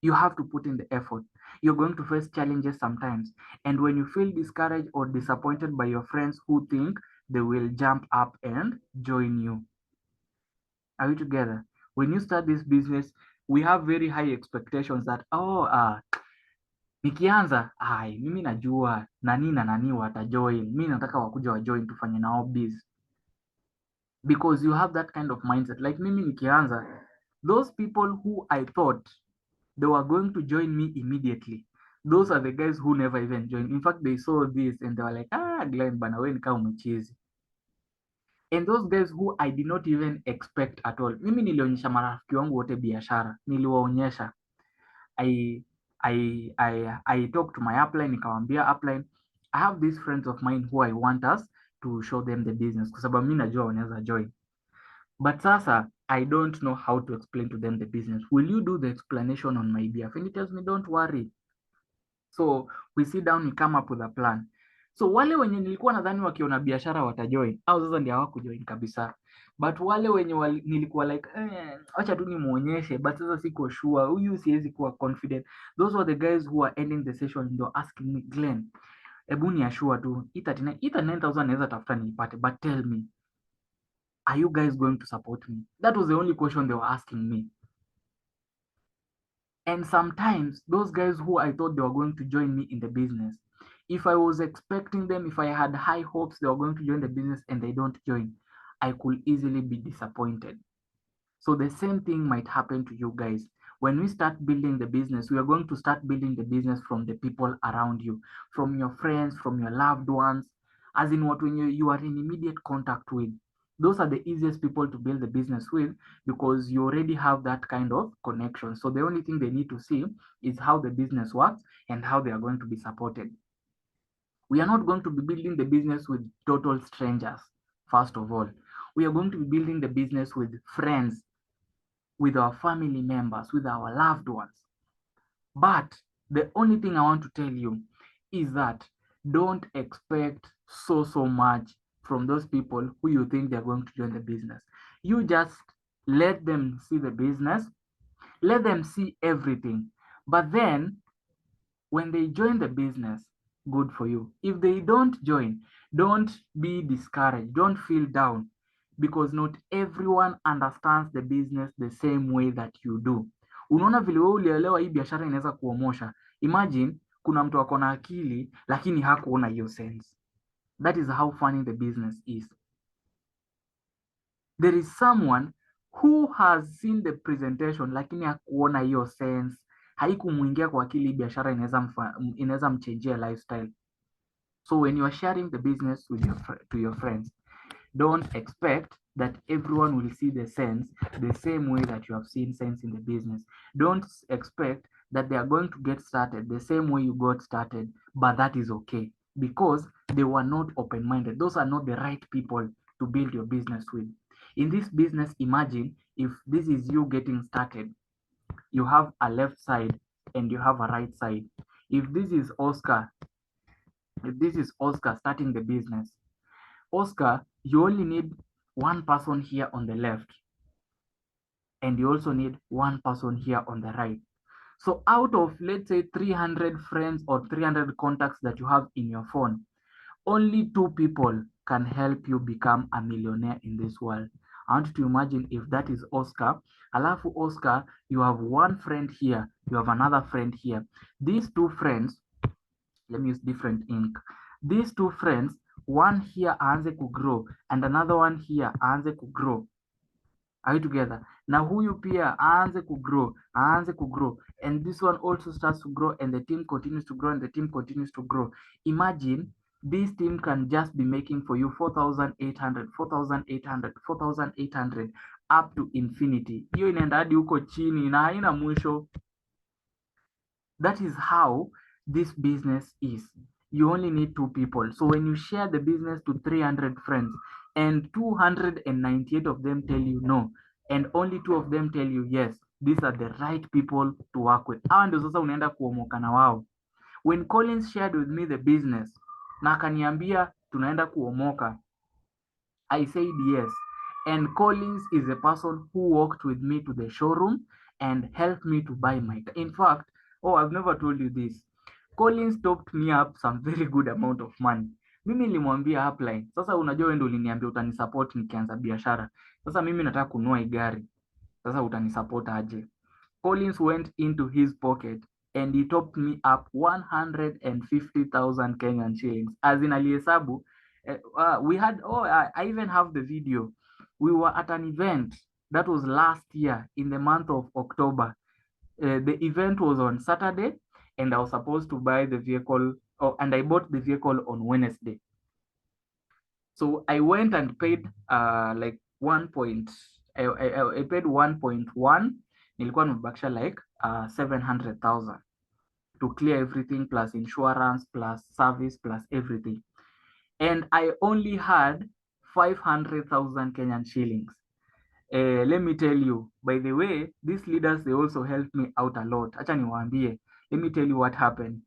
You have to put in the effort. You're going to face challenges sometimes. And when you feel discouraged or disappointed by your friends who think they will jump up and join you. Are we together? When you start this business, we have very high expectations that, nikianza, mimi najua nani na nani watajoin. Mimi nataka wakuja wajoin tufanye nao biz. Because you have that kind of mindset. Like mimi nikianza, those people who I thought they were going to join me immediately, those are the guys who never even joined. In fact, they saw this and they were like, Glenn bana, wewe nikaa umechizi. And those guys who I did not even expect at all. Mimi nilionyesha marafiki wangu wote biashara. Niliwaonyesha. I talked to my upline, nikawambia upline, I have these friends of mine who I want us to show them the business kwa sababu mimi najua wanaweza join. But sasa I don't know how to explain to them the business. Will you do the explanation on my behalf? And he tells me, don't worry. So we sit down, we come up with a plan. So wale wenye nilikuwa nadhani wakiona biashara watajoin, au sasa ndio hawakujoin kabisa. But wale wenye nilikuwa like, acha tu nimuonyeshe, but sasa siko sure, huyu siwezi kuwa confident. Those were the guys who are ending the session and they're asking me, Glenn, ebu ni assure tu, 39,000 naweza tafuta niipate, but tell me, are you guys going to support me? That was the only question they were asking me. And sometimes those guys who I thought they were going to join me in the business, if I was expecting them, if I had high hopes they were going to join the business and they don't join, I could easily be disappointed. So the same thing might happen to you guys. When we start building the business, we are going to start building the business from the people around you, from your friends, from your loved ones, as in what when you are in immediate contact with. Those are the easiest people to build the business with because you already have that kind of connection. So the only thing they need to see is how the business works and how they are going to be supported. We are not going to be building the business with total strangers, first of all. We are going to be building the business with friends, with our family members, with our loved ones. But the only thing I want to tell you is that don't expect so much from those people who you think they're going to join the business. You just let them see the business, let them see everything. But then when they join the business, good for you. If they don't join, don't be discouraged, don't feel down, because not everyone understands the business the same way that you do. Unaona vile wewe ulielewa hii biashara inaweza kuomosha. Imagine kuna mtu ako na akili lakini hakuona hiyo sense. That is how funny the business is. There is someone who has seen the presentation lakini hakuona hiyo sense. Haikumuingia kwa akili biashara inaweza mchangia lifestyle. So when you are sharing the business with to your friends, don't expect that everyone will see the sense the same way that you have seen sense in the business. Don't expect that they are going to get started the same way you got started, but that is okay because they were not open-minded. Those are not the right people to build your business with. In this business, imagine if this is you getting started. You have a left side and you have a right side. If this is Oscar starting the business, Oscar, you only need one person here on the left, and you also need one person here on the right. So out of, let's say, 300 friends or 300 contacts that you have in your phone, only 2 people can help you become a millionaire in this world. I want you to imagine if that is Oscar. Alafu Oscar, you have one friend here, you have another friend here. These 2 friends, let me use different ink. These 2 friends, one here aanze kugrow and another one here aanze kugrow. Are you together? Now huyu pia aanze kugrow and this one also starts to grow and the team continues to grow and the team continues to grow. Imagine this team can just be making for you 4,800, 4,800, 4,800 up to infinity. Hiyo inaenda hadi huko chini na haina mwisho. That is how this business is. You only need 2 people. So when you share the business to 300 friends and 298 of them tell you no, and only 2 of them tell you yes, these are the right people to work with. Hawa ndio sasa unaenda kuomoka na wao. When Collins shared with me the business na akaniambia tunaenda kuomoka, I said yes. And Collins is a person who walked with me to the showroom and helped me to buy my car. In fact, I've never told you this. Collins topped me up some very good amount of money. Mimi nilimwambia upline, sasa unajua wewe ndio uliniambia utanisupport nikianza biashara. Sasa mimi nataka kununua hii gari. Sasa utanisupport aje? Collins went into his pocket and he topped me up 150,000 Kenyan shillings. As in alihesabu, we had, I even have the video. We were at an event that was last year in the month of October. The event was on Saturday and I was supposed to buy the vehicle, and I bought the vehicle on Wednesday. So I went and paid like I paid 1.1. Nilikuwa nimebakisha like 700,000 to clear everything plus insurance plus service plus everything. And I only had 500,000 Kenyan shillings. Let me tell you, by the way, these leaders, they also helped me out a lot. Acha niwaambie, let me tell you what happened.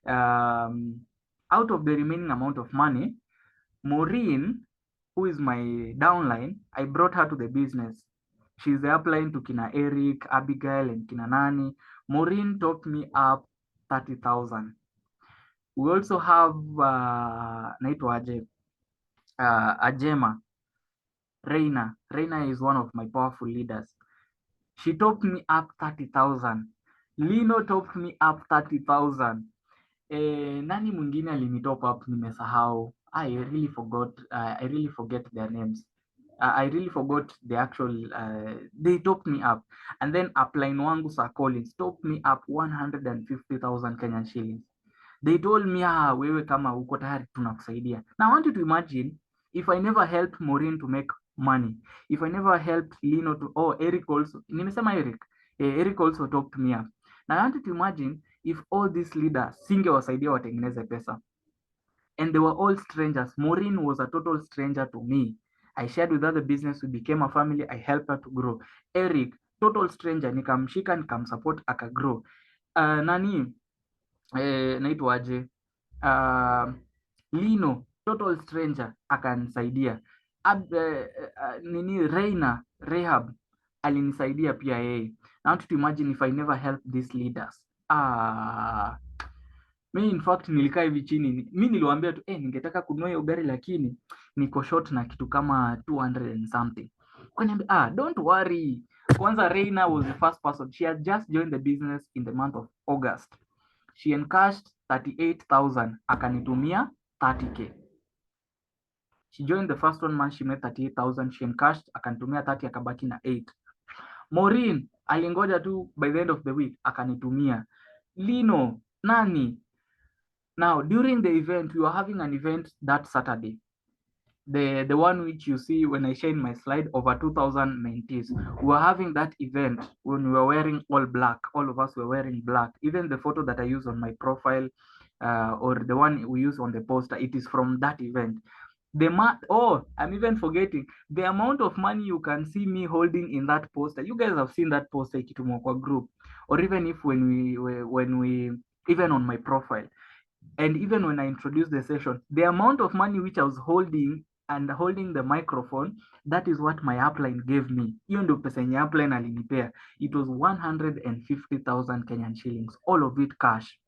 Out of the remaining amount of money, Maureen, who is my downline, I brought her to the business. She's the upline to Kina Eric, Abigail, and Kina Nani. Maureen topped me up 30,000. We also have naitwa Ajema. Reina is one of my powerful leaders. She topped me up 30,000. Lino topped me up 30,000. Nani mwingine alinitop up nimesahau. I really forget their names. I really forgot the actual, they topped me up. And then upline wangu Sir Collins topped me up 150,000 Kenyan shillings. They told me, wewe kama uko tayari tunakusaidia. Now I want you to imagine if I never helped Maureen to make money, if I never helped Lino to, Eric also, nimesema Eric, Eric also topped me up. Now I want you to imagine if all these leaders singewasaidia watengeneze pesa. And they were all strangers. Maureen was a total stranger to me. I shared with her the business, we became a family, I helped her to grow. Eric, total stranger, nikamshika, nikamsupport, akagrow. Naitwaje? Lino, total stranger, akanisaidia. Reina, Rehab, alinisaidia pia yeye. I want to imagine if I never helped these leaders. Mi in fact nilikaa hivi chini, mi niliwaambia tu ningetaka kununua hiyo gari lakini niko short na kitu kama 200 and something. Kwaniambia don't worry. Kwanza Reina was the first person. She had just joined the business in the month of August. She encashed 38,000, akanitumia 30k. She joined the first 1 month, she made 38,000, she encashed, akanitumia 30, akabaki na 8. Maureen alingoja tu by the end of the week, akanitumia. Lino, nani? Now, during the event, we were having an event that Saturday. The one which you see when I share in my slide, over 2,000 mentees. We were having that event when we were wearing all black. All of us were wearing black. Even the photo that I use on my profile, or the one we use on the poster, it is from that event. I'm even forgetting the amount of money you can see me holding in that poster. You guys have seen that poster Ikitumokwa group, or even if when we even on my profile. And even when I introduced the session, the amount of money which I was holding and holding the microphone, that is what my upline gave me. Hiyo ndio pesa yenye upline alinipea. It was 150,000 Kenyan shillings, all of it cash.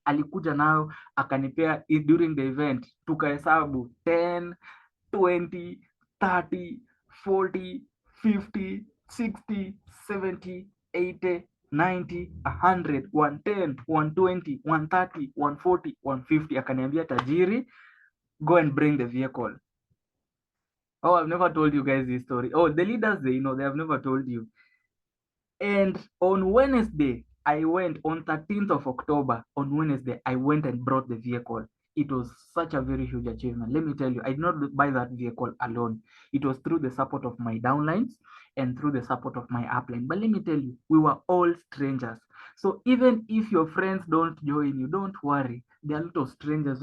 Alikuja nayo akanipea during the event, tukahesabu 10, 20, 30, 40, 50, 60, 70, 80, 90, 100, 110, 120, 130, 140, 150. Akaniambia tajiri, go and bring the vehicle. I've never told you guys this story. The leaders, they know, they have never told you. And on Wednesday, I went on 13th of October. On Wednesday, I went and brought the vehicle. it was such a very huge achievement. Let me tell you, I did not buy that vehicle alone. It was through the support of my downlines and through the support of my upline. But let me tell you, we were all strangers. So even if your friends don't join you, don't worry. There are a lot of strangers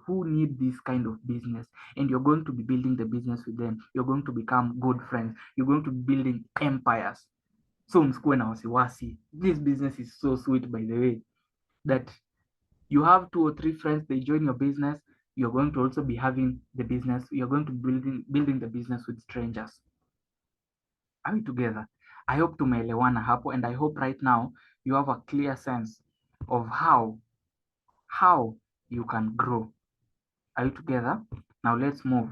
who need this kind of business, and you're going to be building the business with them. You're going to become good friends. You're going to be building empires. So msikuwe na wasiwasi. This business is so sweet, by the way, that you have 2 or 3 friends, they join your business, you're going to also be having the business, you're going to be building the business with strangers. Are we together? I hope tumeelewana hapo, and I hope right now you have a clear sense of how you can grow. Are you together? Now let's move.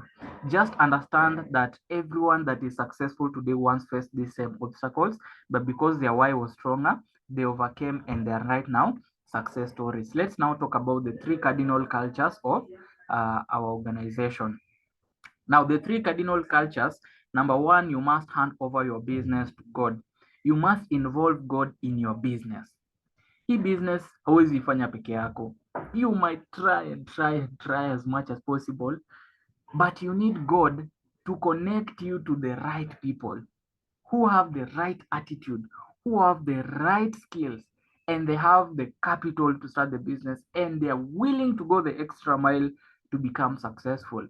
Just understand that everyone that is successful today once faced these same obstacles, but because their why was stronger, they overcame and they are right now success stories. Let's now talk about the 3 cardinal cultures of our organization. Now, the 3 cardinal cultures, number 1, you must hand over your business to God. You must involve God in your business. Hii business hauwezi ifanya peke yako. You might try as much as possible, but you need God to connect you to the right people who have the right attitude, who have the right skills, and they have the capital to start the business, and they are willing to go the extra mile to become successful.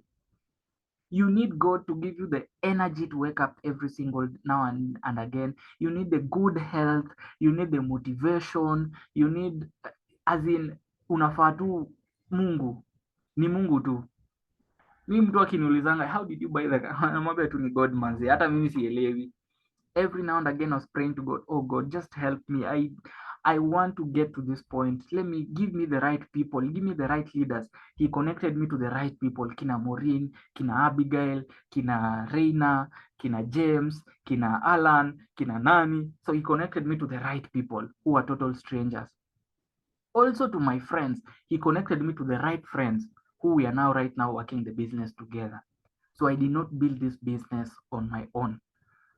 You need God to give you the energy to wake up every single now and again. You need the good health, you need the motivation, you need, as in, unafaa tu Mungu. Ni Mungu tu. Mimi mtu akiniulizanga how did you buy the car? Namwambia tu ni God manzi. Hata mimi sielewi. Every now and again I was praying to God, oh God, just help me. I want to get to this point. Give me the right people, give me the right leaders. He connected me to the right people, kina Maureen, kina Abigail, kina Reina, kina James, kina Alan, kina Nani. So he connected me to the right people who are total strangers. Also to my friends, he connected me to the right friends who we are now right now working the business together. So I did not build this business on my own.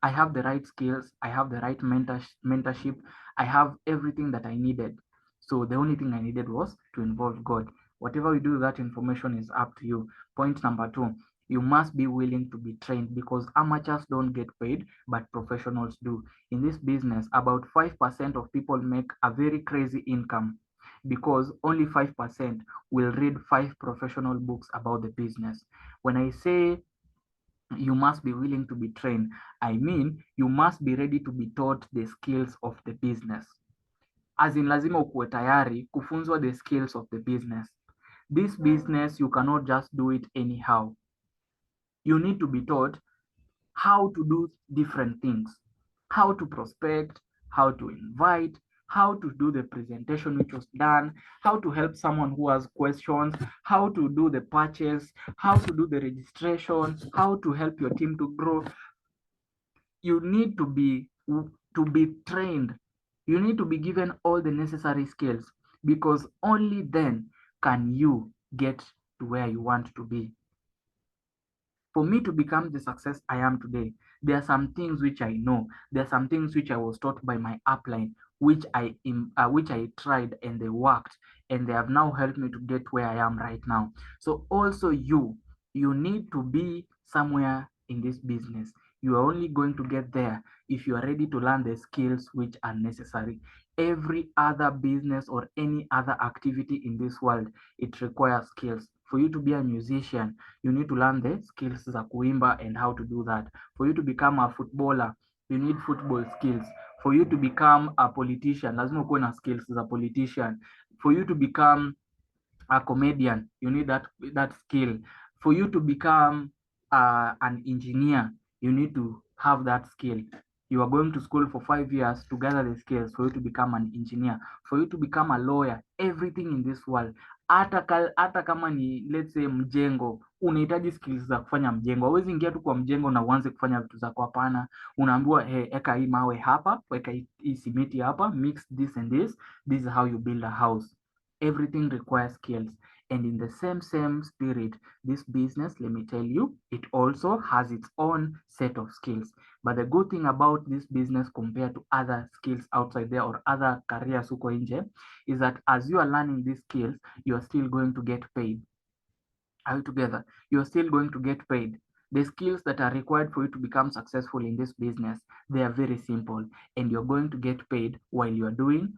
I have the right skills, I have the right mentorship, I have everything that I needed. So the only thing I needed was to involve God. Whatever we do, that information is up to you. Point number 2, you must be willing to be trained, because amateurs don't get paid, but professionals do. In this business, about 5% of people make a very crazy income, because only 5% will read 5 professional books about the business. When I say you must be willing to be trained, I mean you must be ready to be taught the skills of the business. As in, lazima ukuwe tayari kufunzwa the skills of the business. This business, you cannot just do it anyhow. You need to be taught how to do different things, how to prospect, how to invite, how to do the presentation which was done, how to help someone who has questions, how to do the purchase, how to do the registration, how to help your team to grow. You need to be trained. You need to be given all the necessary skills, because only then can you get to where you want to be. For me to become the success I am today, there are some things which I know. There are some things which I was taught by my upline, which I tried and they worked, and they have now helped me to get where I am right now. So also you need to be somewhere in this business. You are only going to get there if you are ready to learn the skills which are necessary. Every other business or any other activity in this world, it requires skills. For you to be a musician, you need to learn the skills za kuimba and how to do that. For you to become a footballer, you need football skills. For you to become a politician, lazima ukuwe na skills za politician. For you to become a comedian, you need that skill. For you to become an engineer, you need to have that skill. You are going to school for 5 years to gather the skills for you to become an engineer. For you to become a lawyer, everything in this world, hata kama ni let's say mjengo, unahitaji skills za kufanya mjengo. Hauwezi ingia tu kwa mjengo na uanze kufanya vitu zako, hapana. Unaambiwa eka hii mawe hapa, weka hii simiti hapa, mix this and this. This is how you build a house. Everything requires skills. And in the same spirit, this business, let me tell you, it also has its own set of skills. But the good thing about this business compared to other skills outside there or other careers huko nje is that as you are learning these skills, you are still going to get paid. Are we together? You're still going to get paid. The skills that are required for you to become successful in this business, they are very simple, and you're going to get paid while you're learning,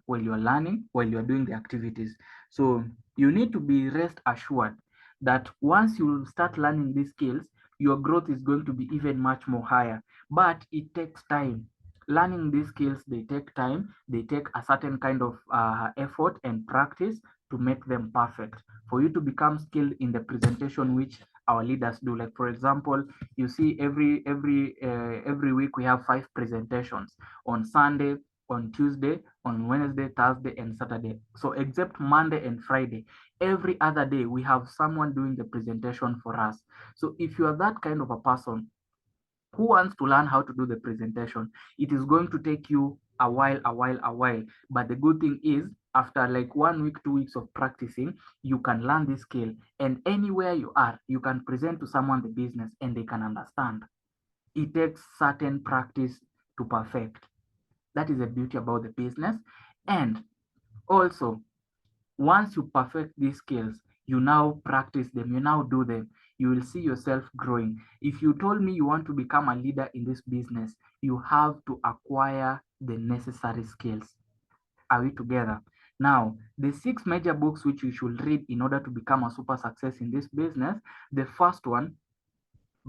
while you're doing the activities. So you need to be rest assured that once you start learning these skills, your growth is going to be even much more higher. But it takes time. Learning these skills, they take time, they take a certain kind of effort and practice to make them perfect, for you to become skilled in the presentation which our leaders do. Like for example, you see every week we have 5 presentations on Sunday, on Tuesday, on Wednesday, Thursday, and Saturday. So except Monday and Friday, every other day we have someone doing the presentation for us. So if you are that kind of a person who wants to learn how to do the presentation, it is going to take you a while. But the good thing is, after like 1 week, 2 weeks of practicing, you can learn this skill. And anywhere you are, you can present to someone the business and they can understand. It takes certain practice to perfect. That is the beauty about the business. And also, once you perfect these skills, you now practice them, you now do them, you will see yourself growing. If you told me you want to become a leader in this business, you have to acquire the necessary skills. Are we together? Now, the 6 major books which you should read in order to become a super success in this business, the first one,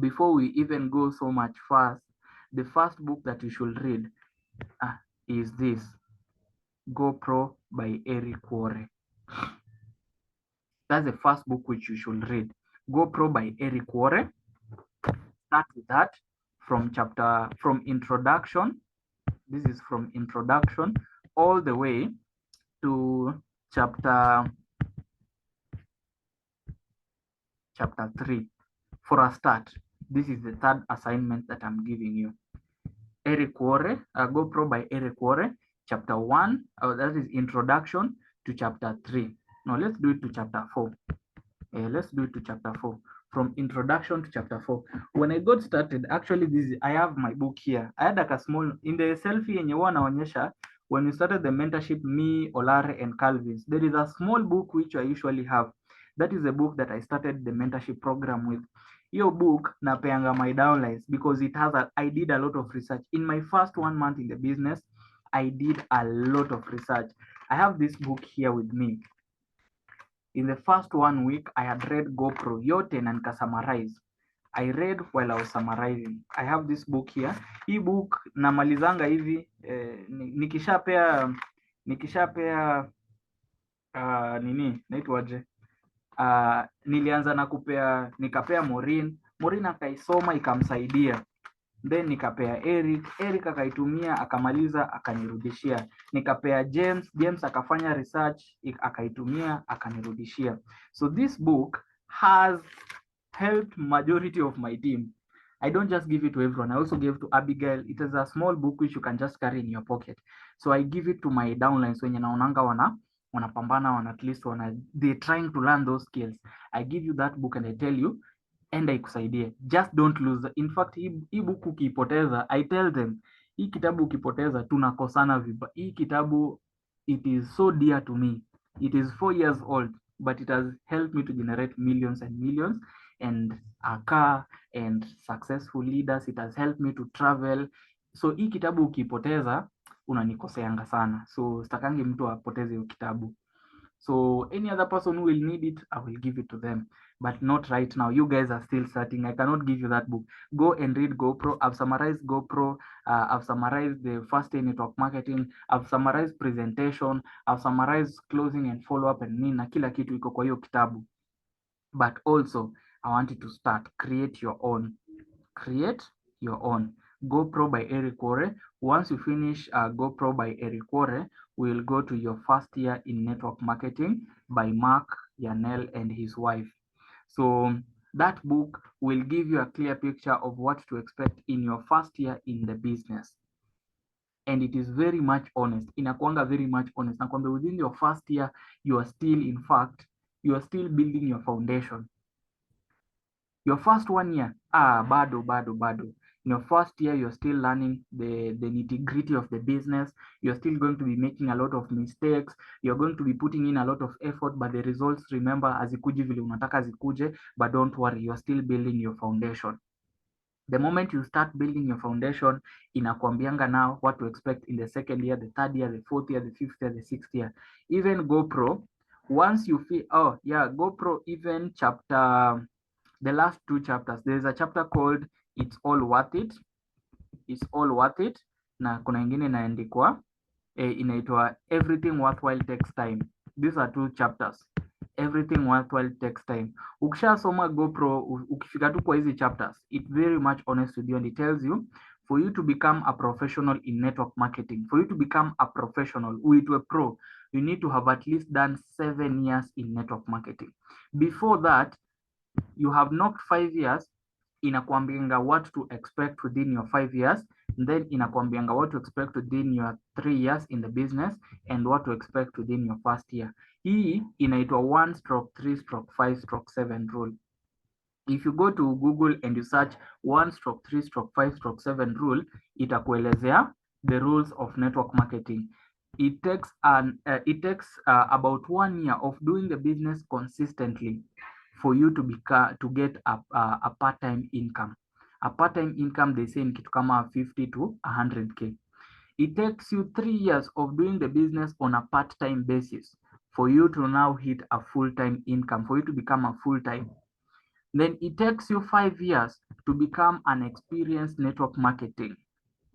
before we even go so much fast, the first book that you should read is this, GoPro by Eric Worre. That's the first book which you should read. GoPro by Eric Worre. Start with that from introduction. This is from introduction all the way to chapter 3. For a start, this is the third assignment that I'm giving you. Eric Worre, GoPro by Eric Worre, chapter 1, that is introduction to chapter 3. Now let's do it to chapter 4. Let's do it to chapter 4. From introduction to chapter 4. When I got started, actually I have my book here. I had like a small, in the selfie yenye huwa naonyesha, when we started the mentorship, me, Olare, and Calvins, there is a small book which I usually have. That is the book that I started the mentorship program with. Your book napeanga my downlines because I did a lot of research. In my first 1 month in the business, I did a lot of research. I have this book here with me. In the first 1 week, I had read GoPro yote na nikasummarize. I read while I was summarizing. I have this book here. Hii book namalizanga hivi nikishapea nini naitwaje? Nilianza na nikapea Maureen akaisoma ikamsaidia. Then nikapea Eric akaitumia akamaliza akanirudishia. Nikapea James akafanya research akaitumia akanirudishia. So this book has helped majority of my team. I don't just give it to everyone. I also gave to Abigail. It is a small book which you can just carry in your pocket. So I give it to my downlines wenye naonanga wanapambana at least they're trying to learn those skills. I give you that book and I tell you, enda ikusaidie. Just don't lose. In fact, hii book ukipoteza, I tell them, hii kitabu ukipoteza tunakosana viba. Hii kitabu, it is so dear to me. It is 4 years old, but it has helped me to generate millions and millions and a car and successful leaders. It has helped me to travel. So hii kitabu ukipoteza unanikoseanga sana. So sitakangi mtu apoteze hiyo kitabu. So any other person who will need it, I will give it to them, but not right now. You guys are still starting. I cannot give you that book. Go and read GoPro. I've summarized GoPro. I've summarized the first day network marketing. I've summarized presentation. I've summarized closing and follow-up and nina kila kitu iko kwa hiyo kitabu. But also, I want you to start. Create your own. Create your own. GoPro by Eric Worre. Once you finish GoPro by Eric Worre, we'll go to your first year in network marketing by Mark Yanel and his wife. So that book will give you a clear picture of what to expect in your first year in the business. And it is very much honest. Inakuanga very much honest. Nakwambia within your first year, you are still building your foundation. Your first 1 year, bado. In your first year, you're still learning the nitty-gritty of the business. You're still going to be making a lot of mistakes. You're going to be putting in a lot of effort, but the results, remember, hazikuji vile unataka zikuje, but don't worry, you're still building your foundation. The moment you start building your foundation, inakwambianga now what to expect in the second year, the third year, the fourth year, the fifth year, the sixth year. Even GoPro, once you feel, GoPro, even the last 2 chapters, there's a chapter called It's All Worth It. It's All Worth It. Na kuna ingine inaandikwa inaitwa Everything Worthwhile Takes Time. These are 2 chapters. Everything worthwhile takes time. Ukishasoma GoPro, ukifika tu kwa hizi chapters, it very much honest with you, and it tells you for you to become a professional in network marketing, for you to become a professional, uitwe pro, you need to have at least done 7 years in network marketing. Before that, you have knocked 5 years, inakwambianga what to expect within your 5 years, then inakwambianga what to expect within your 3 years in the business and what to expect within your first year. Hii inaitwa 1/3/5/7 rule. If you go to Google and you search 1/3/5/7 rule, itakuelezea the rules of network marketing. It takes about 1 year of doing the business consistently for you to get a part-time income. A part-time income, they say, ni kitu kama 50 to 100K. It takes you 3 years of doing the business on a part-time basis for you to now hit a full-time income, for you to become a full-time. Then it takes you 5 years to become an experienced network marketing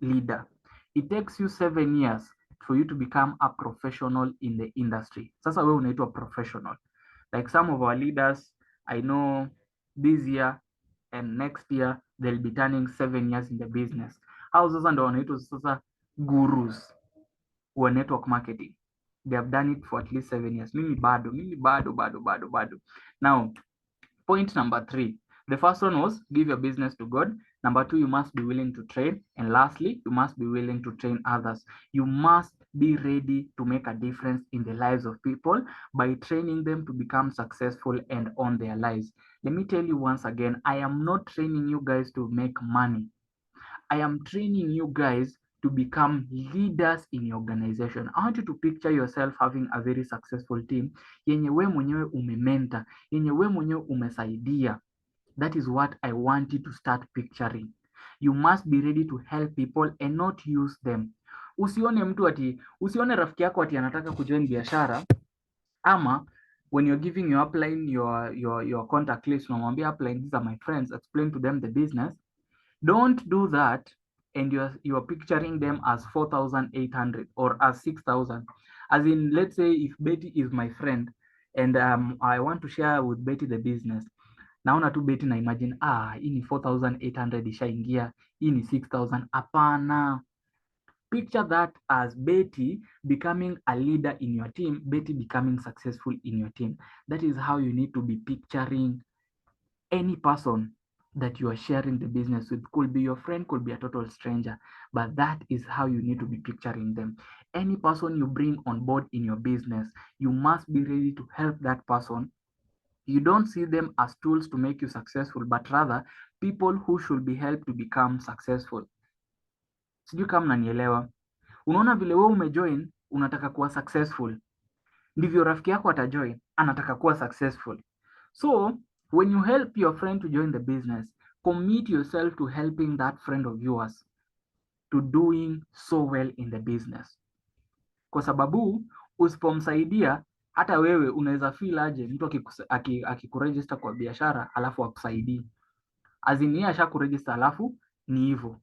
leader. It takes you 7 years for you to become a professional in the industry. Sasa wewe unaitwa professional. Like some of our leaders, I know this year and next year, they'll be turning 7 years in the business. Hao sasa ndo wanaitwa sasa gurus wa network marketing. They have done it for at least 7 years. Mimi bado. Now, point number 3. The first one was give your business to God. Number 2, you must be willing to train. And lastly, you must be willing to train others. You must be ready to make a difference in the lives of people by training them to become successful and own their lives. Let me tell you once again, I am not training you guys to make money. I am training you guys to become leaders in your organization. I want you to picture yourself having a very successful team yenye we mwenyewe umementa, yenye we mwenyewe umesaidia. That is what I want you to start picturing. You must be ready to help people and not use them. Usione rafiki yako ati anataka kujoin biashara, ama when you're giving your upline your contact list, unamwambia upline, these are my friends, explain to them the business. Don't do that and you're picturing them as 4,800 or as 6,000. As in, let's say if Betty is my friend and I want to share with Betty the business. Naona tu Betty na imagine, hii ni 4,800 ishaingia, hii ni 6,000. Hapana. Picture that as Betty becoming a leader in your team, Betty becoming successful in your team. That is how you need to be picturing any person that you are sharing the business with. Could be your friend, could be a total stranger, but that is how you need to be picturing them. Any person you bring on board in your business, you must be ready to help that person. You don't see them as tools to make you successful, but rather people who should be helped to become successful. Sijui kama mnanielewa. Unaona vile wewe umejoin, unataka kuwa successful, ndivyo rafiki yako atajoin, anataka kuwa successful. So when you help your friend to join the business, commit yourself to helping that friend of yours to doing so well in the business. Kwa sababu usipomsaidia, hata wewe unaweza feel aje mtu akikuregister kwa biashara alafu akusaidii. Azini yeye ashakuregister alafu ni hivyo.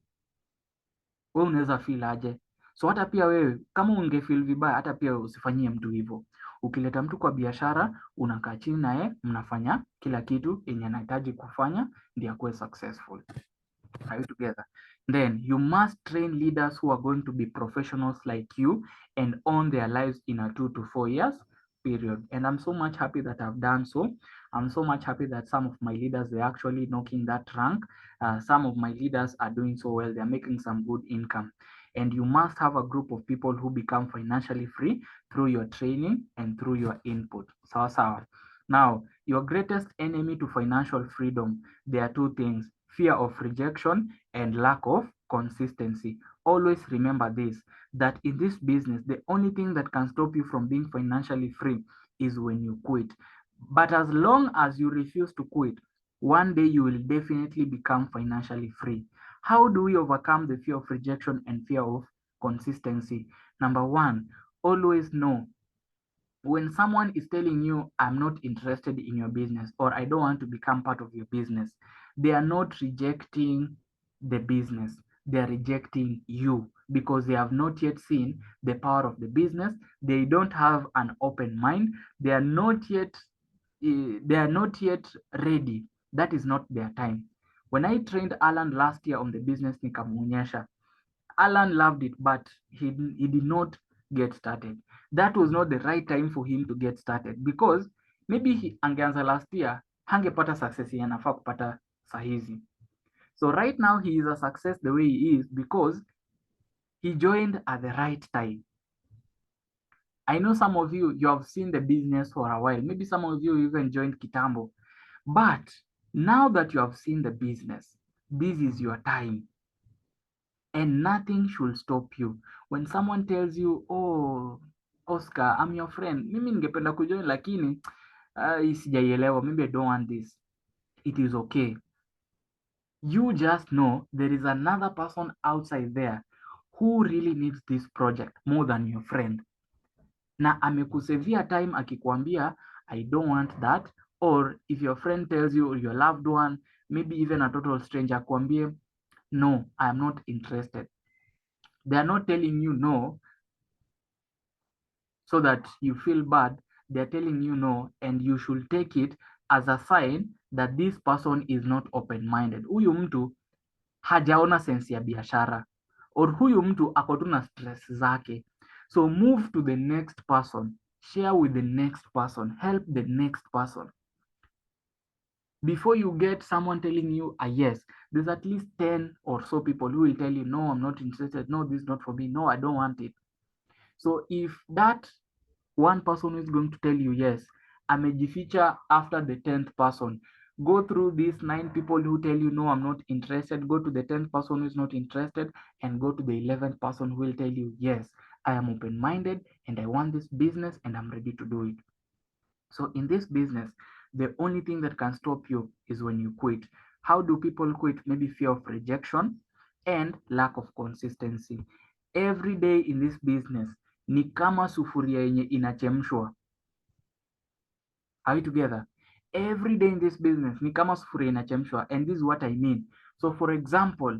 Wewe unaweza feel aje? So hata pia wewe kama ungefeel vibaya, hata pia usifanyie mtu hivyo. Ukileta mtu kwa biashara, unakaa chini naye, mnafanya kila kitu yenye anahitaji kufanya ndio akuwe successful. Are you together? Then you must train leaders who are going to be professionals like you and own their lives in a 2 to 4 years period. And I'm so much happy that I've done so. I'm so much happy that some of my leaders, they're actually knocking that rank. Some of my leaders are doing so well. They're making some good income. And you must have a group of people who become financially free through your training and through your input. Sawa sawa. Now, your greatest enemy to financial freedom, there are two things: fear of rejection and lack of consistency. Always remember this, that in this business, the only thing that can stop you from being financially free is when you quit. But as long as you refuse to quit, one day you will definitely become financially free. How do we overcome the fear of rejection and fear of consistency? Number one, always know when someone is telling you, I'm not interested in your business, or I don't want to become part of your business, they are not rejecting the business, they are rejecting you, because they have not yet seen the power of the business. They don't have an open mind. They are not yet ready. That is not their time. When I trained Alan last year on the business, nikamuonyesha, Alan loved it, but he did not get started. That was not the right time for him to get started, because maybe angeanza last year hangepata success yenye anafaa kupata sahizi. So right now he is a success the way he is because he joined at the right time. I know some of you have seen the business for a while. Maybe some of you even joined Kitambo. But now that you have seen the business, this is your time. And nothing should stop you. When someone tells you, oh, Oscar, I'm your friend, mimi ningependa kujoin lakini sijaielewa, maybe I don't want this. It is okay. You just know there is another person outside there who really needs this project more than your friend. Na amekusevia time akikwambia, I don't want that. Or if your friend tells you, or your loved one, maybe even a total stranger, akwambie, no, I am not interested. They are not telling you no so that you feel bad. They're telling you no, and you should take it as a sign that this person is not open-minded. Huyu mtu hajaona sense ya biashara, or huyu mtu ako tu na stress zake. So move to the next person, share with the next person, help the next person. Before you get someone telling you a yes, there's at least 10 or so people who will tell you, no, I'm not interested. No, this is not for me. No, I don't want it. So if that one person who is going to tell you yes, amejificha after the 10th person, go through these 9 people who tell you, no, I'm not interested. Go to the 10th person who is not interested, and go to the 11th person who will tell you, yes, I am open-minded and I want this business and I'm ready to do it. So in this business, the only thing that can stop you is when you quit. How do people quit? Maybe fear of rejection and lack of consistency. Every day in this business ni kama sufuria yenye inachemshwa. Are we together? Every day in this business ni kama sufuria inachemshwa, and this is what I mean. So for example,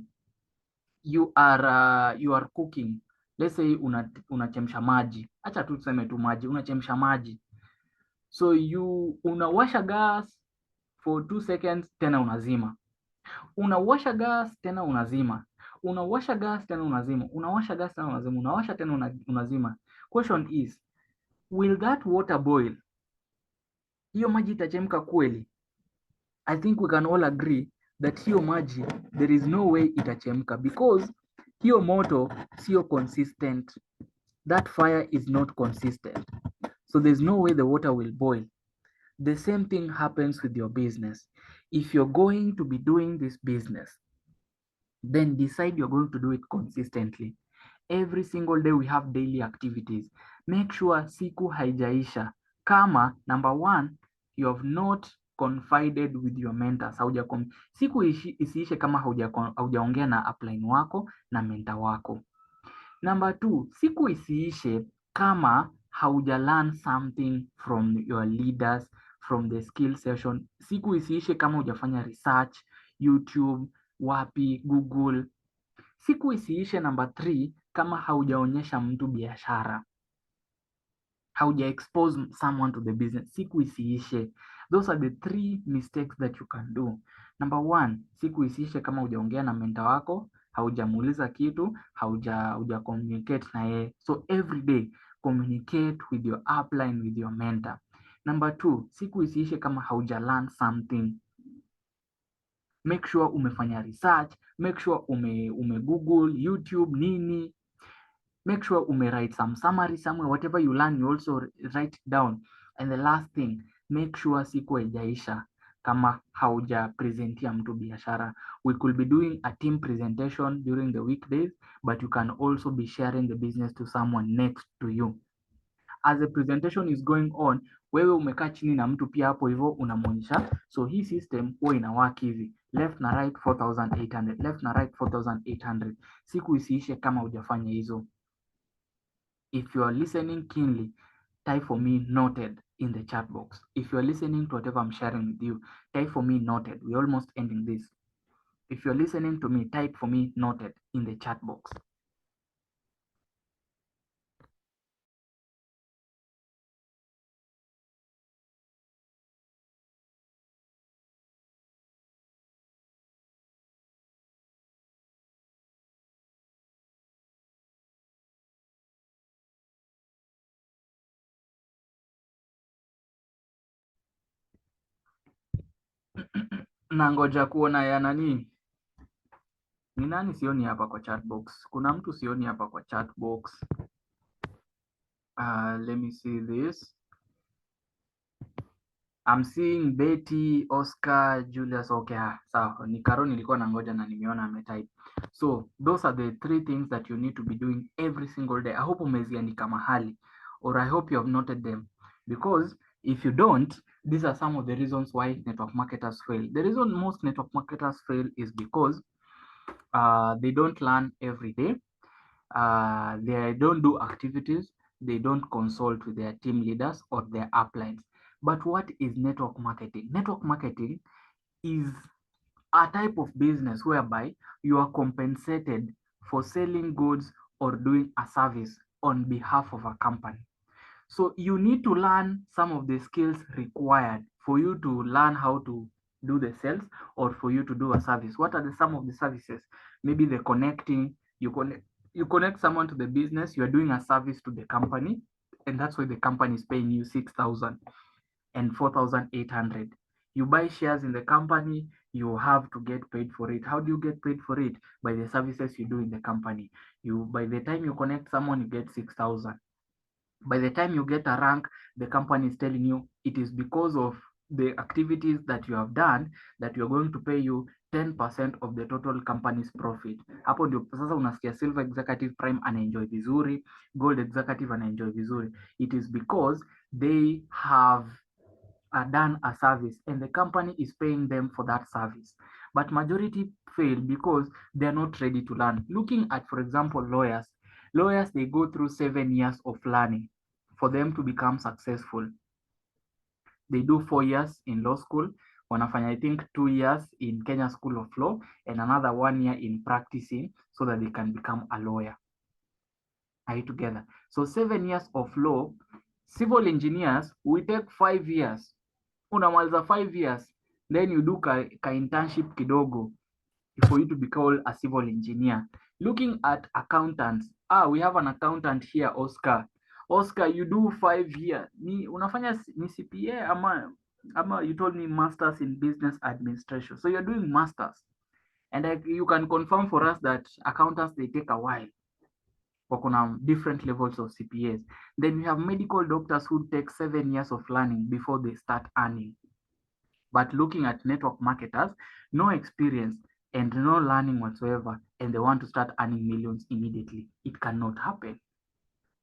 you are cooking. Let's say unachemsha maji. Acha tu tuseme tu maji, unachemsha maji. So unawasha gas for 2 seconds, tena unazima. Unawasha gas tena unazima. Unawasha gas tena unazima. Unawasha gas tena unazima. Unawasha tena unazima. Question is, will that water boil? Hiyo maji itachemka kweli? I think we can all agree that hiyo maji, there is no way itachemka, because hiyo moto sio consistent. That fire is not consistent. So there's no way the water will boil. The same thing happens with your business. If you're going to be doing this business, then decide you're going to do it consistently. Every single day we have daily activities. Make sure siku haijaisha kama, number one, you have not confided with your mentors. Siku isiishe kama haujaongea na upline wako na mentor wako. Number two, siku isiishe kama hauja learn something from your leaders, from the skill session. Siku isiishe kama hujafanya research, YouTube, wapi, Google. Siku isiishe number 3 kama haujaonyesha mtu biashara, hauja expose someone to the business. Siku isiishe. Those are the 3 mistakes that you can do. Number 1, siku isiishe kama hujaongea na mentor wako, haujamuuliza kitu, hauja communicate na yeye. So every day communicate with your upline, with your mentor. Number 2, siku isiishe kama hauja learn something. Make sure umefanya research, make sure ume Google, YouTube, nini. Make sure write some summary somewhere. Whatever you learn, you also write it down. And the last thing, make sure siku haijaisha kama hauja presentia mtu biashara. We could be doing a team presentation during the weekdays, but you can also be sharing the business to someone next to you. As the presentation is going on, wewe umekaa chini na mtu pia hapo hivyo unamwonyesha. So hii system huwa ina work hivi, left na right 4800, left na right 4800. Siku isiishe kama hujafanya hizo. If you are listening keenly, type for me noted in the chat box. If you are listening to whatever I'm sharing with you, type for me noted. We're almost ending this. If you're listening to me, type for me noted in the chat box. Na ngoja kuona ya nani. Ni nani sioni hapa kwa chat box? Kuna mtu sioni hapa kwa chat box. Let me see this. I'm seeing Betty, Oscar, Julius. Okay, sawa. Ni Karo nilikuwa na ngoja na nimeona ametype. So those are the 3 things that you need to be doing every single day. I hope umeziandika mahali, or I hope you have noted them, because if you don't, these are some of the reasons why network marketers fail. The reason most network marketers fail is because they don't learn every day. They don't do activities. They don't consult with their team leaders or their uplines. But what is network marketing? Network marketing is a type of business whereby you are compensated for selling goods or doing a service on behalf of a company. So you need to learn some of the skills required for you to learn how to do the sales or for you to do a service. What are some of the services? Maybe the connecting, you connect someone to the business, you are doing a service to the company, and that's why the company is paying you 6,000 and 4,800. You buy shares in the company, you have to get paid for it. How do you get paid for it? By the services you do in the company. By the time you connect someone, you get 6,000. By the time you get a rank, the company is telling you it is because of the activities that you have done that you are going to pay you 10% of the total company's profit. Hapo ndio sasa unasikia silver executive prime anaenjoy vizuri, gold executive anaenjoy vizuri. It is because they have done a service and the company is paying them for that service. But majority fail because they are not ready to learn. Looking at, for example, lawyers, they go through 7 years of learning for them to become successful. They do 4 years in law school, wanafanya I think 2 years in Kenya School of Law and another 1 year in practicing so that they can become a lawyer. Are you together? So 7 years of law. Civil engineers will take 5 years. Unamaliza 5 years, then you do ka internship kidogo for you to become a civil engineer. Looking at accountants, we have an accountant here, Oscar. Oscar, you do 5 years. Unafanya ni CPA ama you told me masters in business administration. So you're doing masters. And you can confirm for us that accountants, they take a while. Kuna different levels of CPAs. Then we have medical doctors who take 7 years of learning before they start earning. But looking at network marketers, no experience and no learning whatsoever, and they want to start earning millions immediately. It cannot happen.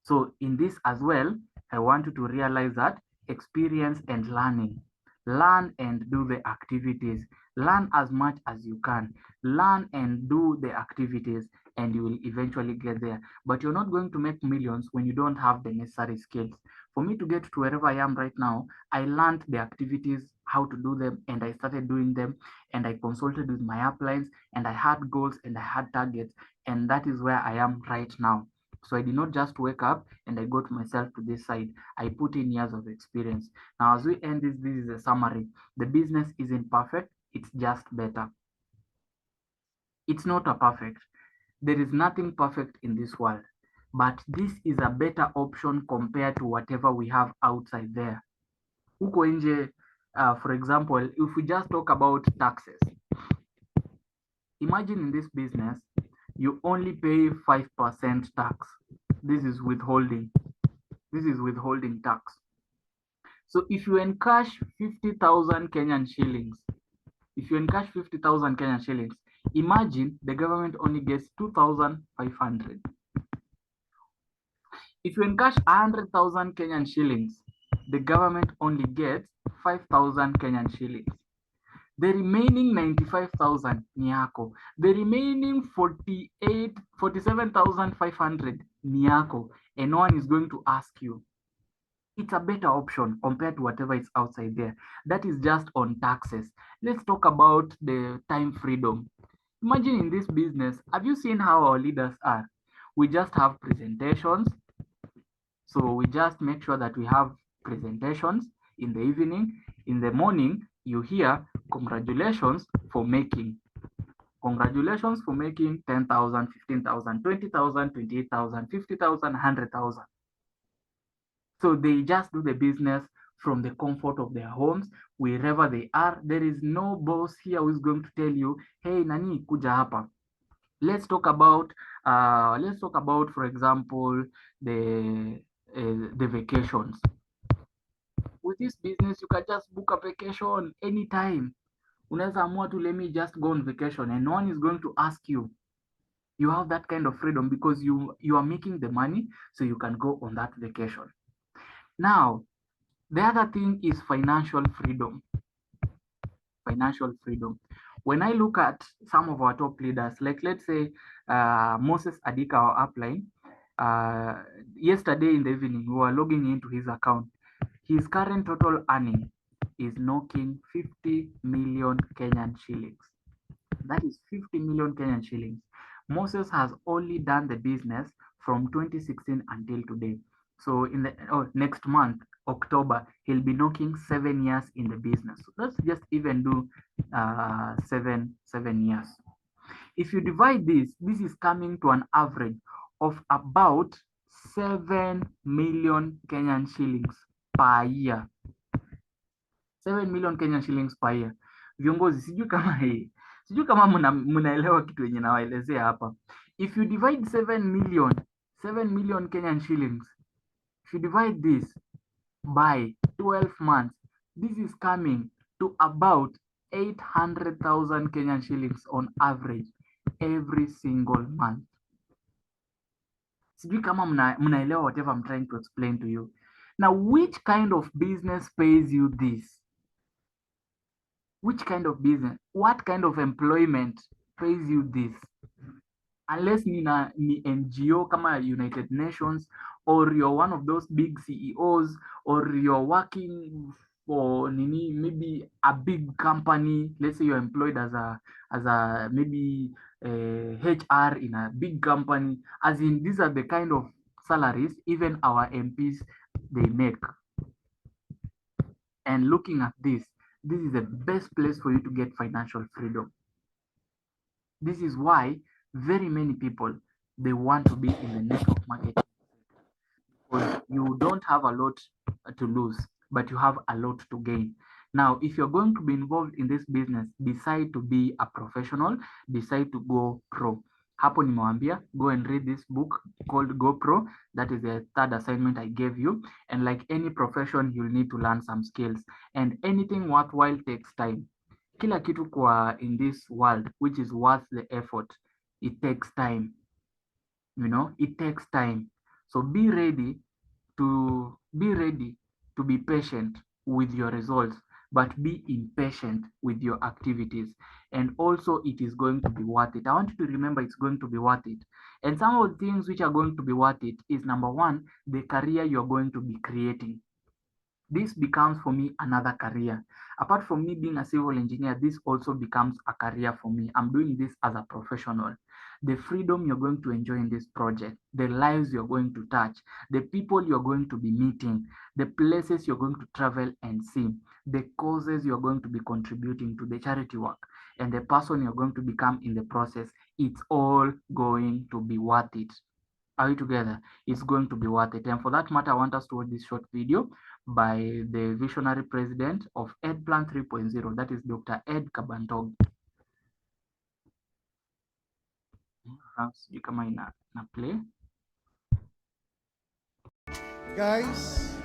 So in this as well, I want you to realize that experience and learning. Learn and do the activities. Learn as much as you can. Learn and do the activities, and you will eventually get there. But you're not going to make millions when you don't have the necessary skills. For me to get to wherever I am right now, I learned the activities, how to do them, and I started doing them, and I consulted with my uplines, and I had goals and I had targets, and that is where I am right now. So I did not just wake up and I got myself to this side. I put in years of experience. Now, as we end this is a summary. The business isn't perfect. It's just better. It's not a perfect. There is nothing perfect in this world. But this is a better option compared to whatever we have outside there. Huko nje, for example, if we just talk about taxes. Imagine in this business, you only pay 5% tax. This is withholding. This is withholding tax. So if you encash 50,000 Kenyan shillings, if you encash 50,000 Kenyan shillings, imagine the government only gets 2,500. If you encash 100,000 Kenyan shillings, the government only gets 5,000 Kenyan shillings. The remaining 95,000 ni yako. The remaining 47,500 ni yako, and no one is going to ask you. It's a better option compared to whatever is outside there. That is just on taxes. Let's talk about the time freedom. Imagine in this business, have you seen how our leaders are? We just have presentations. So we just make sure that we have presentations in the evening. In the morning, you hear congratulations for making. Congratulations for making 10,000, 15,000, 20,000, 28,000, 50,000, 100,000. So they just do the business from the comfort of their homes, wherever they are. There is no boss here who is going to tell you, hey, nani kuja hapa. Let's talk about, for example, the vacations. With this business, you can just book a vacation anytime. Unaweza amua tu, let me just go on vacation, and no one is going to ask you. You have that kind of freedom because you are making the money, so you can go on that vacation. Now, the other thing is financial freedom. Financial freedom. When I look at some of our top leaders, like let's say Moses Adika, our upline, yesterday in the evening, we were logging into his account. His current total earning is knocking 50 million Kenyan shillings. That is 50 million Kenyan shillings. Moses has only done the business from 2016 until today. So in the next month, October, he'll be knocking 7 years in the business. So let's just even do 7 years. If you divide this is coming to an average of about 7 million Kenyan shillings per year. 7 million Kenyan shillings per year. Viongozi, sijui kama mnaelewa kitu yenye nawaelezea hapa. If you divide 7 million Kenyan shillings, if you divide this by 12 months, this is coming to about 800,000 Kenyan shillings on average every single month. Sijui kama mnaelewa whatever I'm trying to explain to you. Now, which kind of business pays you this? Which kind of business? What kind of employment pays you this? Unless ni NGO kama United Nations, or you're one of those big CEOs, or you're working for maybe a big company. Let's say you're employed as a maybe HR in a big company. As in, these are the kind of salaries even our MPs they make. And looking at this is the best place for you to get financial freedom. This is why very many people, they want to be in the network marketing, because you don't have a lot to lose, but you have a lot to gain. Now, if you're going to be involved in this business, decide to be a professional, decide to go pro. Hapo nimewambia, go and read this book called Go Pro. That is the third assignment I gave you. And like any profession, you'll need to learn some skills. And anything worthwhile takes time. Kila kitu kwa in this world, which is worth the effort, it takes time. It takes time. So be ready to be patient with your results, but be impatient with your activities. And also, it is going to be worth it. I want you to remember it's going to be worth it. And some of the things which are going to be worth it is, number one, the career you're going to be creating. This becomes for me another career. Apart from me being a civil engineer, this also becomes a career for me. I'm doing this as a professional. The freedom you're going to enjoy in this project, the lives you're going to touch, the people you're going to be meeting, the places you're going to travel and see, the causes you're going to be contributing to, the charity work, and the person you're going to become in the process, it's all going to be worth it. Are we together? It's going to be worth it. And for that matter, I want us to watch this short video by the visionary president of Ed Plan 3.0, that is Dr. Ed Kabantog. Sijui kama ina play. Guys,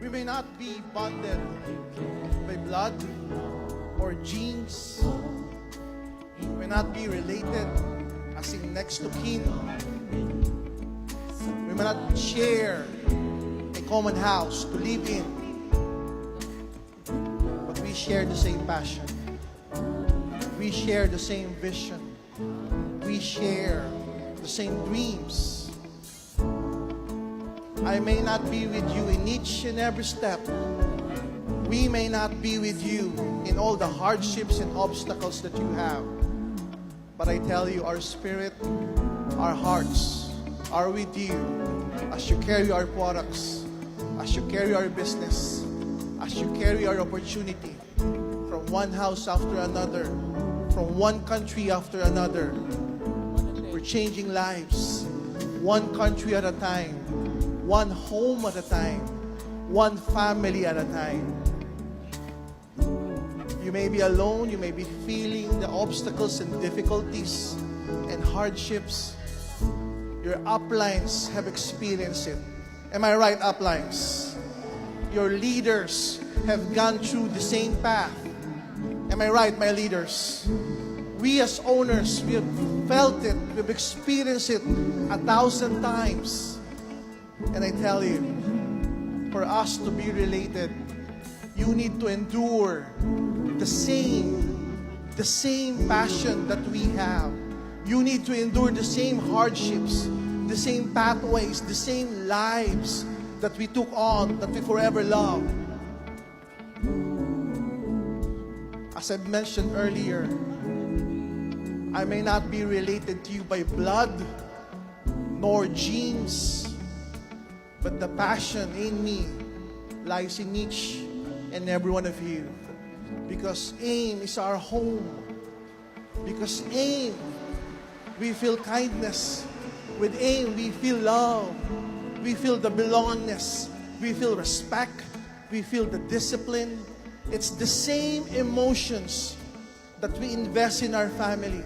We may not be bonded by blood or genes. We may not be related, as in next to kin. We may not share a common house to live in. But we share the same passion. We share the same vision. We share the same dreams. I may not be with you in each and every step. We may not be with you in all the hardships and obstacles that you have. But I tell you, our spirit, our hearts are with you as you carry our products, as you carry our business, as you carry our opportunity from one house after another, from one country after another. We're changing lives, one country at a time, one home at a time, one family at a time. You may be alone, you may be feeling the obstacles and difficulties and hardships. Your uplines have experienced it. Am I right, uplines? Your leaders have gone through the same path. Am I right, my leaders? We as owners, we have felt it, we've experienced it 1,000 times. And I tell you, for us to be related, you need to endure the same passion that we have. You need to endure the same hardships, the same pathways, the same lives that we took on, that we forever love. As I mentioned earlier, I may not be related to you by blood nor genes, but the passion in me lies in each and every one of you. Because AIM is our home. Because AIM, we feel kindness. With AIM, we feel love. We feel the belongingness. We feel respect. We feel the discipline. It's the same emotions that we invest in our family.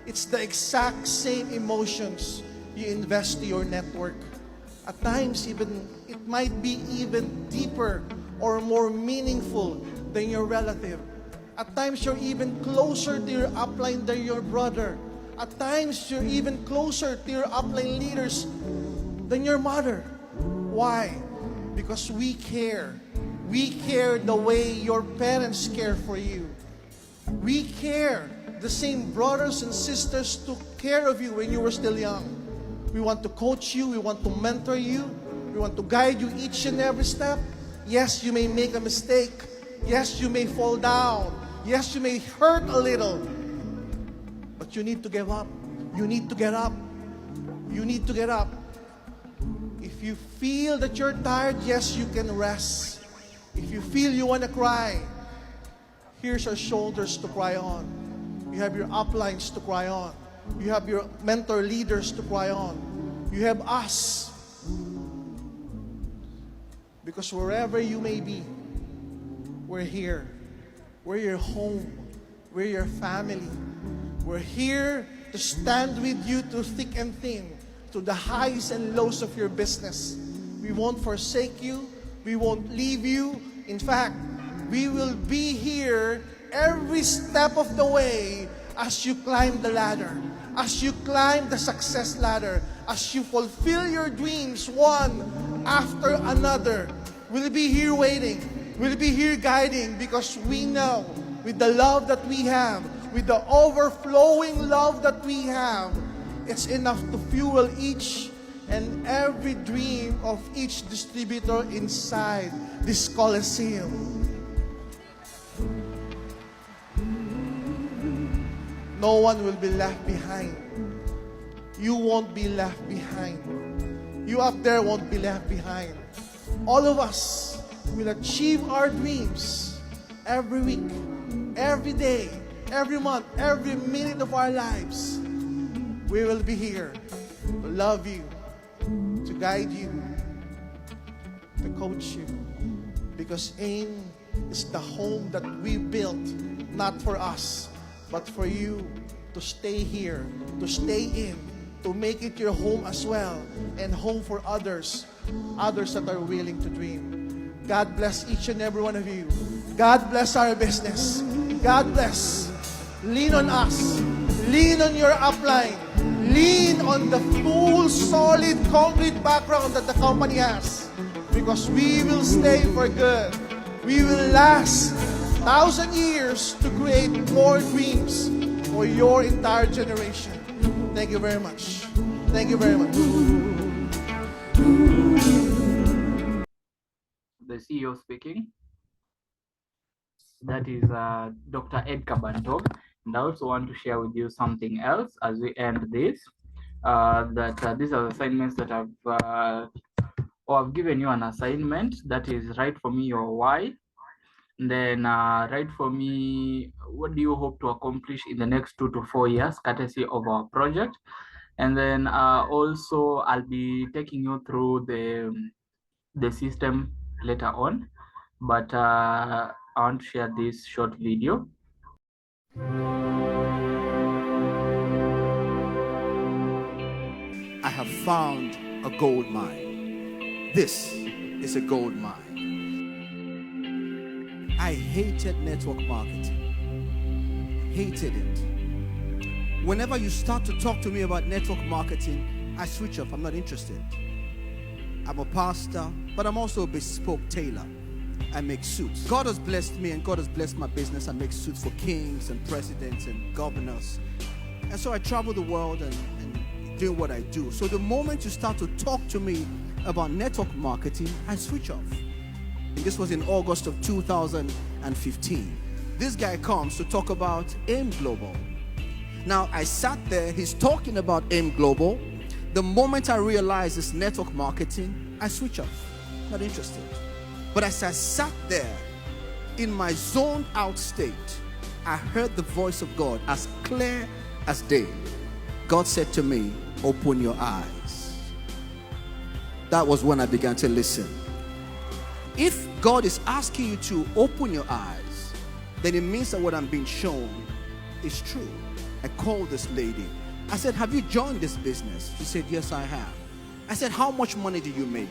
It's the exact same emotions you invest to your network. At times, even it might be even deeper or more meaningful than your relative. At times, you're even closer to your upline than your brother. At times, you're even closer to your upline leaders than your mother. Why? Because we care. We care the way your parents care for you. We care the same brothers and sisters took care of you when you were still young. We want to coach you. We want to mentor you. We want to guide you each and every step. Yes, you may make a mistake. Yes, you may fall down. Yes, you may hurt a little. But you need to give up. You need to get up. You need to get up. If you feel that you're tired, yes, you can rest. If you feel you want to cry, here's our shoulders to cry on. You have your uplines to cry on. You have your mentor leaders to cry on. You have us. Because wherever you may be, we're here. We're your home. We're your family. We're here to stand with you through thick and thin, to the highs and lows of your business. We won't forsake you. We won't leave you. In fact, we will be here every step of the way as you climb the ladder, as you climb the success ladder, as you fulfill your dreams one after another. We'll be here waiting. We'll be here guiding, because we know with the love that we have, with the overflowing love that we have, it's enough to fuel each and every dream of each distributor inside this Coliseum. No one will be left behind. You won't be left behind. You up there won't be left behind. All of us will achieve our dreams every week, every day, every month, every minute of our lives. We will be here to love you, to guide you, to coach you. Because AIM is the home that we built, not for us, but for you to stay here, to stay in, to make it your home as well, and home for others that are willing to dream. God bless each and every one of you. God bless our business. God bless. Lean on us. Lean on your upline. Lean on the full, solid, concrete background that the company has. Because we will stay for good. We will last 1,000 years to create more dreams for your entire generation. Thank you very much. Thank you very much. The CEO speaking. That is Dr. Ed Kabantog. And I also want to share with you something else as we end this. These are assignments that I've given you an assignment that is write for me your why. And then write for me what do you hope to accomplish in the next 2 to 4 years, courtesy of our project. And then also I'll be taking you through the system later on. But I want to share this short video. I have found a gold mine. This is a gold mine. I hated network marketing. Hated it. Whenever you start to talk to me about network marketing, I switch off. I'm not interested. I'm a pastor, but I'm also a bespoke tailor. I make suits. God has blessed me and God has blessed my business. I make suits for kings and presidents and governors. And so I travel the world and do what I do. So the moment you start to talk to me about network marketing, I switch off. And this was in August of 2015. This guy comes to talk about AIM Global. Now I sat there, he's talking about AIM Global. The moment I realized it's network marketing, I switch off. Not interested. But as I sat there in my zoned out state, I heard the voice of God as clear as day. God said to me, open your eyes. That was when I began to listen. If God is asking you to open your eyes, then it means that what I'm being shown is true. I called this lady. I said, have you joined this business? She said, yes, I have. I said, how much money do you make?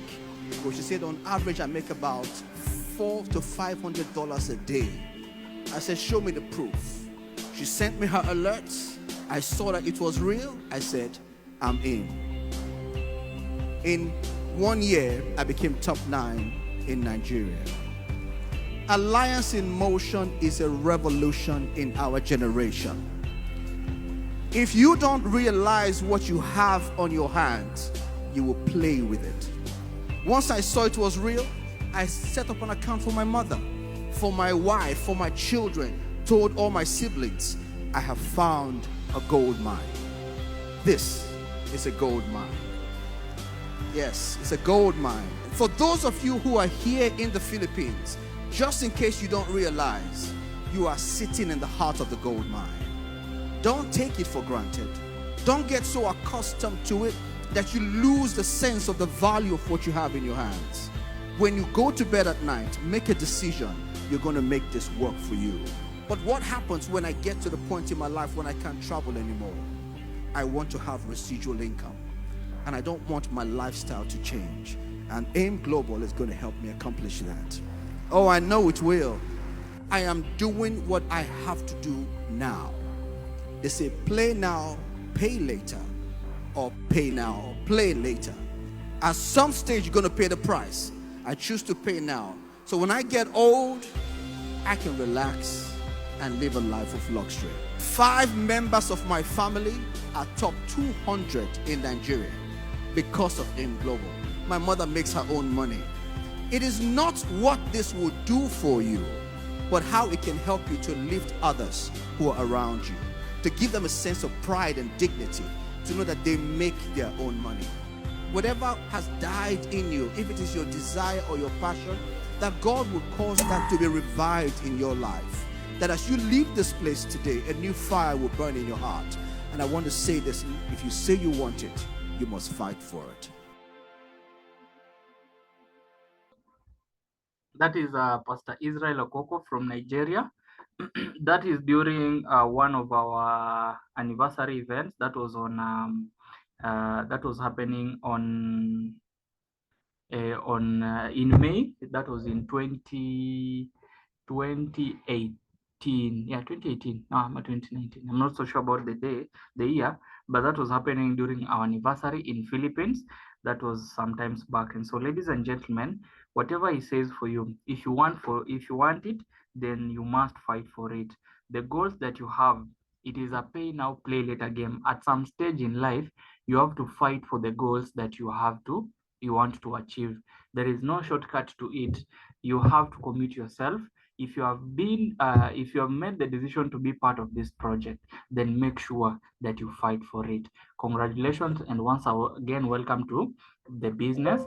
Well, she said, on average, I make about $400 to $500 a day. I said, show me the proof. She sent me her alerts. I saw that it was real. I said, I'm in. In 1 year, I became top 9 in Nigeria. Alliance in Motion is a revolution in our generation. If you don't realize what you have on your hands, you will play with it. Once I saw it was real, I set up an account for my mother, for my wife, for my children, told all my siblings, I have found a gold mine. This is a gold mine. Yes, it's a gold mine. For those of you who are here in the Philippines, just in case you don't realize, you are sitting in the heart of the gold mine. Don't take it for granted. Don't get so accustomed to it that you lose the sense of the value of what you have in your hands. When you go to bed at night, make a decision. You're going to make this work for you. But what happens when I get to the point in my life when I can't travel anymore? I want to have residual income. And I don't want my lifestyle to change. And AIM Global is going to help me accomplish that. Oh, I know it will. I am doing what I have to do now. They say play now, pay later. Or pay now, play later. At some stage, you're going to pay the price. I choose to pay now. So when I get old, I can relax and live a life of luxury. 5 members of my family are top 200 in Nigeria because of AIM Global. My mother makes her own money. It is not what this will do for you, but how it can help you to lift others who are around you, to give them a sense of pride and dignity, to know that they make their own money. Whatever has died in you, if it is your desire or your passion, that God will cause that to be revived in your life. That as you leave this place today, a new fire will burn in your heart. And I want to say this, if you say you want it, you must fight for it. That is Pastor Israel Okoko from Nigeria. That is during one of our anniversary events that was on that was happening on in May. That was in 2018. Yeah, 2018. No, I'm 2019. I'm not so sure about the year, but that was happening during our anniversary in Philippines. That was sometimes back. And so, ladies and gentlemen, whatever he says for you, if you want it, then you must fight for it. The goals that you have, it is a pay now, play later game. At some stage in life, you have to fight for the goals that you want to achieve. There is no shortcut to it. You have to commit yourself. If you have made the decision to be part of this project, then make sure that you fight for it. Congratulations, and once again, welcome to the business.